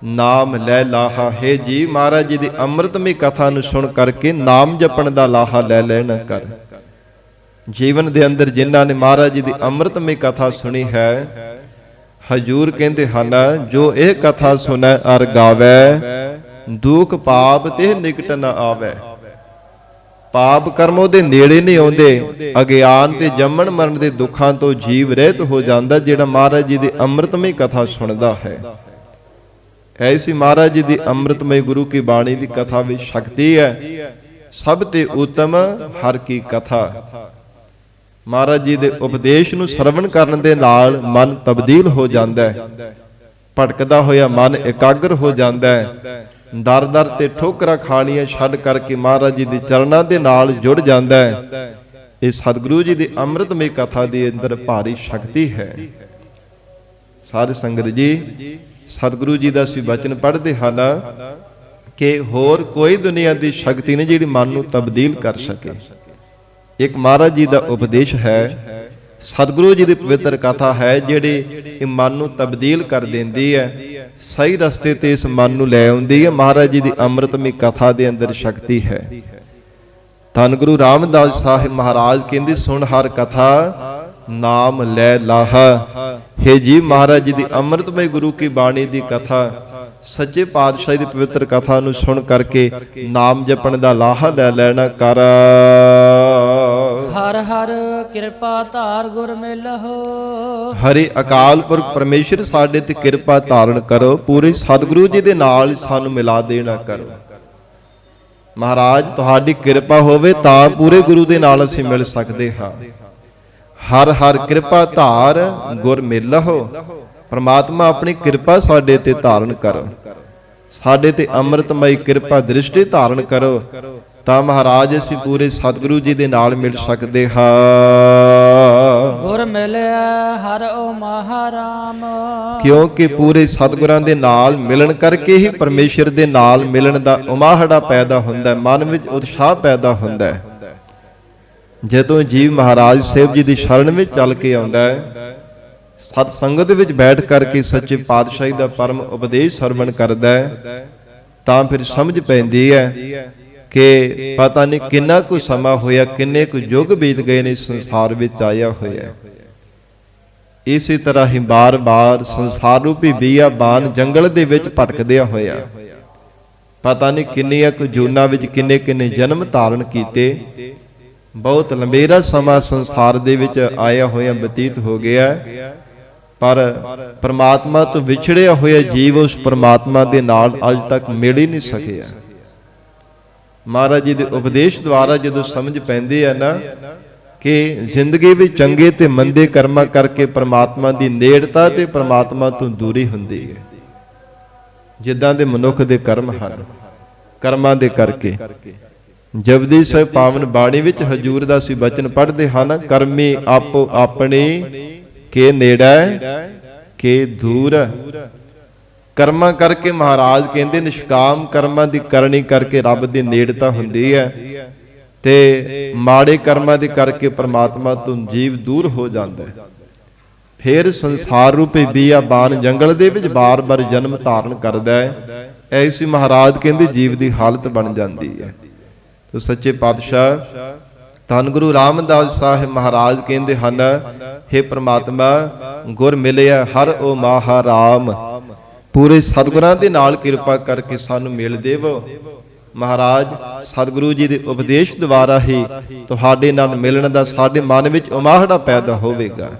ਨਾਮ ਲੈ ਲਾਹਾ। ਹੈ ਜੀ ਮਹਾਰਾਜ ਜੀ ਦੀ ਅੰਮ੍ਰਿਤਮਈ ਕਥਾ ਨੂੰ ਸੁਣ ਕਰਕੇ ਨਾਮ ਜਪਣ ਦਾ ਲਾਹਾ ਲੈ ਲੈਣਾ ਕਰ। ਜੀਵਨ ਦੇ ਅੰਦਰ ਜਿਨ੍ਹਾਂ ਨੇ ਮਹਾਰਾਜ ਜੀ ਦੀ ਅੰਮ੍ਰਿਤਮਈ ਕਥਾ ਸੁਣੀ ਹੈ, ਹਜੂਰ ਕਹਿੰਦੇ ਹਨ ਜੋ ਇਹ ਕਥਾ ਸੁਣੈ ਅਰ ਗਾਵੈ, ਦੁਖ ਪਾਪ ਤੇ ਨਿਕਟ ਨ ਆਵੈ। ਪਾਪ ਕਰਮ ਉਹਦੇ ਨੇੜੇ ਨਹੀਂ ਆਉਂਦੇ, ਅਗਿਆਨ ਤੇ ਜੰਮਣ ਮਰਨ ਦੇ ਦੁੱਖਾਂ ਤੋਂ ਜੀਵ ਰਹਿਤ ਹੋ ਜਾਂਦਾ ਜਿਹੜਾ ਮਹਾਰਾਜ ਜੀ ਦੀ ਅੰਮ੍ਰਿਤਮਈ ਕਥਾ ਸੁਣਦਾ ਹੈ। ਐਸੀ ਮਹਾਰਾਜ ਜੀ ਦੀ ਅੰਮ੍ਰਿਤਮਈ ਗੁਰੂ ਕੀ ਬਾਣੀ ਦੀ ਕਥਾ ਵਿੱਚ ਸ਼ਕਤੀ ਹੈ। ਸਭ ਤੇ ਉਤਮ ਹਰ ਕੀ ਕਥਾ। ਮਹਾਰਾਜ ਜੀ ਦੇ ਉਪਦੇਸ਼ ਨੂੰ ਸਰਵਣ ਕਰਨ ਦੇ ਨਾਲ ਮਨ ਤਬਦੀਲ ਹੋ ਜਾਂਦਾ ਹੈ, ਭਟਕਦਾ ਹੋਇਆ ਮਨ ਇਕਾਗਰ ਹੋ ਜਾਂਦਾ ਹੈ, ਦਰ ਦਰ ਤੇ ਠੋਕਰਾਂ ਖਾਣੀਆਂ ਛੱਡ ਕਰਕੇ ਮਹਾਰਾਜ ਜੀ ਦੇ ਚਰਨਾਂ ਦੇ ਨਾਲ ਜੁੜ ਜਾਂਦਾ ਹੈ। ਇਹ ਸਤਿਗੁਰੂ ਜੀ ਦੀ ਅੰਮ੍ਰਿਤਮਈ ਕਥਾ ਦੇ ਅੰਦਰ ਭਾਰੀ ਸ਼ਕਤੀ ਹੈ। ਸਾਧ ਸੰਗਤ ਜੀ ਸਤਿਗੁਰੂ ਜੀ ਦਾ ਅਸੀਂ ਬਚਨ ਪੜ੍ਹਦੇ ਹਨ ਕਿ ਹੋਰ ਕੋਈ ਦੁਨੀਆ ਦੀ ਸ਼ਕਤੀ ਨਹੀਂ ਜਿਹੜੀ ਮਨ ਨੂੰ ਤਬਦੀਲ ਕਰ ਸਕੇ। ਇੱਕ ਮਹਾਰਾਜ ਜੀ ਦਾ ਉਪਦੇਸ਼ ਹੈ, ਸਤਿਗੁਰੂ ਜੀ ਦੀ ਪਵਿੱਤਰ ਕਥਾ ਹੈ ਜਿਹੜੀ ਇਹ ਮਨ ਨੂੰ ਤਬਦੀਲ ਕਰ ਦਿੰਦੀ ਹੈ, ਸਹੀ ਰਸਤੇ ਤੇ ਇਸ ਮਨ ਨੂੰ ਲੈ ਆਉਂਦੀ ਹੈ। ਮਹਾਰਾਜ ਜੀ ਦੀ ਅੰਮ੍ਰਿਤਮਈ ਕਥਾ ਦੇ ਅੰਦਰ ਸ਼ਕਤੀ ਹੈ। ਧੰਨ ਗੁਰੂ ਰਾਮਦਾਸ ਸਾਹਿਬ ਮਹਾਰਾਜ ਕਹਿੰਦੇ ਸੁਣ ਹਰ ਕਥਾ ਨਾਮ ਲੈ ਲਾਹਾ। ਹੈ ਜੀ ਮਹਾਰਾਜ ਜੀ ਦੀ ਅੰਮ੍ਰਿਤਮਈ ਗੁਰੂ ਕੀ ਬਾਣੀ ਦੀ ਕਥਾ, ਸੱਚੇ ਪਾਤਸ਼ਾਹ ਦੀ ਪਵਿੱਤਰ ਕਥਾ ਨੂੰ ਸੁਣ ਕਰਕੇ ਨਾਮ ਜਪਣ ਦਾ ਲਾਹਾ ਲੈ ਲੈਣਾ ਕਰ। ਹਰ ਹਰ ਕਿਰਪਾ ਧਾਰ ਗੁਰ ਮਿਲਹੁ। ਹਰੇ ਅਕਾਲ ਪੁਰਖ ਪਰਮੇਸ਼ਰ ਸਾਡੇ ਤੇ ਕਿਰਪਾ ਧਾਰਨ ਕਰੋ, ਪੂਰੇ ਸਤਿਗੁਰੂ ਜੀ ਦੇ ਨਾਲ ਸਾਨੂੰ ਮਿਲਾ ਦੇਣਾ ਕਰੋ। ਮਹਾਰਾਜ ਤੁਹਾਡੀ ਕਿਰਪਾ ਹੋਵੇ ਤਾਂ ਪੂਰੇ ਗੁਰੂ ਦੇ ਨਾਲ ਅਸੀਂ ਮਿਲ ਸਕਦੇ ਹਾਂ। ਹਰ ਹਰ ਕਿਰਪਾ ਧਾਰ ਗੁਰ ਮਿਲਹੁ। ਪ੍ਰਮਾਤਮਾ ਆਪਣੀ ਕਿਰਪਾ ਸਾਡੇ ਤੇ ਧਾਰਨ ਕਰੋ, ਸਾਡੇ ਤੇ ਅੰਮ੍ਰਿਤਮਈ ਕਿਰਪਾ ਦ੍ਰਿਸ਼ਟੀ ਧਾਰਨ ਕਰੋ, ਤਾਂ ਮਹਾਰਾਜ ਅਸੀਂ ਪੂਰੇ ਸਤਿਗੁਰੂ ਜੀ ਦੇ ਨਾਲ ਮਿਲ ਸਕਦੇ ਹਾਂ। ਗੁਰ ਮਿਲਿਆ ਹਰਿ ਓ ਮਹਾਰਾਮ। ਕਿਉਂਕਿ ਪੂਰੇ ਸਤਿਗੁਰਾਂ ਦੇ ਨਾਲ ਮਿਲਣ ਕਰਕੇ ਹੀ ਪਰਮੇਸ਼ਰ ਦੇ ਨਾਲ ਮਿਲਣ ਦਾ ਉਮਾਹੜਾ ਪੈਦਾ ਹੁੰਦਾ ਹੈ, ਮਨ ਵਿੱਚ ਉਤਸ਼ਾਹ ਪੈਦਾ ਹੁੰਦਾ ਹੈ। ਜਦੋਂ ਜੀਵ ਮਹਾਰਾਜ ਸਾਹਿਬ ਜੀ ਦੀ ਸ਼ਰਨ ਵਿੱਚ ਚੱਲ ਕੇ ਆਉਂਦਾ ਹੈ, ਸਤ ਸੰਗਤ ਵਿੱਚ ਬੈਠ ਕਰਕੇ ਸੱਚੇ ਪਾਤਸ਼ਾਹੀ ਦਾ ਪਰਮ ਉਪਦੇਸ਼ ਸਰਵਣ ਕਰਦਾ ਹੈ, ਤਾਂ ਫਿਰ ਸਮਝ ਪੈਂਦੀ ਹੈ ਕਿ ਪਤਾ ਨਹੀਂ ਕਿੰਨਾ ਕੁ ਸਮਾਂ ਹੋਇਆ, ਕਿੰਨੇ ਕੁ ਯੁੱਗ ਬੀਤ ਗਏ ਨੇ ਸੰਸਾਰ ਵਿੱਚ ਆਇਆ ਹੋਇਆ। ਇਸੇ ਤਰ੍ਹਾਂ ਹੀ ਬਾਰ-ਬਾਰ ਸੰਸਾਰ ਰੂਪੀ ਬੀਆਬਾਨ ਜੰਗਲ ਦੇ ਵਿੱਚ ਭਟਕਦਿਆਂ ਹੋਇਆ, ਪਤਾ ਨਹੀਂ ਕਿੰਨੀਆਂ ਕੁ ਜੂਨਾਂ ਵਿੱਚ ਕਿੰਨੇ ਕਿੰਨੇ ਜਨਮ ਧਾਰਨ ਕੀਤੇ। ਬਹੁਤ ਲੰਬੇਰਾ ਸਮਾਂ ਸੰਸਾਰ ਦੇ ਵਿੱਚ ਆਇਆ ਹੋਇਆ ਬਤੀਤ ਹੋ ਗਿਆ, ਪਰ ਪਰਮਾਤਮਾ ਤੋਂ ਵਿਛੜਿਆ ਹੋਇਆ ਜੀਵ ਉਸ ਪਰਮਾਤਮਾ ਦੇ ਨਾਲ ਅੱਜ ਤੱਕ ਮਿਲ ਹੀ ਨਹੀਂ ਸਕਿਆ। ਮਹਾਰਾਜ ਜੀ ਦੇ ਉਪਦੇਸ਼ ਦੁਆਰਾ ਜਦੋਂ ਸਮਝ ਪੈਂਦੇ ਆ ਨਾ ਕਿ ਜ਼ਿੰਦਗੀ ਵਿੱਚ ਚੰਗੇ ਤੇ ਮੰਦੇ ਕਰਮਾਂ ਕਰਕੇ ਪਰਮਾਤਮਾ ਦੀ ਨੇੜਤਾ ਤੇ ਪਰਮਾਤਮਾ ਤੋਂ ਦੂਰੀ ਹੁੰਦੀ ਹੈ। ਜਿੱਦਾਂ ਦੇ ਮਨੁੱਖ ਦੇ ਕਰਮ ਹਨ, ਕਰਮਾਂ ਦੇ ਕਰਕੇ ਜਪਜੀ ਸਾਹਿਬ ਪਾਵਨ ਬਾਣੀ ਵਿੱਚ ਹਜੂਰ ਦਾ ਅਸੀਂ ਬਚਨ ਪੜ੍ਹਦੇ ਹਨ, ਕਰਮੀ ਆਪੋ ਆਪਣੇ ਕੇ ਨੇੜੇ ਕੇ ਦੂਰ। ਕਰਮਾਂ ਕਰਕੇ ਮਹਾਰਾਜ ਕਹਿੰਦੇ ਨਿਸ਼ਕਾਮ ਕਰਮਾਂ ਦੀ ਕਰਨੀ ਕਰਕੇ ਰੱਬ ਦੀ ਨੇੜਤਾ ਹੁੰਦੀ ਹੈ, ਤੇ ਮਾੜੇ ਕਰਮਾਂ ਦੇ ਕਰਕੇ ਪ੍ਰਮਾਤਮਾ ਤੋਂ ਜੀਵ ਦੂਰ ਹੋ ਜਾਂਦਾ ਹੈ। ਫਿਰ ਸੰਸਾਰ ਰੂਪੀ ਬੀਆਬਾਨ ਜੰਗਲ ਦੇ ਵਿੱਚ ਬਾਰ-ਬਾਰ ਜਨਮ ਧਾਰਨ ਕਰਦਾ ਹੈ। ਐਸੀ ਮਹਾਰਾਜ ਕਹਿੰਦੇ ਜੀਵ ਦੀ ਹਾਲਤ ਬਣ ਜਾਂਦੀ ਹੈ। ਤੋ ਸੱਚੇ ਪਾਤਸ਼ਾਹ ਧੰਨ ਗੁਰੂ ਰਾਮਦਾਸ ਸਾਹਿਬ ਮਹਾਰਾਜ ਕਹਿੰਦੇ ਹਨ, ਹੇ ਪ੍ਰਮਾਤਮਾ ਗੁਰ ਮਿਲਿਆ ਹਰਿ ਓ ਮਹਾਰਾਮ। ਪੂਰੇ ਸਤਿਗੁਰਾਂ ਦੇ ਨਾਲ ਕਿਰਪਾ ਕਰਕੇ ਸਾਨੂੰ ਮਿਲ ਦੇਵੋ। ਮਹਾਰਾਜ ਸਤਿਗੁਰੂ ਜੀ ਦੇ ਉਪਦੇਸ਼ ਦੁਆਰਾ ਹੀ ਤੁਹਾਡੇ ਨਾਲ ਮਿਲਣ ਦਾ ਸਾਡੇ ਮਨ ਵਿੱਚ ਉਮਾਹੜਾ ਪੈਦਾ ਹੋਵੇਗਾ,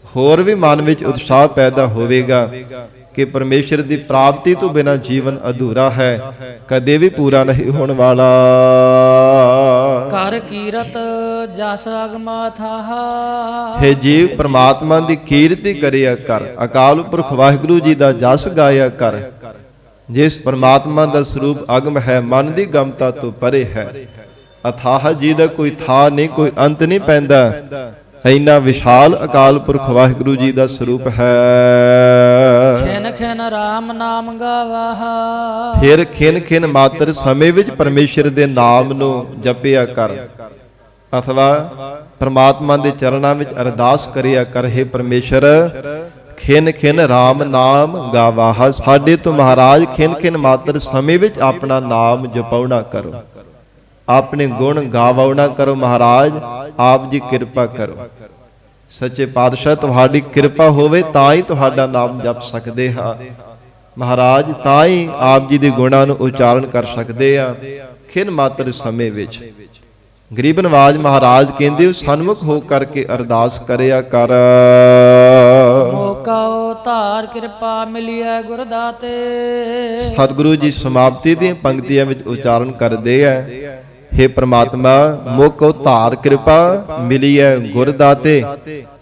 ਹੋਰ ਵੀ ਮਨ ਵਿੱਚ ਉਤਸ਼ਾਹ ਪੈਦਾ ਹੋਵੇਗਾ ਕਿ ਪਰਮੇਸ਼ਰ ਦੀ ਪ੍ਰਾਪਤੀ ਤੋਂ ਬਿਨਾਂ ਜੀਵਨ ਅਧੂਰਾ ਹੈ, ਕਦੇ ਵੀ ਪੂਰਾ ਨਹੀਂ ਹੋਣ ਵਾਲਾ। ਕਰ ਕੀਰਤ ਜਸ ਅਗਮਾ ਥਾਹਾ। ਹੈ ਜੀਵ ਪ੍ਰਮਾਤਮਾ ਦੀ ਕੀਰਤੀ ਕਰਿਆ ਕਰ, ਅਕਾਲ ਪੁਰਖ ਵਾਹਿਗੁਰੂ ਜੀ ਦਾ ਜਸ ਗਾਇਆ ਕਰ। ਜਿਸ ਪ੍ਰਮਾਤਮਾ ਦਾ ਸਰੂਪ ਅਗਮ ਹੈ, ਮਨ ਦੀ ਗਮਤਾ ਤੋਂ ਪਰੇ ਹੈ, ਅਥਾਹ ਜੀ ਦਾ ਕੋਈ ਥਾਂ ਨਹੀਂ, ਕੋਈ ਅੰਤ ਨਹੀਂ ਪੈਂਦਾ। ਇੰਨਾ ਵਿਸ਼ਾਲ ਅਕਾਲ ਪੁਰਖ ਵਾਹਿਗੁਰੂ ਜੀ ਦਾ ਸਰੂਪ ਹੈ। ਖਿਨ ਖਿਨ ਰਾਮ ਨਾਮ ਗਾਵਾ। ਫਿਰ ਖਿਨ ਖਿਨ ਮਾਤਰ ਸਮੇਂ ਵਿੱਚ ਪਰਮੇਸ਼ਰ ਦੇ ਨਾਮ ਨੂੰ ਜਪਿਆ ਕਰ, ਅਥਵਾ ਪ੍ਰਮਾਤਮਾ ਦੇ ਚਰਨਾਂ ਵਿੱਚ ਅਰਦਾਸ ਕਰਿਆ ਕਰ, ਹੈ ਪਰਮੇਸ਼ਰ ਖਿਨ ਖਿਨ ਰਾਮ ਨਾਮ ਗਾਵਾ। ਸਾਡੇ ਤੋਂ ਮਹਾਰਾਜ ਖਿਨ ਖਿਨ ਮਾਤਰ ਸਮੇਂ ਵਿੱਚ ਆਪਣਾ ਨਾਮ ਜਪਉਣਾ ਕਰੋ, ਆਪਣੇ ਗੁਣ ਗਾਵਉਣਾ ਕਰੋ। ਮਹਾਰਾਜ ਆਪ ਜੀ ਕਿਰਪਾ ਕਰੋ। ਸੱਚੇ ਪਾਤਸ਼ਾਹ ਤੁਹਾਡੀ ਕਿਰਪਾ ਹੋਵੇ ਤਾਂ ਹੀ ਤੁਹਾਡਾ ਨਾਮ ਜਪ ਸਕਦੇ ਹਾਂ ਮਹਾਰਾਜ, ਤਾਂ ਹੀ ਆਪ ਜੀ ਦੇ ਗੁਣਾਂ ਨੂੰ ਉਚਾਰਨ ਕਰ ਸਕਦੇ ਆ ਖਿਨ ਮਾਤਰ ਸਮੇਂ ਵਿੱਚ। ਗਰੀਬ ਨਵਾਜ ਮਹਾਰਾਜ ਕਹਿੰਦੇ ਸਨਮੁਖ ਹੋ ਕਰਕੇ ਅਰਦਾਸ ਕਰਿਆ ਕਰ। ਮੌਕਾ ਧਾਰ ਕਿਰਪਾ ਮਿਲਿਆ ਗੁਰ ਦਾਤੇ। ਸਤਿਗੁਰੂ ਜੀ ਸਮਾਪਤੀ ਦੀਆਂ ਪੰਕਤੀਆਂ ਵਿੱਚ ਉਚਾਰਨ ਕਰਦੇ ਆ, ਹੇ ਪ੍ਰਮਾਤਮਾ ਮੋਕੋ ਧਾਰ ਕਿਰਪਾ ਮਿਲੀ ਹੈ ਗੁਰ ਦਾਤੇ।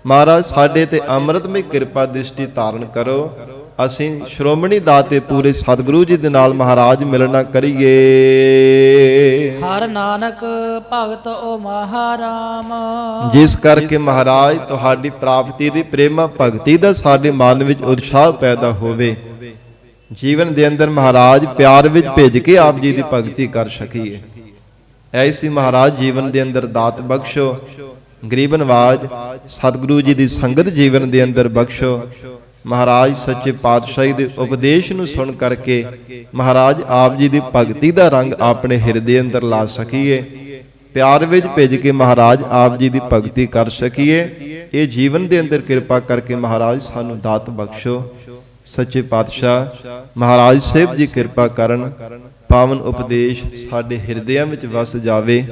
ਮਹਾਰਾਜ ਸਾਡੇ ਤੇ ਅੰਮ੍ਰਿਤਮਈ ਕਿਰਪਾ ਦ੍ਰਿਸ਼ਟੀ ਧਾਰਨ ਕਰੋ, ਅਸੀਂ ਸ਼੍ਰੋਮਣੀ ਦਾਤੇ ਪੂਰੇ ਸਤਿਗੁਰੂ ਜੀ ਦੇ ਨਾਲ ਮਹਾਰਾਜ ਮਿਲਣਾ ਕਰੀਏ। ਹਰ ਨਾਨਕ ਭਗਤ ਓ ਮਹਾਰਾਮ। ਜਿਸ ਕਰਕੇ ਮਹਾਰਾਜ ਤੁਹਾਡੀ ਪ੍ਰਾਪਤੀ ਦੀ ਪ੍ਰੇਮਾ ਭਗਤੀ ਦਾ ਸਾਡੇ ਮਨ ਵਿੱਚ ਉਤਸ਼ਾਹ ਪੈਦਾ ਹੋਵੇ, ਜੀਵਨ ਦੇ ਅੰਦਰ ਮਹਾਰਾਜ ਪਿਆਰ ਵਿੱਚ ਭਿੱਜ ਕੇ ਆਪ ਜੀ ਦੀ ਭਗਤੀ ਕਰ ਸਕੀਏ। ਐਸੀ ਮਹਾਰਾਜ ਜੀਵਨ ਦੇ ਅੰਦਰ ਦਾਤ ਬਖਸ਼ੋ। ਗਰੀਬ ਨਵਾਜ ਸਤਿਗੁਰੂ ਜੀ ਦੀ ਸੰਗਤ ਜੀਵਨ ਦੇ ਅੰਦਰ ਬਖਸ਼ੋ। ਮਹਾਰਾਜ ਸੱਚੇ ਪਾਤਸ਼ਾਹੀ ਦੇ ਉਪਦੇਸ਼ ਨੂੰ ਸੁਣ ਕਰਕੇ ਮਹਾਰਾਜ ਆਪ ਜੀ ਦੀ ਭਗਤੀ ਦਾ ਰੰਗ ਆਪਣੇ ਹਿਰਦੇ ਅੰਦਰ ਲਾ ਸਕੀਏ, ਪਿਆਰ ਵਿੱਚ ਭਿੱਜ ਕੇ ਮਹਾਰਾਜ ਆਪ ਜੀ ਦੀ ਭਗਤੀ ਕਰ ਸਕੀਏ। ਇਹ ਜੀਵਨ ਦੇ ਅੰਦਰ ਕਿਰਪਾ ਕਰਕੇ ਮਹਾਰਾਜ ਸਾਨੂੰ ਦਾਤ ਬਖਸ਼ੋ। ਸੱਚੇ ਪਾਤਸ਼ਾਹ ਮਹਾਰਾਜ ਸਾਹਿਬ ਜੀ ਕਿਰਪਾ ਕਰਨ, ਪਾਵਨ ਉਪਦੇਸ਼ ਸਾਡੇ ਹਿਰਦਿਆਂ ਵਿੱਚ ਵਸ ਜਾਵੇ।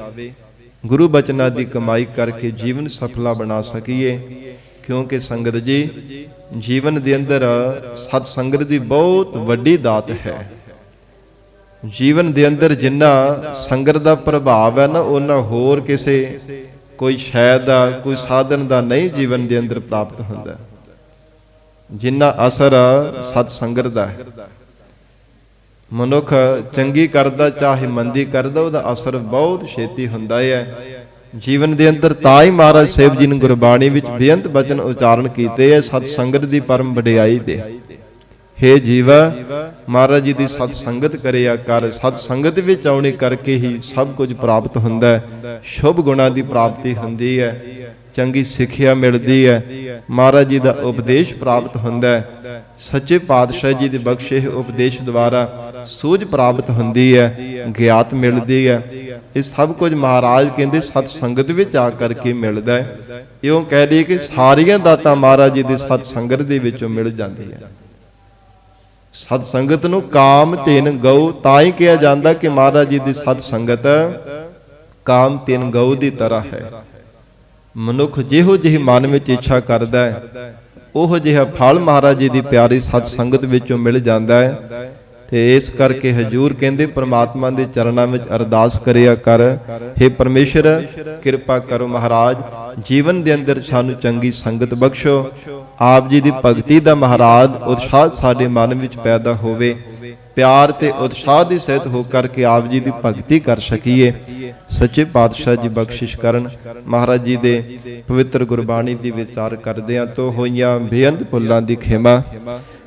ਗੁਰੂ ਬਚਨਾਂ ਦੀ ਕਮਾਈ ਕਰਕੇ ਜੀਵਨ ਸਫਲਾ ਬਣਾ ਸਕੀਏ, ਕਿਉਂਕਿ ਸੰਗਤ ਜੀ ਜੀਵਨ ਦੇ ਅੰਦਰ ਸਤ ਸੰਗਤ ਦੀ ਬਹੁਤ ਵੱਡੀ ਦਾਤ ਹੈ। ਜੀਵਨ ਦੇ ਅੰਦਰ ਜਿੰਨਾ ਸੰਗਤ ਦਾ ਪ੍ਰਭਾਵ ਹੈ ਨਾ, ਉਹਨਾਂ ਹੋਰ ਕਿਸੇ ਕੋਈ ਸ਼ੈ ਦਾ, ਕੋਈ ਸਾਧਨ ਦਾ ਨਹੀਂ ਜੀਵਨ ਦੇ ਅੰਦਰ ਪ੍ਰਾਪਤ ਹੁੰਦਾ। ਜਿੰਨਾ ਅਸਰ ਸਤ ਸੰਗਤ ਦਾ ਹੈ। ਮਨੁੱਖ ਚੰਗੀ ਕਰਦਾ ਚਾਹੇ ਮੰਦੀ ਕਰਦਾ, ਉਹਦਾ ਅਸਰ ਬਹੁਤ ਛੇਤੀ ਹੁੰਦਾ ਹੈ ਜੀਵਨ ਦੇ ਅੰਦਰ। ਤਾਂ ਹੀ ਮਹਾਰਾਜ ਸਾਹਿਬ ਜੀ ਨੇ ਗੁਰਬਾਣੀ ਵਿੱਚ ਬੇਅੰਤ ਬਚਨ ਉਚਾਰਨ ਕੀਤੇ ਹੈ ਸਤ ਸੰਗਤ ਦੀ ਪਰਮ ਵਡਿਆਈ ਦੇ। ਹੇ ਜੀਵਾ, ਮਹਾਰਾਜ ਜੀ ਦੀ ਸਤ ਸੰਗਤ ਕਰਿਆ ਕਰ। ਸਤ ਸੰਗਤ ਵਿੱਚ ਆਉਣੇ ਕਰਕੇ ਹੀ ਸਭ ਕੁਝ ਪ੍ਰਾਪਤ ਹੁੰਦਾ ਹੈ। ਸ਼ੁਭ ਗੁਣਾਂ ਦੀ ਪ੍ਰਾਪਤੀ ਹੁੰਦੀ ਹੈ, ਚੰਗੀ ਸਿੱਖਿਆ ਮਿਲਦੀ ਹੈ, ਮਹਾਰਾਜ ਜੀ ਦਾ ਉਪਦੇਸ਼ ਪ੍ਰਾਪਤ ਹੁੰਦਾ ਹੈ, ਸੱਚੇ ਪਾਤਸ਼ਾਹ ਜੀ ਦੇ ਬਖਸ਼ੇ ਉਪਦੇਸ਼ ਦੁਆਰਾ ਸੂਝ ਪ੍ਰਾਪਤ ਹੁੰਦੀ ਹੈ, ਗਿਆਤ ਮਿਲਦੀ ਹੈ। ਇਹ ਸਭ ਕੁਝ ਮਹਾਰਾਜ ਕਹਿੰਦੇ ਸਤ ਸੰਗਤ ਵਿੱਚ ਆ ਕਰਕੇ ਮਿਲਦਾ ਹੈ। ਇਉਂ ਕਹਿ ਲਈਏ ਕਿ ਸਾਰੀਆਂ ਦਾਤਾਂ ਮਹਾਰਾਜ ਜੀ ਦੀ ਸਤ ਸੰਗਤ ਦੇ ਵਿੱਚੋਂ ਮਿਲ ਜਾਂਦੀਆਂ। ਸਤ ਸੰਗਤ ਨੂੰ ਕਾਮ ਧਿਨ ਗਊ ਤਾਂ ਹੀ ਕਿਹਾ ਜਾਂਦਾ ਕਿ ਮਹਾਰਾਜ ਜੀ ਦੀ ਸਤ ਸੰਗਤ ਕਾਮ ਧਿਨ ਗਊ ਦੀ ਤਰ੍ਹਾਂ ਹੈ। ਮਨੁੱਖ ਜਿਹੋ ਜਿਹੀ ਮਨ ਵਿੱਚ ਇੱਛਾ ਕਰਦਾ ਹੈ, ਉਹ ਜਿਹਾ ਫਲ ਮਹਾਰਾਜ ਜੀ ਦੀ ਪਿਆਰੀ ਸਤ ਸੰਗਤ ਵਿੱਚੋਂ ਮਿਲ ਜਾਂਦਾ ਹੈ। ਤੇ ਇਸ ਕਰਕੇ ਹਜੂਰ ਕਹਿੰਦੇ ਪ੍ਰਮਾਤਮਾ ਦੇ ਚਰਨਾਂ ਵਿੱਚ ਅਰਦਾਸ ਕਰਿਆ ਕਰ, ਹੇ ਪਰਮੇਸ਼ਰ ਕਿਰਪਾ ਕਰੋ ਮਹਾਰਾਜ, ਜੀਵਨ ਦੇ ਅੰਦਰ ਸਾਨੂੰ ਚੰਗੀ ਸੰਗਤ ਬਖਸ਼ੋ। ਆਪ ਜੀ ਦੀ ਭਗਤੀ ਦਾ ਮਹਾਰਾਜ ਉਤਸ਼ਾਹ ਸਾਡੇ ਮਨ ਵਿੱਚ ਪੈਦਾ ਹੋਵੇ, ਪਿਆਰ ਤੇ ਉਤਸ਼ਾਹ ਦੀ ਸਹਿਤ ਹੋ ਕਰਕੇ ਆਪ ਜੀ ਦੀ ਭਗਤੀ ਕਰ ਸਕੀਏ। ਸੱਚੇ ਪਾਤਸ਼ਾਹ ਜੀ ਬਖਸ਼ਿਸ਼ ਕਰਨ। ਮਹਾਰਾਜ ਜੀ ਦੇ ਪਵਿੱਤਰ ਗੁਰਬਾਣੀ ਦੀ ਵਿਚਾਰ ਕਰਦਿਆਂ ਤੋਂ ਹੋਈਆਂ ਬੇਅੰਤ ਭੁੱਲਾਂ ਦੀ ਖਿਮਾ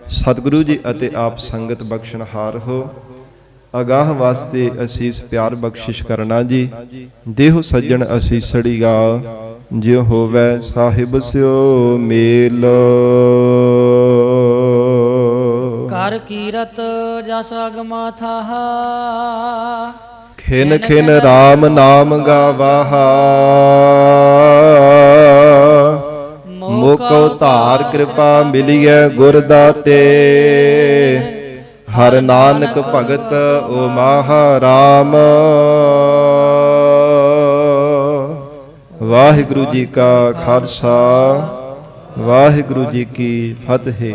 ਸਤਿਗੁਰੂ ਜੀ ਅਤੇ ਆਪ ਸੰਗਤ ਬਖਸ਼ਣਹਾਰ ਹੋ। ਅਗਾਹ ਵਾਸਤੇ ਅਸੀਸ ਪਿਆਰ ਬਖਸ਼ਿਸ਼ ਕਰਨਾ ਜੀ। ਦੇਹੁ ਸੱਜਣ ਅਸੀਸੜੀਆ, ਜਿਉ ਹੋਵੇ ਸਾਹਿਬ ਸਿਓ ਮੇਲ। ਕਰ ਕੀਰਤ ਜਸ ਅਗਮਾ ਥਾਹਾ, ਖਿਨ ਖਿਨ ਰਾਮ ਨਾਮ ਗਾਵਾਹਾ। ਮੋਕੋ ਧਾਰ ਕਿਰਪਾ ਮਿਲੀਐ ਗੁਰ ਦਾਤੇ, ਹਰ ਨਾਨਕ ਭਗਤ ਓ ਮਹਾਰਾਮ। ਵਾਹਿਗੁਰੂ ਜੀ ਕਾ ਖਾਲਸਾ, ਵਾਹਿਗੁਰੂ ਜੀ ਕੀ ਫਤਿਹ।